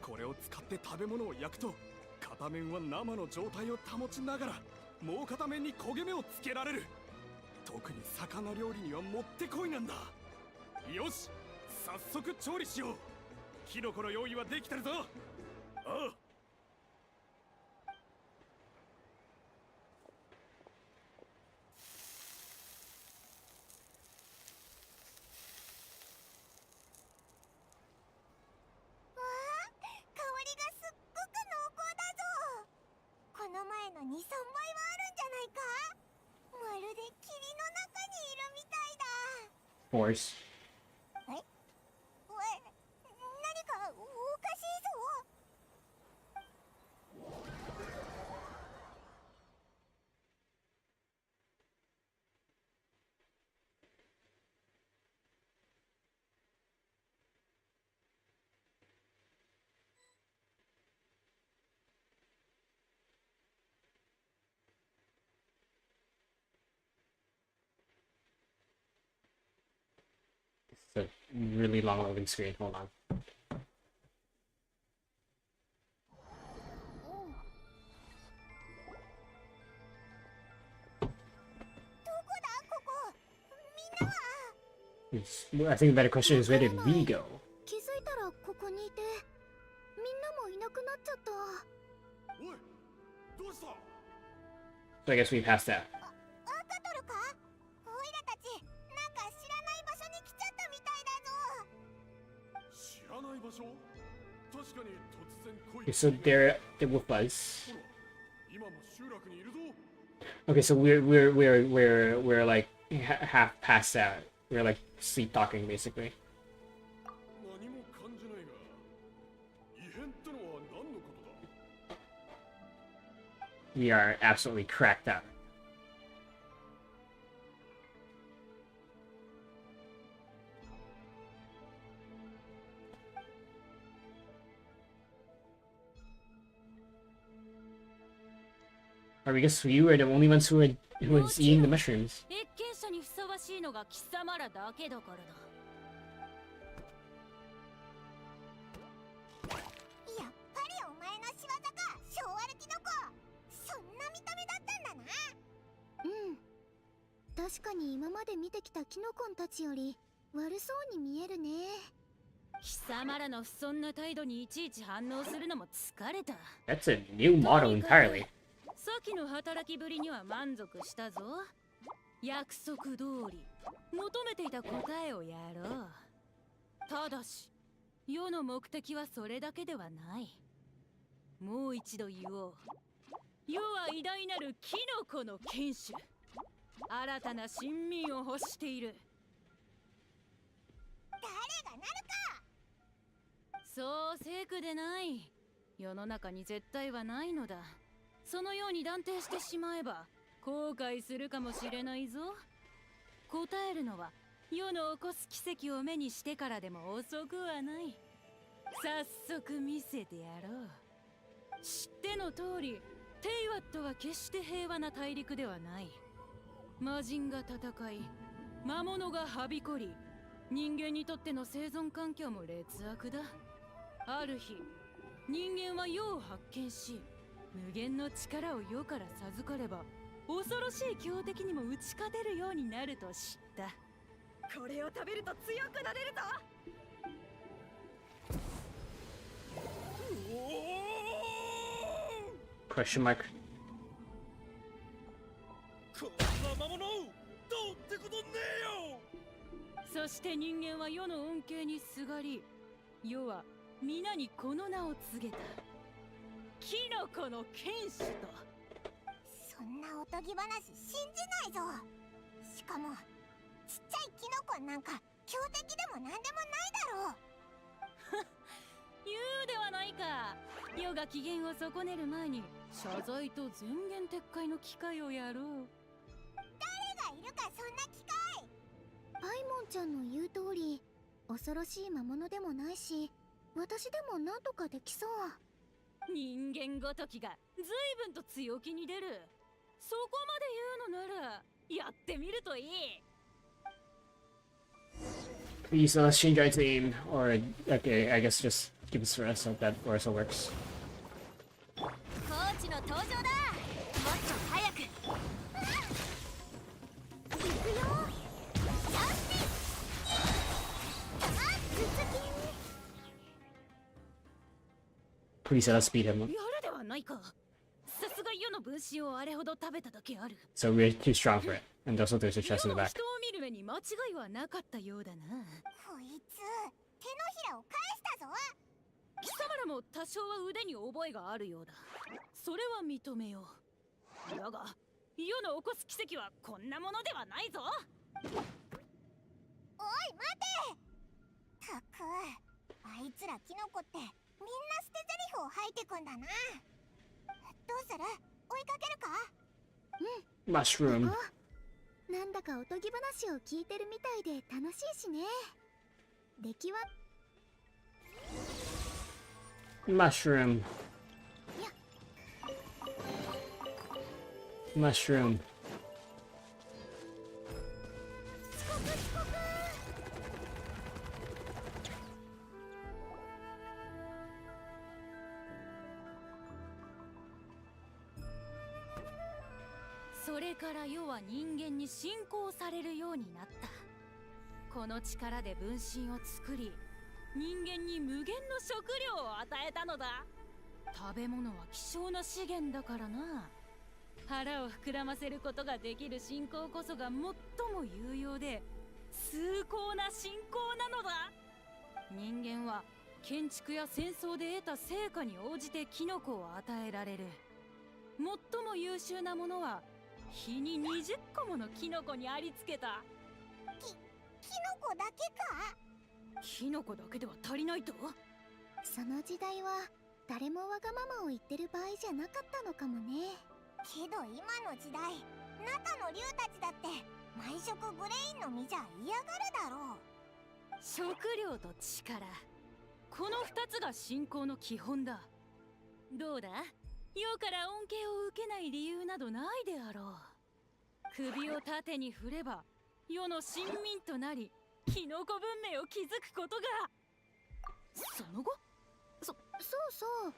Speaker 5: これを使って食べ物を焼くと片面は生の状態を保ちながらもう片面に焦げ目をつけられる。特に魚料理にはもってこいなんだ。よし、早速調理しよう。キノコの用意はできてるぞ。ああ。
Speaker 6: 香りがすっごく濃厚だぞ。この前の2、3倍はあるんじゃないか。まるで霧の中にいるみたいだ。
Speaker 1: Force.
Speaker 6: 何かおかしいぞ。
Speaker 1: It's a really long loading screen. Hold on.
Speaker 6: どこだここ。みんなは。
Speaker 1: I think the better question is, where did we go?
Speaker 2: 気づいたらここにいて、みんなもいなくなっちゃった。
Speaker 3: おい、どうした？
Speaker 1: So I guess we passed that.
Speaker 6: 赤トルか。オイラたちなんか知らない場所に来ちゃったみたいだぞ。
Speaker 3: 知らない場所？確かに突然来い。
Speaker 1: Okay, so they're with us.
Speaker 3: ほら、今も集落にいるぞ。
Speaker 1: Okay, so we're like half passed out. We're like sleep talking basically.
Speaker 3: 何も感じないが、異変ってのは何のことだ？
Speaker 1: We are absolutely cracked out. I guess we were the only ones who was eating the mushrooms.
Speaker 7: 謁見者にふさわしいのが貴様らだけだからだ。
Speaker 6: やっぱりお前の仕業か、小悪キノコ。そんな見た目だったんだな。
Speaker 2: うん。確かに今まで見てきたキノコンたちより悪そうに見えるね。
Speaker 7: 貴様らの不遜な態度にいちいち反応するのも疲れた。
Speaker 1: That's a new model entirely.
Speaker 7: さっきの働きぶりには満足したぞ。約束通り求めていた答えをやろう。ただし世の目的はそれだけではない。もう一度言おう。世は偉大なるキノコの剣士。新たな臣民を欲している。
Speaker 6: 誰がなるか。
Speaker 7: そうせくでない。世の中に絶対はないのだ。そのように断定してしまえば後悔するかもしれないぞ。答えるのは世の起こす奇跡を目にしてからでも遅くはない。早速見せてやろう。知っての通り、テイワットは決して平和な大陸ではない。魔人が戦い、魔物がはびこり、人間にとっての生存環境も劣悪だ。ある日、人間は世を発見し、無限の力を世から授かれば恐ろしい強敵にも打ち勝てるようになると知った。これを食べると強くなれるぞ。
Speaker 1: Question mark.
Speaker 5: こんな魔物どうってことねえよ。
Speaker 7: そして人間は世の恩恵にすがり、世は皆にこの名を告げた。キノコの剣士と。
Speaker 6: そんなおとぎ話信じないぞ。しかもちっちゃいキノコなんか強敵でもなんでもないだろう。
Speaker 7: 言うではないか。世が機嫌を損ねる前に謝罪と前言撤回の機会をやろう。
Speaker 6: 誰がいるかそんな機会。
Speaker 2: パイモンちゃんの言う通り、恐ろしい魔物でもないし、私でもなんとかできそう。
Speaker 7: 人間ごときが随分と強気に出る。そこまで言うのならやってみるといい。
Speaker 1: Please let us change our team, or okay, I guess just keep this for us. Hope that also works. Please let us beat him.
Speaker 7: やるではないか。さすが世の分身をあれほど食べただけある。
Speaker 1: So we're too strong for it. And also there's a chest in the
Speaker 7: 世の
Speaker 1: back.
Speaker 7: 人を見る目に間違いはなかったようだな。
Speaker 6: こいつ手のひらを返したぞ。
Speaker 7: 貴様らも多少は腕に覚えがあるようだ。それは認めよう。だが世の起こす奇跡はこんなものではないぞ。
Speaker 6: おい待て。たく、あいつらキノコってみんな捨て台詞を吐いてくんだな。どうする？追いかけるか？
Speaker 1: Mushroom.
Speaker 2: なんだかおとぎ話を聞いてるみたいで楽しいしね。出来は
Speaker 1: Mushroom. Mushroom.
Speaker 7: それから世は人間に信仰されるようになった。この力で分身を作り、人間に無限の食料を与えたのだ。食べ物は希少な資源だからな。腹を膨らませることができる信仰こそが最も有用で崇高な信仰なのだ。人間は建築や戦争で得た成果に応じてキノコを与えられる。最も優秀なものは日に20個ものキノコにありつけた。
Speaker 6: キノコだけか？
Speaker 7: キノコだけでは足りないと？
Speaker 2: その時代は誰もわがままを言ってる場合じゃなかったのかもね。
Speaker 6: けど今の時代、中の竜たちだって毎食グレインの実じゃ嫌がるだろう。
Speaker 7: 食料と力、この2つが信仰の基本だ。どうだ？世から恩恵を受けない理由などないであろう。首を縦に振れば世の臣民となりキノコ文明を築くことが。その後？
Speaker 2: そうそう、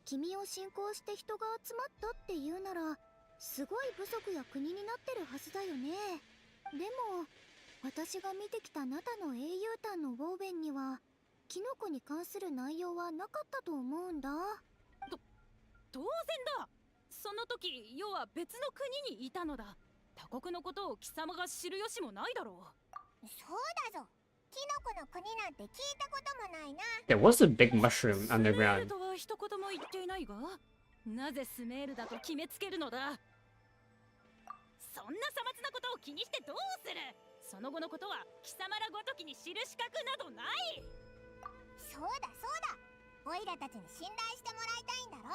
Speaker 2: 君を信仰して人が集まったっていうならすごい部族や国になってるはずだよね。でも私が見てきたナタの英雄譚のウォーベンにはキノコに関する内容はなかったと思うんだ。
Speaker 7: 当然だ。その時世は別の国にいたのだ。他国のことを貴様が知る由もないだろう。
Speaker 6: そうだぞ。キノコの国なんて聞いたこともないな。
Speaker 1: There was a big mushroom
Speaker 7: スメール
Speaker 1: underground.
Speaker 7: とは一言も言っていないが、なぜスメールだと決めつけるのだ。そんなさまつなことを気にしてどうする。その後のことは貴様らごときに知る資格などない。
Speaker 6: そうだそうだ。オイラたちに信頼してもらいたいんだろ。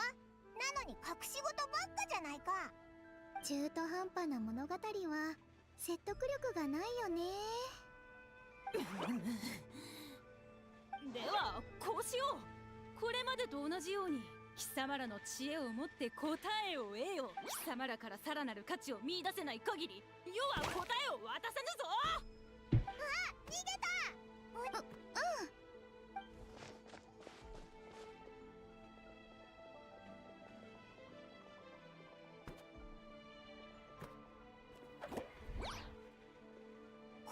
Speaker 6: なのに隠し事ばっかじゃないか。
Speaker 2: 中途半端な物語は説得力がないよね。
Speaker 7: ではこうしよう。これまでと同じように貴様らの知恵を持って答えを得よ。貴様らからさらなる価値を見出せない限り世は答えを渡さぬぞ。
Speaker 6: 逃げた。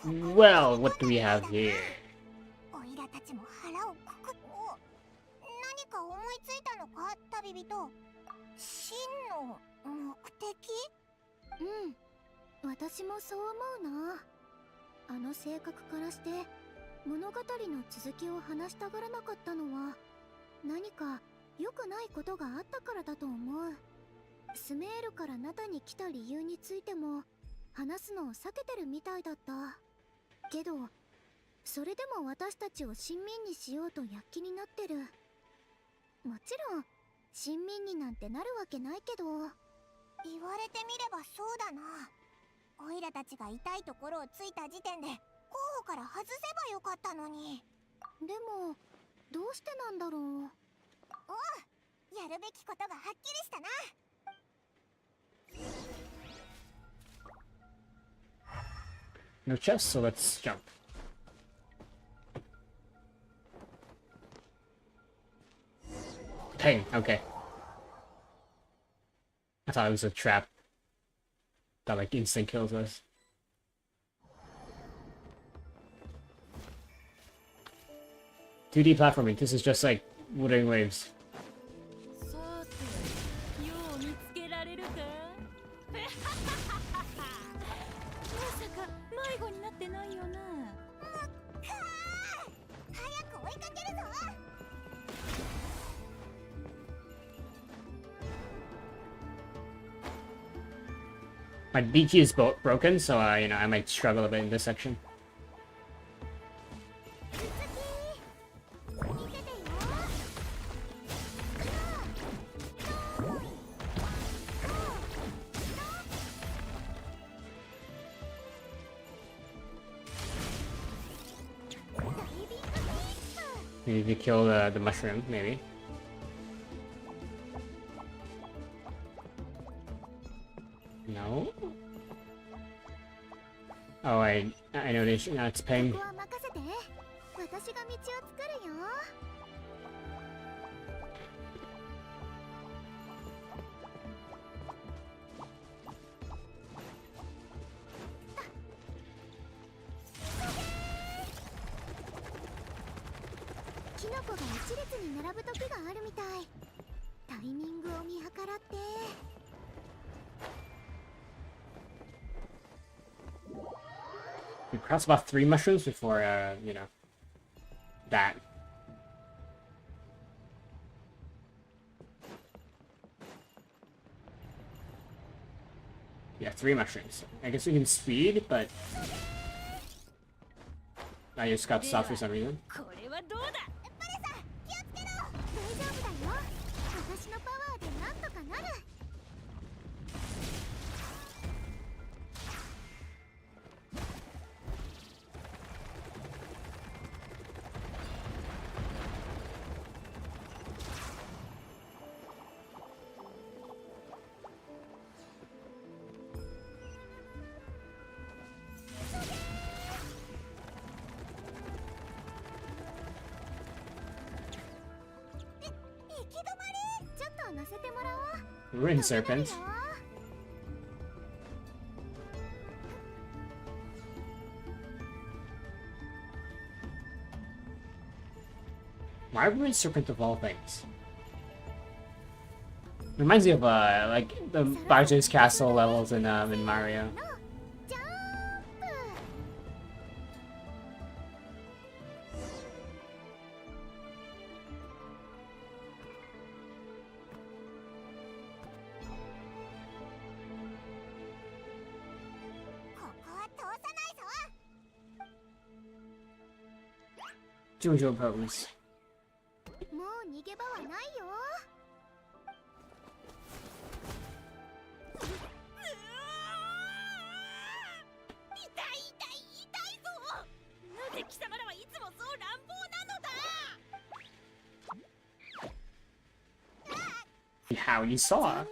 Speaker 1: Well, what do we have here?
Speaker 6: オイラたちも腹をくくっ。何か思いついたのか、旅人。真の目的？
Speaker 2: 私もそう思うな。あの性格からして物語の続きを話したがらなかったのは何か良くないことがあったからだと思う。スメールからナタに来た理由についても話すのを避けてるみたいだった。けどそれでも私たちを親民にしようと躍起になってる。もちろん親民になんてなるわけないけど。
Speaker 6: 言われてみればそうだな。オイラたちが痛いところをついた時点で候補から外せばよかったのに。
Speaker 2: でもどうしてなんだろう。
Speaker 6: おう、やるべきことがはっきりしたな。
Speaker 1: No chest, so let's jump. Dang, okay. I thought it was a trap that like instant kills us. "2D platforming, this is just like Wuthering Waves."
Speaker 7: ってないよな。
Speaker 6: 早く追いかけるぞ。
Speaker 1: My DQ is broken, so you know, I might struggle a bit in this section.
Speaker 6: 見ててよ。
Speaker 1: Maybe to kill the mushroom, maybe. No. Oh, I know this. Now it's ping.
Speaker 2: ここは任せて。私が道を作るよ。 キノコが一列に並ぶ時があるみたい。タイミングを見計らって。
Speaker 1: We cross about 3 mushrooms before, you know, that. Yeah, 3 mushrooms. I guess we can speed, but I just got stopped for some reason.
Speaker 7: これはどうだ。
Speaker 6: バレさん、気をつけろ。
Speaker 2: 大丈夫だよ。私のパワーでなんとかなる。 ちょっと乗せてもらおう。
Speaker 1: We're in Serpent. Why are we in Serpent of all things? Reminds me of like the Bowser's Castle levels in Mario.
Speaker 2: ジャンプ。
Speaker 6: ここは通さないぞ。
Speaker 1: Jojo pose.
Speaker 2: もう逃げ場はないよ。
Speaker 4: 痛いぞ。なぜ貴様らはいつもそう乱暴なのだ。
Speaker 1: How you saw?
Speaker 2: 残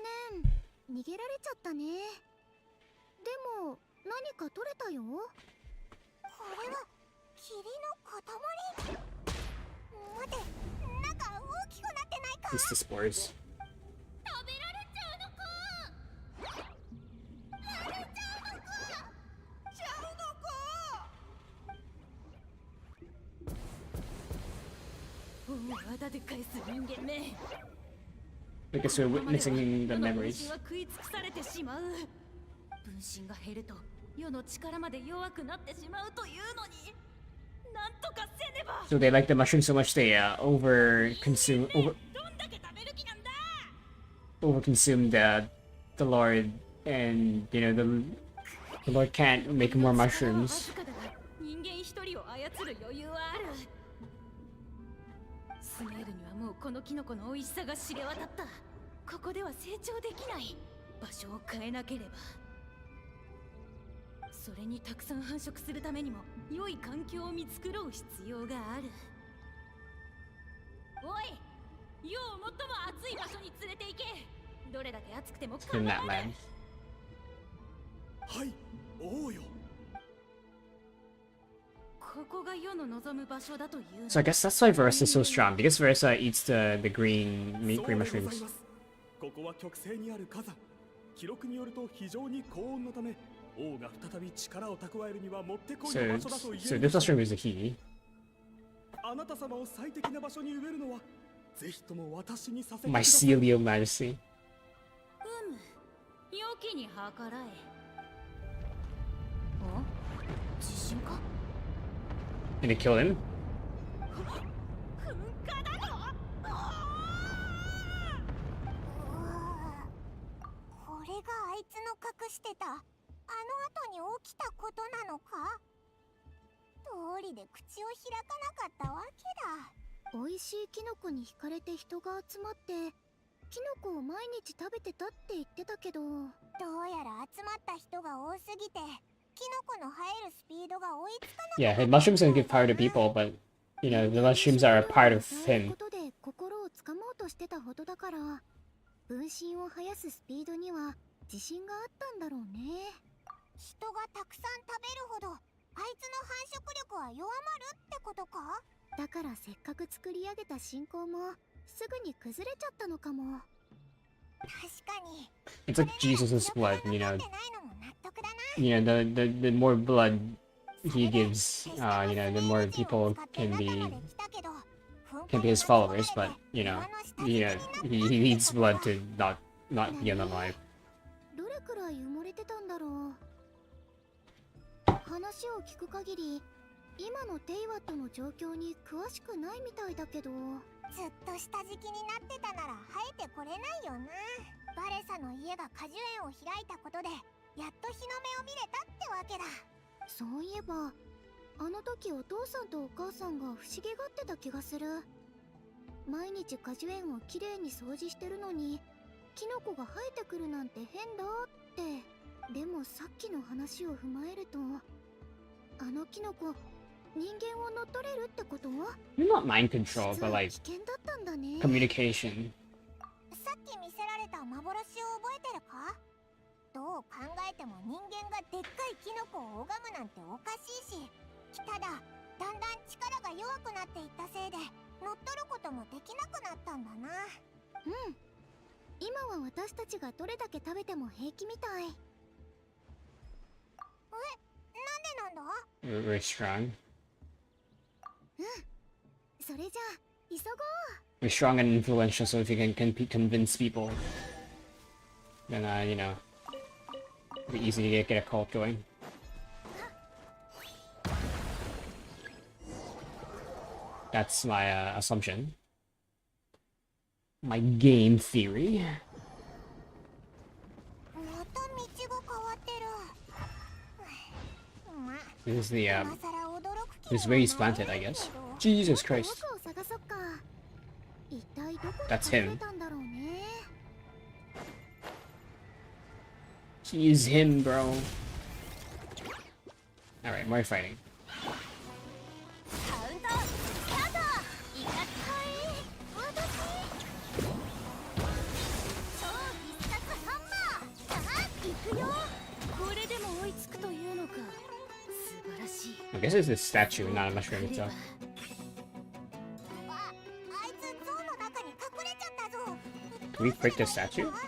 Speaker 2: 念。逃げられちゃったね。でも何か取れたよ。
Speaker 6: これは霧の塊。待って、なんか大きくなってないか。
Speaker 1: It's the spores.
Speaker 6: 食べられちゃうのか。食べちゃうのか。ちゃうのか。
Speaker 7: 大技で返す人間め。
Speaker 1: I guess we're witnessing the memories.
Speaker 7: は食い尽くされてしまう。分身が減ると世の力まで弱くなってしまうというのに、なんとかせねば。
Speaker 1: So they like the mushroom so much they over consume
Speaker 7: どんだけ食べる気なんだ。
Speaker 1: consumed the Lord, and you know the Lord can't make more mushrooms.
Speaker 7: 人間一人を操る余裕はある。スメールにはもうこのキノコの美味しさが知れ渡った。ここでは成長できない。場所を変えなければ。それにたくさん繁殖するためにも良い環境を見繕う必要がある。おい、世を最も暑い場所に連れて行け。どれだけ暑くても構
Speaker 1: In
Speaker 7: わ
Speaker 1: that
Speaker 7: ない。
Speaker 1: land.
Speaker 5: はい、王よ。
Speaker 7: ここが世の望む場所だという。
Speaker 1: So I guess that's why Versa is so strong, because Versa eats the green
Speaker 5: そう
Speaker 1: green
Speaker 5: でござい
Speaker 1: mushrooms.
Speaker 5: ます。ここは極西にある火山。記録によると非常に高温のため、王が再び力を蓄えるにはもってこい
Speaker 1: So
Speaker 5: の場所だと言え
Speaker 1: so
Speaker 5: る
Speaker 1: this mushroom is the key.
Speaker 5: あなた様を最適な場所に植えるのはぜひとも私にさせてく
Speaker 1: My
Speaker 5: ださい。
Speaker 1: Seelie Majesty.
Speaker 7: 良きに計らえ。お？地震か？
Speaker 1: Gonna kill him.
Speaker 6: これがあいつの隠してたあの後に起きたことなのか。通りで口を開かなかったわけだ。
Speaker 2: 美味しいキノコに惹かれて人が集まってキノコを毎日食べてたって言ってたけど、
Speaker 6: どうやら集まった人が多すぎてキノコの生えるスピードが追いつかな
Speaker 1: Yeah, mushrooms can give power to people, but you know the mushrooms are a part of
Speaker 2: そういう
Speaker 1: him.
Speaker 2: ことで心をつかもうとしてたほどだから、分身を生やすスピードには自信があったんだろうね。
Speaker 6: 人がたくさん食べるほどあいつの繁殖力は弱まるってことか。
Speaker 2: だからせっかく作り上げた信仰もすぐに崩れちゃったのかも。
Speaker 6: 確かに
Speaker 1: It's like Jesus' blood, you
Speaker 6: 持
Speaker 1: know.
Speaker 6: ってないのも納得だな。
Speaker 1: You know, the more blood he gives, you know, the more people can be his followers. But you know, he needs blood to not be unalive.
Speaker 2: どれくらい埋もれてたんだろう。話を聞く限り今のテイワットの状況に詳しくないみたいだけど、
Speaker 6: ずっと下敷きになってたなら生えてこれないよな。バレサの家が果樹園を開いたことでやっと日の目を見れたってわけだ。
Speaker 2: そういえばあの時お父さんとお母さんが不思議がってた気がする。毎日果樹園をきれいに掃除してるのにキノコが生えてくるなんて変だって。でもさっきの話を踏まえるとあのキノコ人間を乗っ取れるってこと？
Speaker 1: Not mind control,
Speaker 2: 実
Speaker 1: but
Speaker 2: は
Speaker 1: like
Speaker 2: 危険だったんだね。
Speaker 1: communication.
Speaker 6: さっき見せられた幻を覚えてるか。どう考えても人間がでっかいキノコを拝むなんておかしいし、ただだんだん力が弱くなっていったせいで乗っ取ることもできなくなったんだな。
Speaker 2: うん、今は私たちがどれだけ食べても平気みたい。
Speaker 6: なんでなんだ。
Speaker 1: We're very strong.
Speaker 2: それじゃあ急ごう。
Speaker 1: We're strong and influential, so if you can convince people, then you know, it'll be easy to get a cult going. That's my assumption. My game theory.
Speaker 6: また道が変わってる。ま
Speaker 1: This is the
Speaker 6: 今更驚く気
Speaker 1: this is
Speaker 6: に
Speaker 1: where
Speaker 6: は
Speaker 1: he's
Speaker 6: な
Speaker 1: planted,
Speaker 6: ら
Speaker 1: I
Speaker 6: ない
Speaker 1: guess.
Speaker 6: けど。
Speaker 1: Jesus Christ.
Speaker 2: 僕を探そっか。一体どこに
Speaker 1: That's
Speaker 2: 隠
Speaker 1: him.
Speaker 2: れたんだろうね。
Speaker 1: He's him, bro. Alright, more fighting.
Speaker 4: カウントスタート。いか超必殺ハンマー。さあ行くよ。
Speaker 7: これでも追いつくというのか。素晴らしい。
Speaker 1: I guess it's this statue, not a mushroom itself.
Speaker 6: あいつ像の中に隠れちゃったぞ。
Speaker 1: Can we break the statue?
Speaker 6: わかっ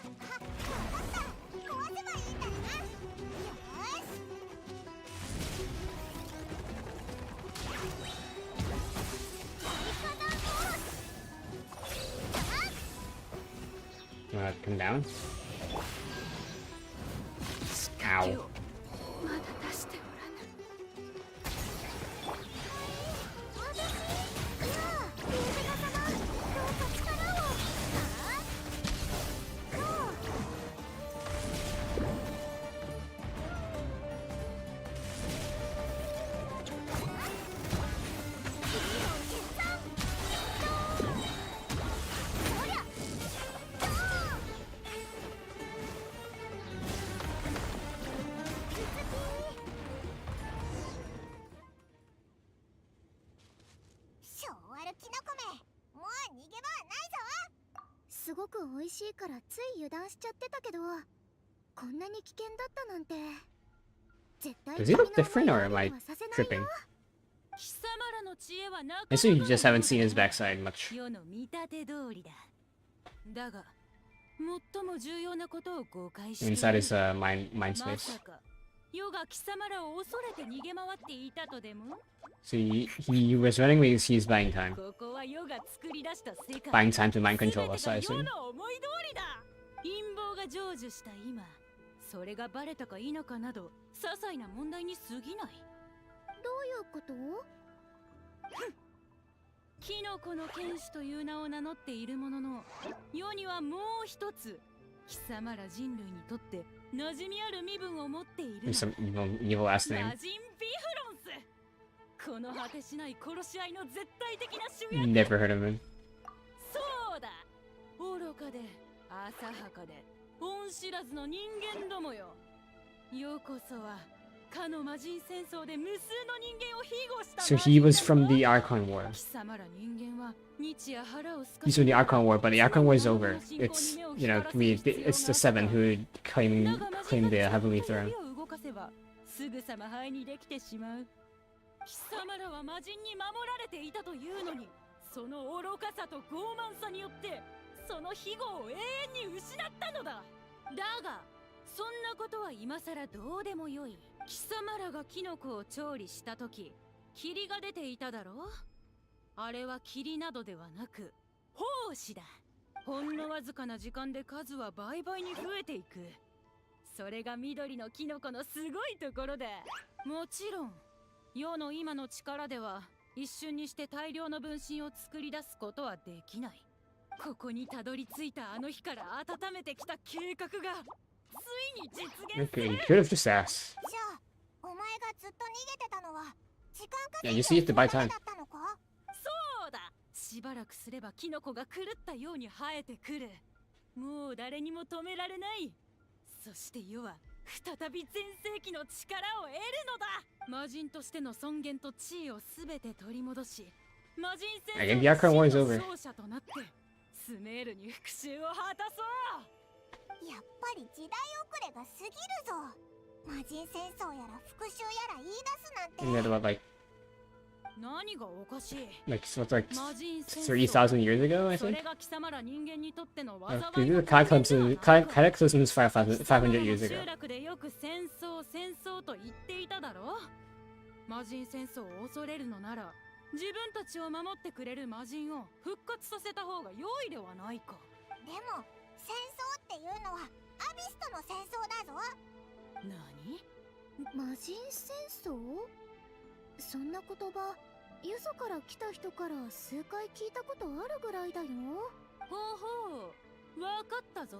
Speaker 6: た壊せばいいんだよな。よし。
Speaker 1: You wanna come down? Ow.
Speaker 7: まだ出しておらぬ。
Speaker 6: しょうわるキノコめ、もう逃げ場はないぞ。
Speaker 2: すごく美味しいからつい油断しちゃってたけど、こんなに危険だったなんて。絶対
Speaker 1: Does he look different, or am I
Speaker 2: 君の思い通りにはさせないよ。
Speaker 1: tripping?
Speaker 7: 貴様らの知恵はなか
Speaker 1: I assume you just haven't seen his backside much.
Speaker 7: 世の見立て通りだ。だが、最も重要なことを誤解している。
Speaker 1: Inside his mind
Speaker 7: ま
Speaker 1: space.
Speaker 7: さか、世が貴様らを恐れて逃げ回っていたとでも？
Speaker 1: So he was running because he's buying time.
Speaker 7: ここは世が作り出した世界。
Speaker 1: Buying time to mind control
Speaker 7: 全
Speaker 1: us,
Speaker 7: て
Speaker 1: I
Speaker 7: が世
Speaker 1: assume.
Speaker 7: の思い通りだ。陰謀が成就した今、それがバレたか否かなど、些細な問題に過ぎない。
Speaker 2: どういうこと？
Speaker 7: キノコの剣士という名を名乗っているものの、世にはもう一つ貴様ら人類にとって馴染みある身分を持っているの。
Speaker 1: Some evil ass
Speaker 7: 魔
Speaker 1: name.
Speaker 7: 人ビフロンス。この果てしない殺し合いの絶対的な主役。
Speaker 1: Never heard of him.
Speaker 7: そうだ、愚かで浅はかで恩知らずの人間どもよ。ようこそはかの魔人戦争で無数の人間を庇護した。
Speaker 1: So he was from the Archon War.
Speaker 7: 貴様ら人間は日夜腹をすか
Speaker 1: He's from the Archon War, but the Archon War is over. It's, you know, it's the seven who claim the Heavenly Throne.
Speaker 7: 動かせばすぐさま灰にできてしまう。貴様らは魔人に守られていたというのに、その愚かさと傲慢さによってその庇護を永遠に失ったのだ。だがそんなことは今さらどうでもよい。貴様らがキノコを調理したとき、霧が出ていただろう。あれは霧などではなく胞子だ。ほんのわずかな時間で数は倍々に増えていく。それが緑のキノコのすごいところで、もちろん世の今の力では一瞬にして大量の分身を作り出すことはできない。ここにたどり着いたあの日から温めてきた計画がついに実現す
Speaker 1: Okay,
Speaker 7: る。
Speaker 1: he could have just asked.
Speaker 6: じゃあお前がずっと逃げてたのは時間
Speaker 1: Yeah,
Speaker 6: 稼
Speaker 1: you
Speaker 6: ぎ
Speaker 1: see, you have to buy
Speaker 6: のため
Speaker 1: time.
Speaker 6: だったのか？
Speaker 7: そうだ、しばらくすればキノコが狂ったように生えてくる。もう誰にも止められない。そして世は再び全盛期の力を得るのだ。魔人としての尊厳と地位をすべて取り戻し、魔人戦
Speaker 1: I think the Archon War is
Speaker 7: の
Speaker 1: over.
Speaker 7: 勝者となってスメールに復讐を果たそう。
Speaker 6: やっぱり時代遅れが過ぎるぞ。魔人戦争やら復讐やら言い出すなんて。
Speaker 1: And that about
Speaker 7: 何がおかしい。
Speaker 1: so it's like
Speaker 7: 魔人戦争
Speaker 1: 3,000 years ago, I
Speaker 7: そ
Speaker 1: think.
Speaker 7: れが貴様ら人間にとっての
Speaker 1: Uh,
Speaker 7: 災いの
Speaker 1: Cataclysm is 500 years ago.
Speaker 7: 集落でよく戦争戦争と言っていただろう。魔人戦争を恐れるのなら自分たちを守ってくれる魔人を復活させた方が良いではないか。
Speaker 6: でも戦争っていうのはアビスとの戦争だぞ。
Speaker 7: 何？
Speaker 2: 魔人戦争？そんな言葉、よそから来た人から数回聞いたことあるぐらいだよ。
Speaker 7: ほうほう、わかったぞ。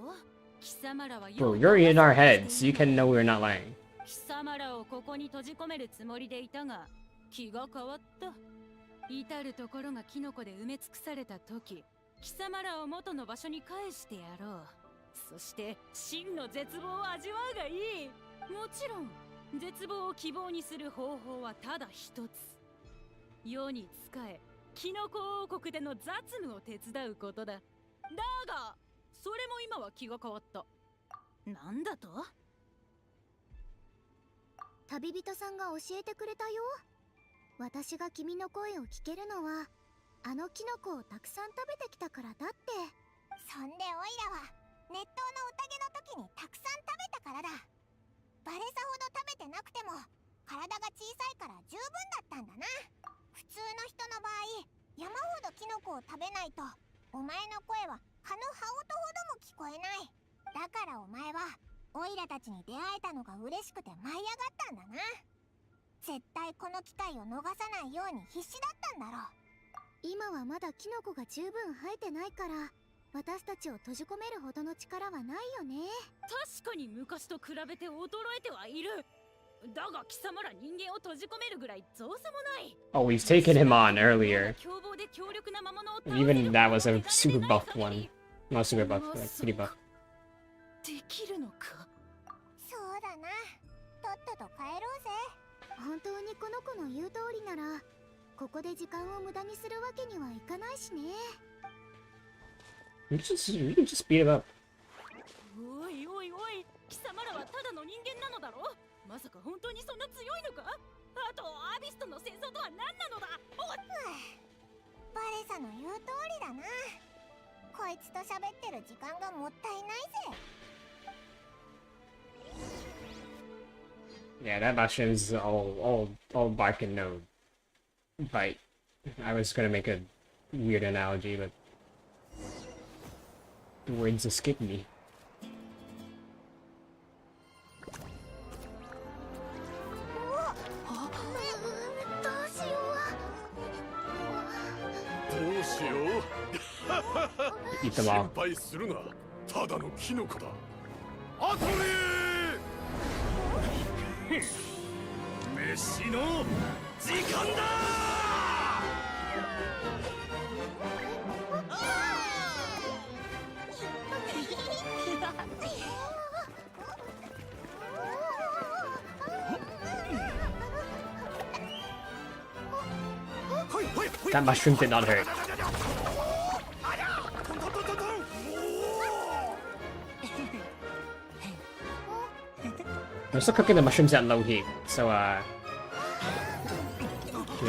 Speaker 7: 貴様らは
Speaker 1: Bro, you're in our heads. You can know we're not lying.
Speaker 7: 貴様らをここに閉じ込めるつもりでいたが気が変わった。至るところがキノコで埋め尽くされた時、貴様らを元の場所に返してやろう。そして真の絶望を味わうがいい。もちろん絶望を希望にする方法はただ一つ。世に仕えキノコ王国での雑務を手伝うことだ。だがそれも今は気が変わった。なんだと？
Speaker 2: 旅人さんが教えてくれたよ。私が君の声を聞けるのはあのキノコをたくさん食べてきたからだって。
Speaker 6: そんでオイラは熱湯の宴の時にたくさん食べたからだ。バレさほど食べてなくても体が小さいから十分だったんだな。普通の人の場合山ほどキノコを食べないとお前の声は蚊の羽音ほども聞こえない。だからお前はオイラたちに出会えたのが嬉しくて舞い上がったんだな。絶対この機会を逃さないように必死だったんだろう。
Speaker 2: 今はまだキノコが十分生えてないから私たちを閉じ込めるほどの力はないよね。
Speaker 7: 確かに昔と比べて衰えてはいる。だが貴様ら人間を閉じ込めるぐらい造作もない。
Speaker 1: Oh, we've taken him on earlier.
Speaker 7: 凶暴で強力な魔物を倒
Speaker 1: And
Speaker 7: せる
Speaker 1: even that was a
Speaker 7: 方法
Speaker 1: super
Speaker 7: が
Speaker 1: buffed
Speaker 7: ない限
Speaker 1: one.
Speaker 7: り
Speaker 1: Not super buff, but pretty buff.
Speaker 7: できるのか。
Speaker 6: そうだな。とっとと帰ろうぜ。
Speaker 2: 本当にこの子の言う通りならここで時間を無駄にするわけにはいかないしね。
Speaker 1: We can just beat him up.
Speaker 7: おいおいおい、貴様らはただの人間なのだろ。まさか本当にそんな強いのか。あとアビスとの戦争とは何なのだ。
Speaker 6: バレサの言う通りだな。こいつと喋ってる時間がもったいないぜ。
Speaker 1: Yeah, that Bastion is all bark and no bite. I was gonna make a weird analogy, but the words escape me.
Speaker 2: どうしよう。
Speaker 3: しよう。
Speaker 1: Eat them
Speaker 3: 心
Speaker 1: all.
Speaker 3: 配するな。ただのキノコだ。アトリー。飯の時間だ。
Speaker 1: That mushroom did not hurt. I'm still cooking the mushrooms at low heat, so yeah,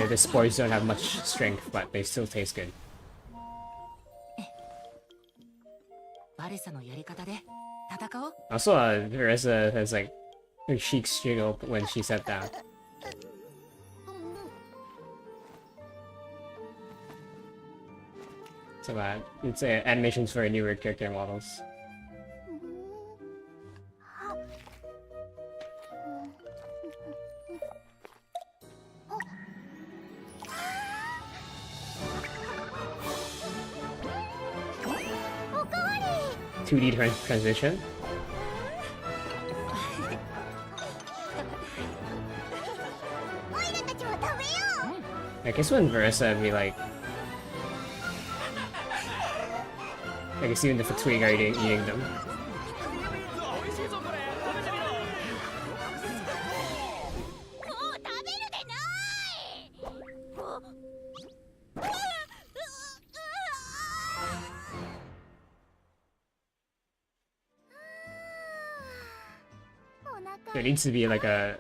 Speaker 1: the spores don't have much strength, but they still taste good.
Speaker 8: バレサのやり方で戦おう。
Speaker 1: Also, Teresa has like her cheeks jiggle when she sat down. So it's animations for newer character models.
Speaker 2: Oh,
Speaker 1: 2D transition. I guess when Versa be like, I guess even the Fatui are eating them. There needs to be like a.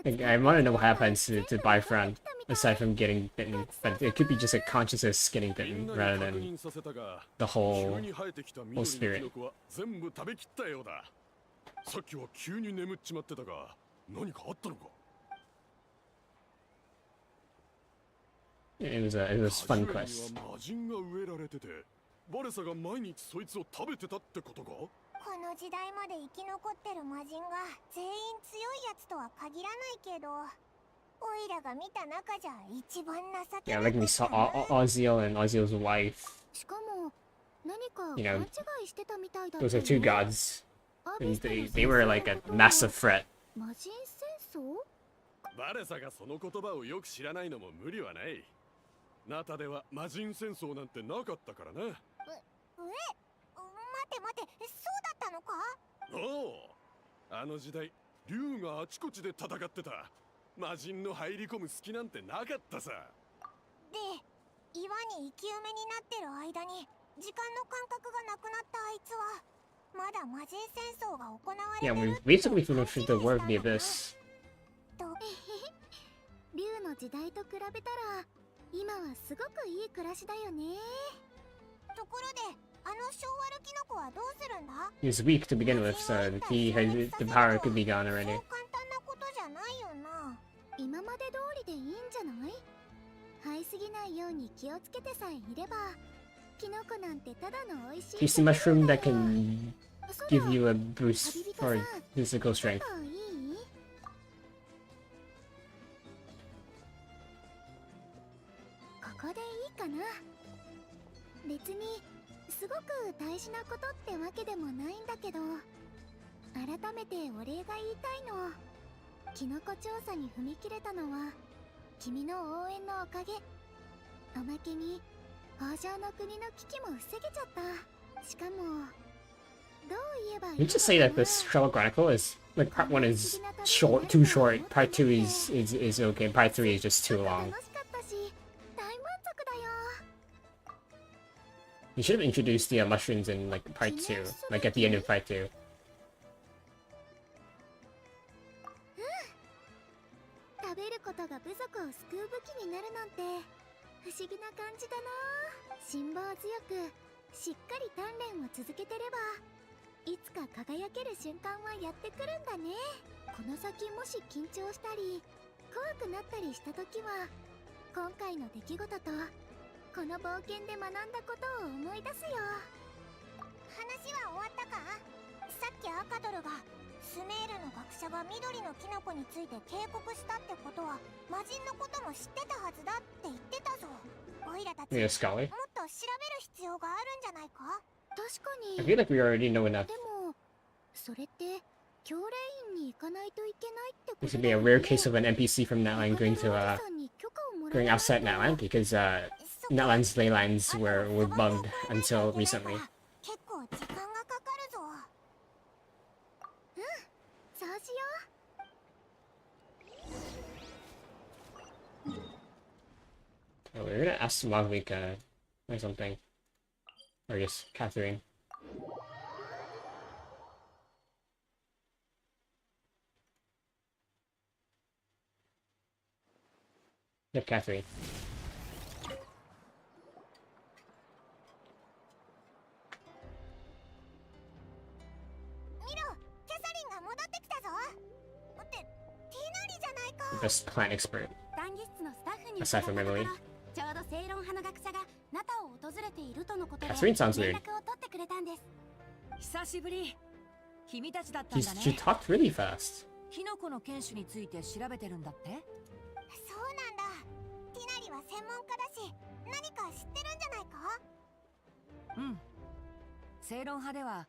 Speaker 1: Like, I want to know what happens to Bifron aside from getting bitten, but it could be just a consciousness getting bitten rather than the whole spirit.
Speaker 3: さっきは急に眠っちまってたが、何かあったのか?
Speaker 1: It was fun quest.
Speaker 3: 魔人が植えられてて、バレサが毎日そいつを食べてたってことか?
Speaker 6: この時代まで生き残ってる魔人が全員強いやつとは限らないけど、オイラが見た中じゃ一番情け
Speaker 1: Yeah,
Speaker 6: ない
Speaker 1: like we saw Ozio and Ozio's wife.
Speaker 2: しかも何か
Speaker 1: You
Speaker 2: 勘
Speaker 1: know,
Speaker 2: 違いしてたみたいだった
Speaker 1: those
Speaker 2: よ
Speaker 1: are two
Speaker 2: ね。
Speaker 1: gods,
Speaker 2: アビ
Speaker 1: and
Speaker 2: ストの
Speaker 1: they were like a massive threat.
Speaker 2: 魔人戦争？
Speaker 3: バレサがその言葉をよく知らないのも無理はない。ナタでは魔人戦争なんてなかったからな。
Speaker 6: 待て待て、そうだったのか？
Speaker 3: おお、あの時代、竜があちこちで戦ってた。魔人の入り込む隙なんてなかったさ。
Speaker 6: で、岩に生き埋めになってる間に時間の感覚がなくなったあいつはまだ魔人戦争が行われて
Speaker 1: Yeah,
Speaker 6: る
Speaker 1: we basically finished the War of the Abyss.
Speaker 2: 竜の時代と比べたら今はすごくいい暮らしだよね。
Speaker 6: ところで、あの小悪キノコはどうするんだ?
Speaker 1: He was weak to begin with, so the power could be gone already.
Speaker 6: そう簡単なことじゃないよな。
Speaker 2: 今まで通りでいいんじゃない？生えすぎないように気をつけてさえいれば、キノコなんてただの美味しい。
Speaker 1: Tasty mushroom that can give you a boost for physical strength.
Speaker 2: ここでいいかな。別にすごく大事なことってわけでもないんだけど、改めてお礼が言いたいの。キノコ調査に踏み切れたのは君の応援のおかげ。おまけに北条の国の危機も防げちゃった。しかもどう言えばいい
Speaker 1: Can you just say that this Travel Chronicle is like part 1 is short, too short, part 2 is okay, part 3 is just too long.
Speaker 2: 楽しかったし大満足だよ。
Speaker 1: You should have introduced the mushrooms in like part 2, like at the end of part 2.
Speaker 2: 食べることが部族を救う武器になるなんて不思議な感じだな。辛抱強くしっかり鍛錬を続けてればいつか輝ける瞬間はやってくるんだね。この先もし緊張したり怖くなったりした時は今回の出来事とこの冒険で学んだことを思い出すよ。
Speaker 6: 話は終わったか？さっきアカドルがスメールの学者が緑のキノコについて警告したってことは魔人のことも知ってたはずだって言ってたぞ。オイラたち
Speaker 1: Need
Speaker 6: も
Speaker 1: a scholar.
Speaker 6: っと調べる必要があるんじゃないか。
Speaker 2: 確か
Speaker 1: I
Speaker 2: に。
Speaker 1: feel like we already know enough.
Speaker 2: でもそれって教令院に行かないといけないってこ
Speaker 1: This
Speaker 2: と
Speaker 1: would
Speaker 2: だ
Speaker 1: be a
Speaker 2: よ
Speaker 1: rare
Speaker 2: ね。
Speaker 1: case of an NPC from Natland going to
Speaker 2: さんに許可をもら
Speaker 1: going
Speaker 2: わない
Speaker 1: outside
Speaker 2: と。
Speaker 1: Natland because Natland's ley lines were bugged until recently.
Speaker 6: 結構時間がかかるぞ。
Speaker 2: そうしよ
Speaker 1: So we're gonna ask Magvika or something. Or just Catherine. Yep, Catherine.
Speaker 6: 見ろ、キャサリンが戻ってきたぞ。ってティナリじゃないか。
Speaker 1: Best plant expert.
Speaker 4: 談義室のスタッフに
Speaker 1: Aside from
Speaker 4: 伺ったとこ
Speaker 1: Emily.
Speaker 4: ろちょうど正論派の学者がナタを訪れているとのことで
Speaker 1: Catherine sounds
Speaker 4: 連
Speaker 1: weird.
Speaker 4: 絡を取ってくれたんです。
Speaker 9: 久しぶり。君たちだったんだ
Speaker 1: She
Speaker 9: ね。
Speaker 1: talked really fast.
Speaker 9: キノコの犬種について調べてるんだって。
Speaker 6: そうなんだ。ティナリは専門家だし、何か知ってるんじゃないか。
Speaker 9: うん。正論派では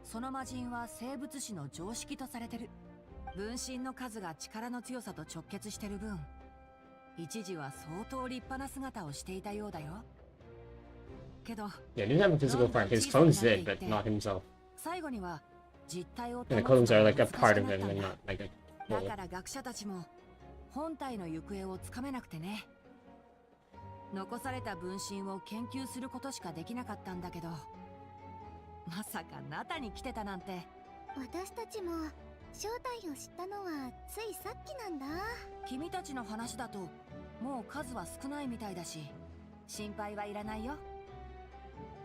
Speaker 9: その魔人は生物史の常識とされてる。分身の数が力の強さと直結してる分、一時は相当立派な姿をしていたようだよ。けど
Speaker 1: Yeah, he didn't have a physical form. His clones did, but not himself.
Speaker 9: 最後には実体を
Speaker 1: And the
Speaker 9: 保つ
Speaker 1: clones
Speaker 9: の
Speaker 1: are
Speaker 9: が
Speaker 1: like a
Speaker 9: 難し
Speaker 1: part
Speaker 9: く
Speaker 1: of
Speaker 9: なっ
Speaker 1: him
Speaker 9: たん
Speaker 1: and
Speaker 9: だ。
Speaker 1: not like a
Speaker 9: だ
Speaker 1: whole.
Speaker 9: から学者たちも本体の行方をつかめなくてね。残された分身を研究することしかできなかったんだけど、まさかナタに来てたなんて。
Speaker 2: う。私たちも正体を知ったのはついさっきなんだ。
Speaker 9: 君たちの話だともう数は少ないみたいだし、心配はいらないよ。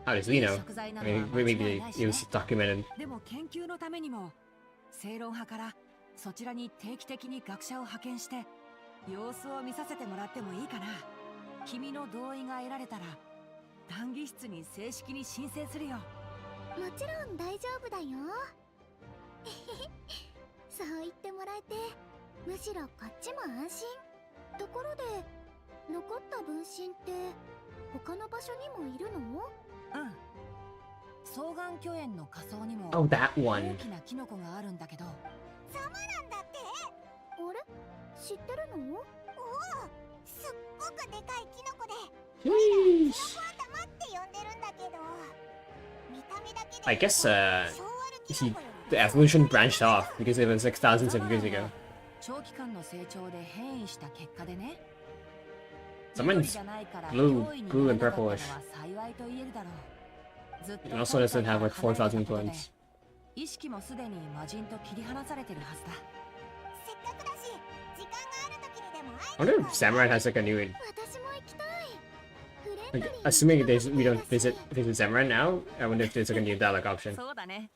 Speaker 1: How does he know?
Speaker 9: 食材な
Speaker 1: I
Speaker 9: のは
Speaker 1: mean,
Speaker 9: 間違い
Speaker 1: maybe
Speaker 9: ない
Speaker 1: it
Speaker 9: しね。
Speaker 1: was documented.
Speaker 9: でも研究のためにも正論派からそちらに定期的に学者を派遣して様子を見させてもらってもいいかな。君の同意が得られたら談義室に正式に申請するよ。
Speaker 2: もちろん大丈夫だよ。そう言ってもらえてむしろこっちも安心。ところで残った分身って他の場所にもいるの？
Speaker 9: うん。双眼巨園の下層にも
Speaker 1: Oh, that
Speaker 9: 大
Speaker 1: one.
Speaker 9: きなキノコがあるんだけど、
Speaker 6: ザマなんだって。
Speaker 2: あれ知ってるの？
Speaker 6: おお、すっごくでかいキノコで、
Speaker 1: Sheesh.
Speaker 6: キノコ頭って呼んでるんだけど、見た目だけで
Speaker 1: I guess
Speaker 6: 小あるキ
Speaker 1: he
Speaker 6: ノコより
Speaker 1: the evolution branched off because it was like thousands of years ago.
Speaker 9: 長期間の成長で変異した結果でね。
Speaker 1: Someone's
Speaker 9: 緑じゃないから
Speaker 1: blue-
Speaker 9: 脅威に
Speaker 1: blue
Speaker 9: な
Speaker 1: and
Speaker 9: らなかったの
Speaker 1: purplish.
Speaker 9: は幸いと言えるだろう。ずっと
Speaker 1: It also doesn't have like 4,000
Speaker 9: 本体から離れてたことで
Speaker 1: clones.
Speaker 9: 意識もすでに魔人と切り離されてるはずだ。
Speaker 6: せっかくだし、時間がある時にでも
Speaker 1: I
Speaker 6: 会え
Speaker 1: wonder if Samurai has like a new
Speaker 2: 私も行きたい。フレン
Speaker 1: like
Speaker 2: ドリー
Speaker 1: assuming
Speaker 2: に
Speaker 1: we don't visit Samurai now. I wonder if there's like a new dialogue option.
Speaker 9: そうだね。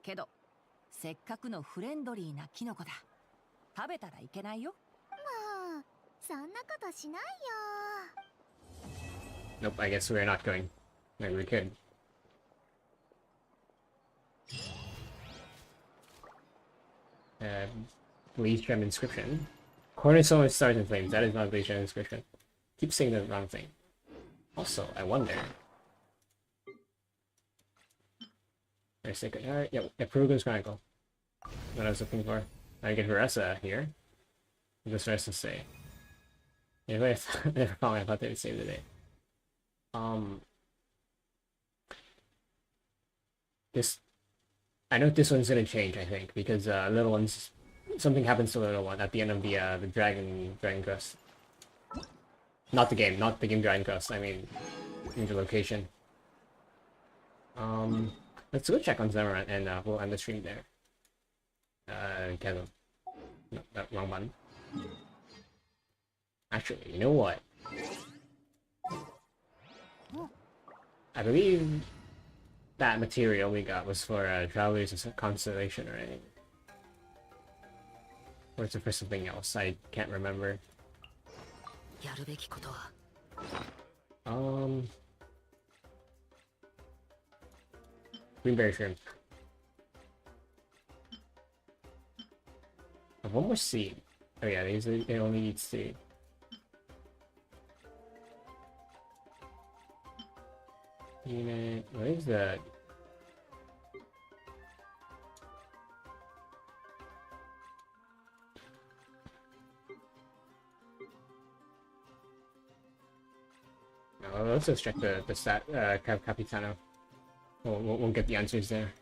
Speaker 9: けどせっかくのフレンドリーなキノコだ。食べたらいけないよ。
Speaker 2: もうそんなことしないよ。
Speaker 1: Nope, I guess we're not going. Maybe we could. Bleach gem inscription. Cornerstone with stars and flames. That is not bleach gem inscription. Keep saying the wrong thing. Also, I wonder. Wait a second. Alright, yeah, Peruvian's Chronicle. What I was looking for. I get Veressa here. This rest to say. Anyway, I never found. I thought they would save the day. This, I know this one's gonna change. I think because little one's something happens to little one at the end of the Dragon Quest. Not the game Dragon Quest. I mean, in the location. Let's go check on Zamaran and we'll end the stream there. Kevin. No, that wrong button. Actually, you know what? I believe that material we got was for Travelers Constellation, right? Or is it for something else? I can't remember.
Speaker 8: やるべきことは
Speaker 1: Greenberry shrimp. one more seed. Oh yeah, they only need seed. Unit, what is that? No, let's just check the stat, Capitano. We'll get the answers there.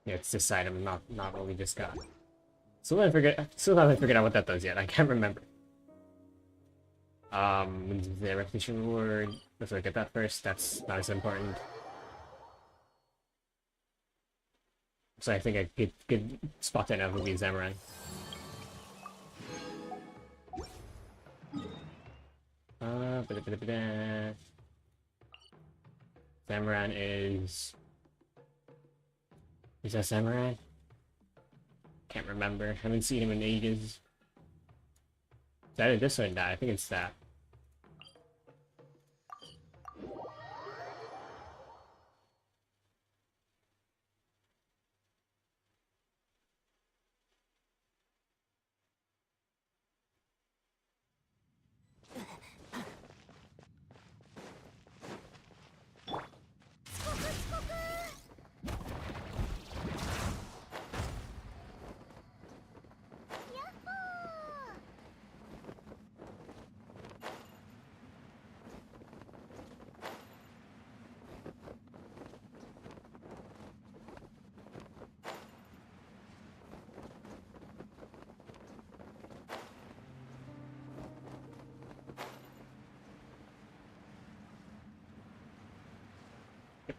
Speaker 1: Yeah, it's this item, not what we just got. Still haven't figured out what that does yet. I can't remember. The repetition reward. Let's look at that first. That's not as important. So I think a good spot to now would be Zamoran. Zamoran is... Is that Samurai? Can't remember. Haven't seen him in ages. Is that this or that? I think it's that.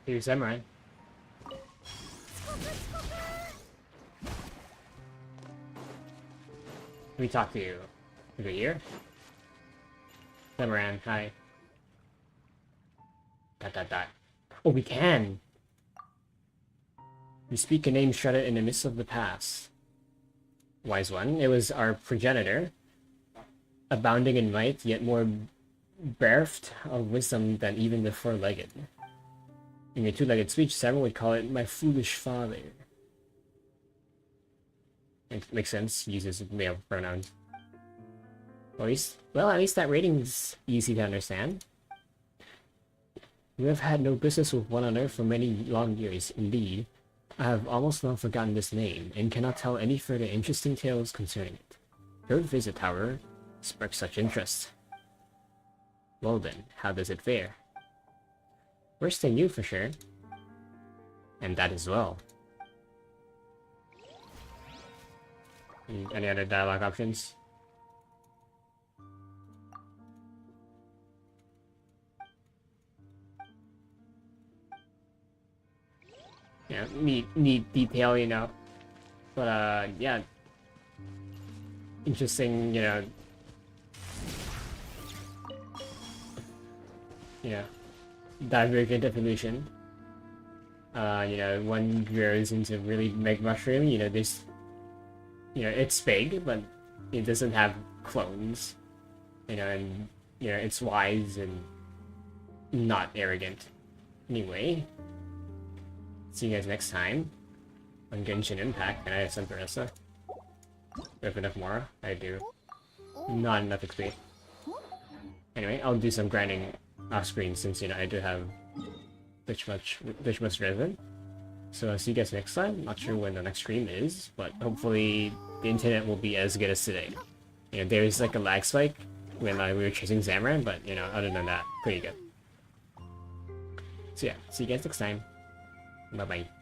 Speaker 1: Here's Samurai. Let me talk to you. Is it here? Samurai, hi. Dot. Oh, we can! We speak a name shrouded in the mist of the past. Wise one, it was our progenitor, abounding in might, yet more bereft of wisdom than even the four-legged. In your two-legged speech, Samurai would call it my foolish father. It makes sense, he uses male pronouns. At least that rating's easy to understand. We have had no business with one another for many long years, indeed. I have almost long forgotten this name, and cannot tell any further interesting tales concerning it. Your visit, however, sparks such interest. Well then, how does it fare? Worse than you, for sure. And that as well. Any other dialogue options? Yeah, neat detail, you know. But, yeah. Interesting, you know. Yeah. Divergent evolution. You know, one grows into really big mushroom, you know, this... You know, it's big, but it doesn't have clones. You know, and, you know, it's wise and not arrogant. Anyway, see you guys next time on Genshin Impact. And I have some Barissa. Do I have enough Mora? I do. Not enough XP. Anyway, I'll do some grinding off screen since, you know, I do have this much resin. So I'll see you guys next time. Not sure when the next stream is, but hopefully the internet will be as good as today. You know, there's like a lag spike when we were chasing Zamoran, but you know, other than that, pretty good. So yeah, see you guys next time. Bye bye.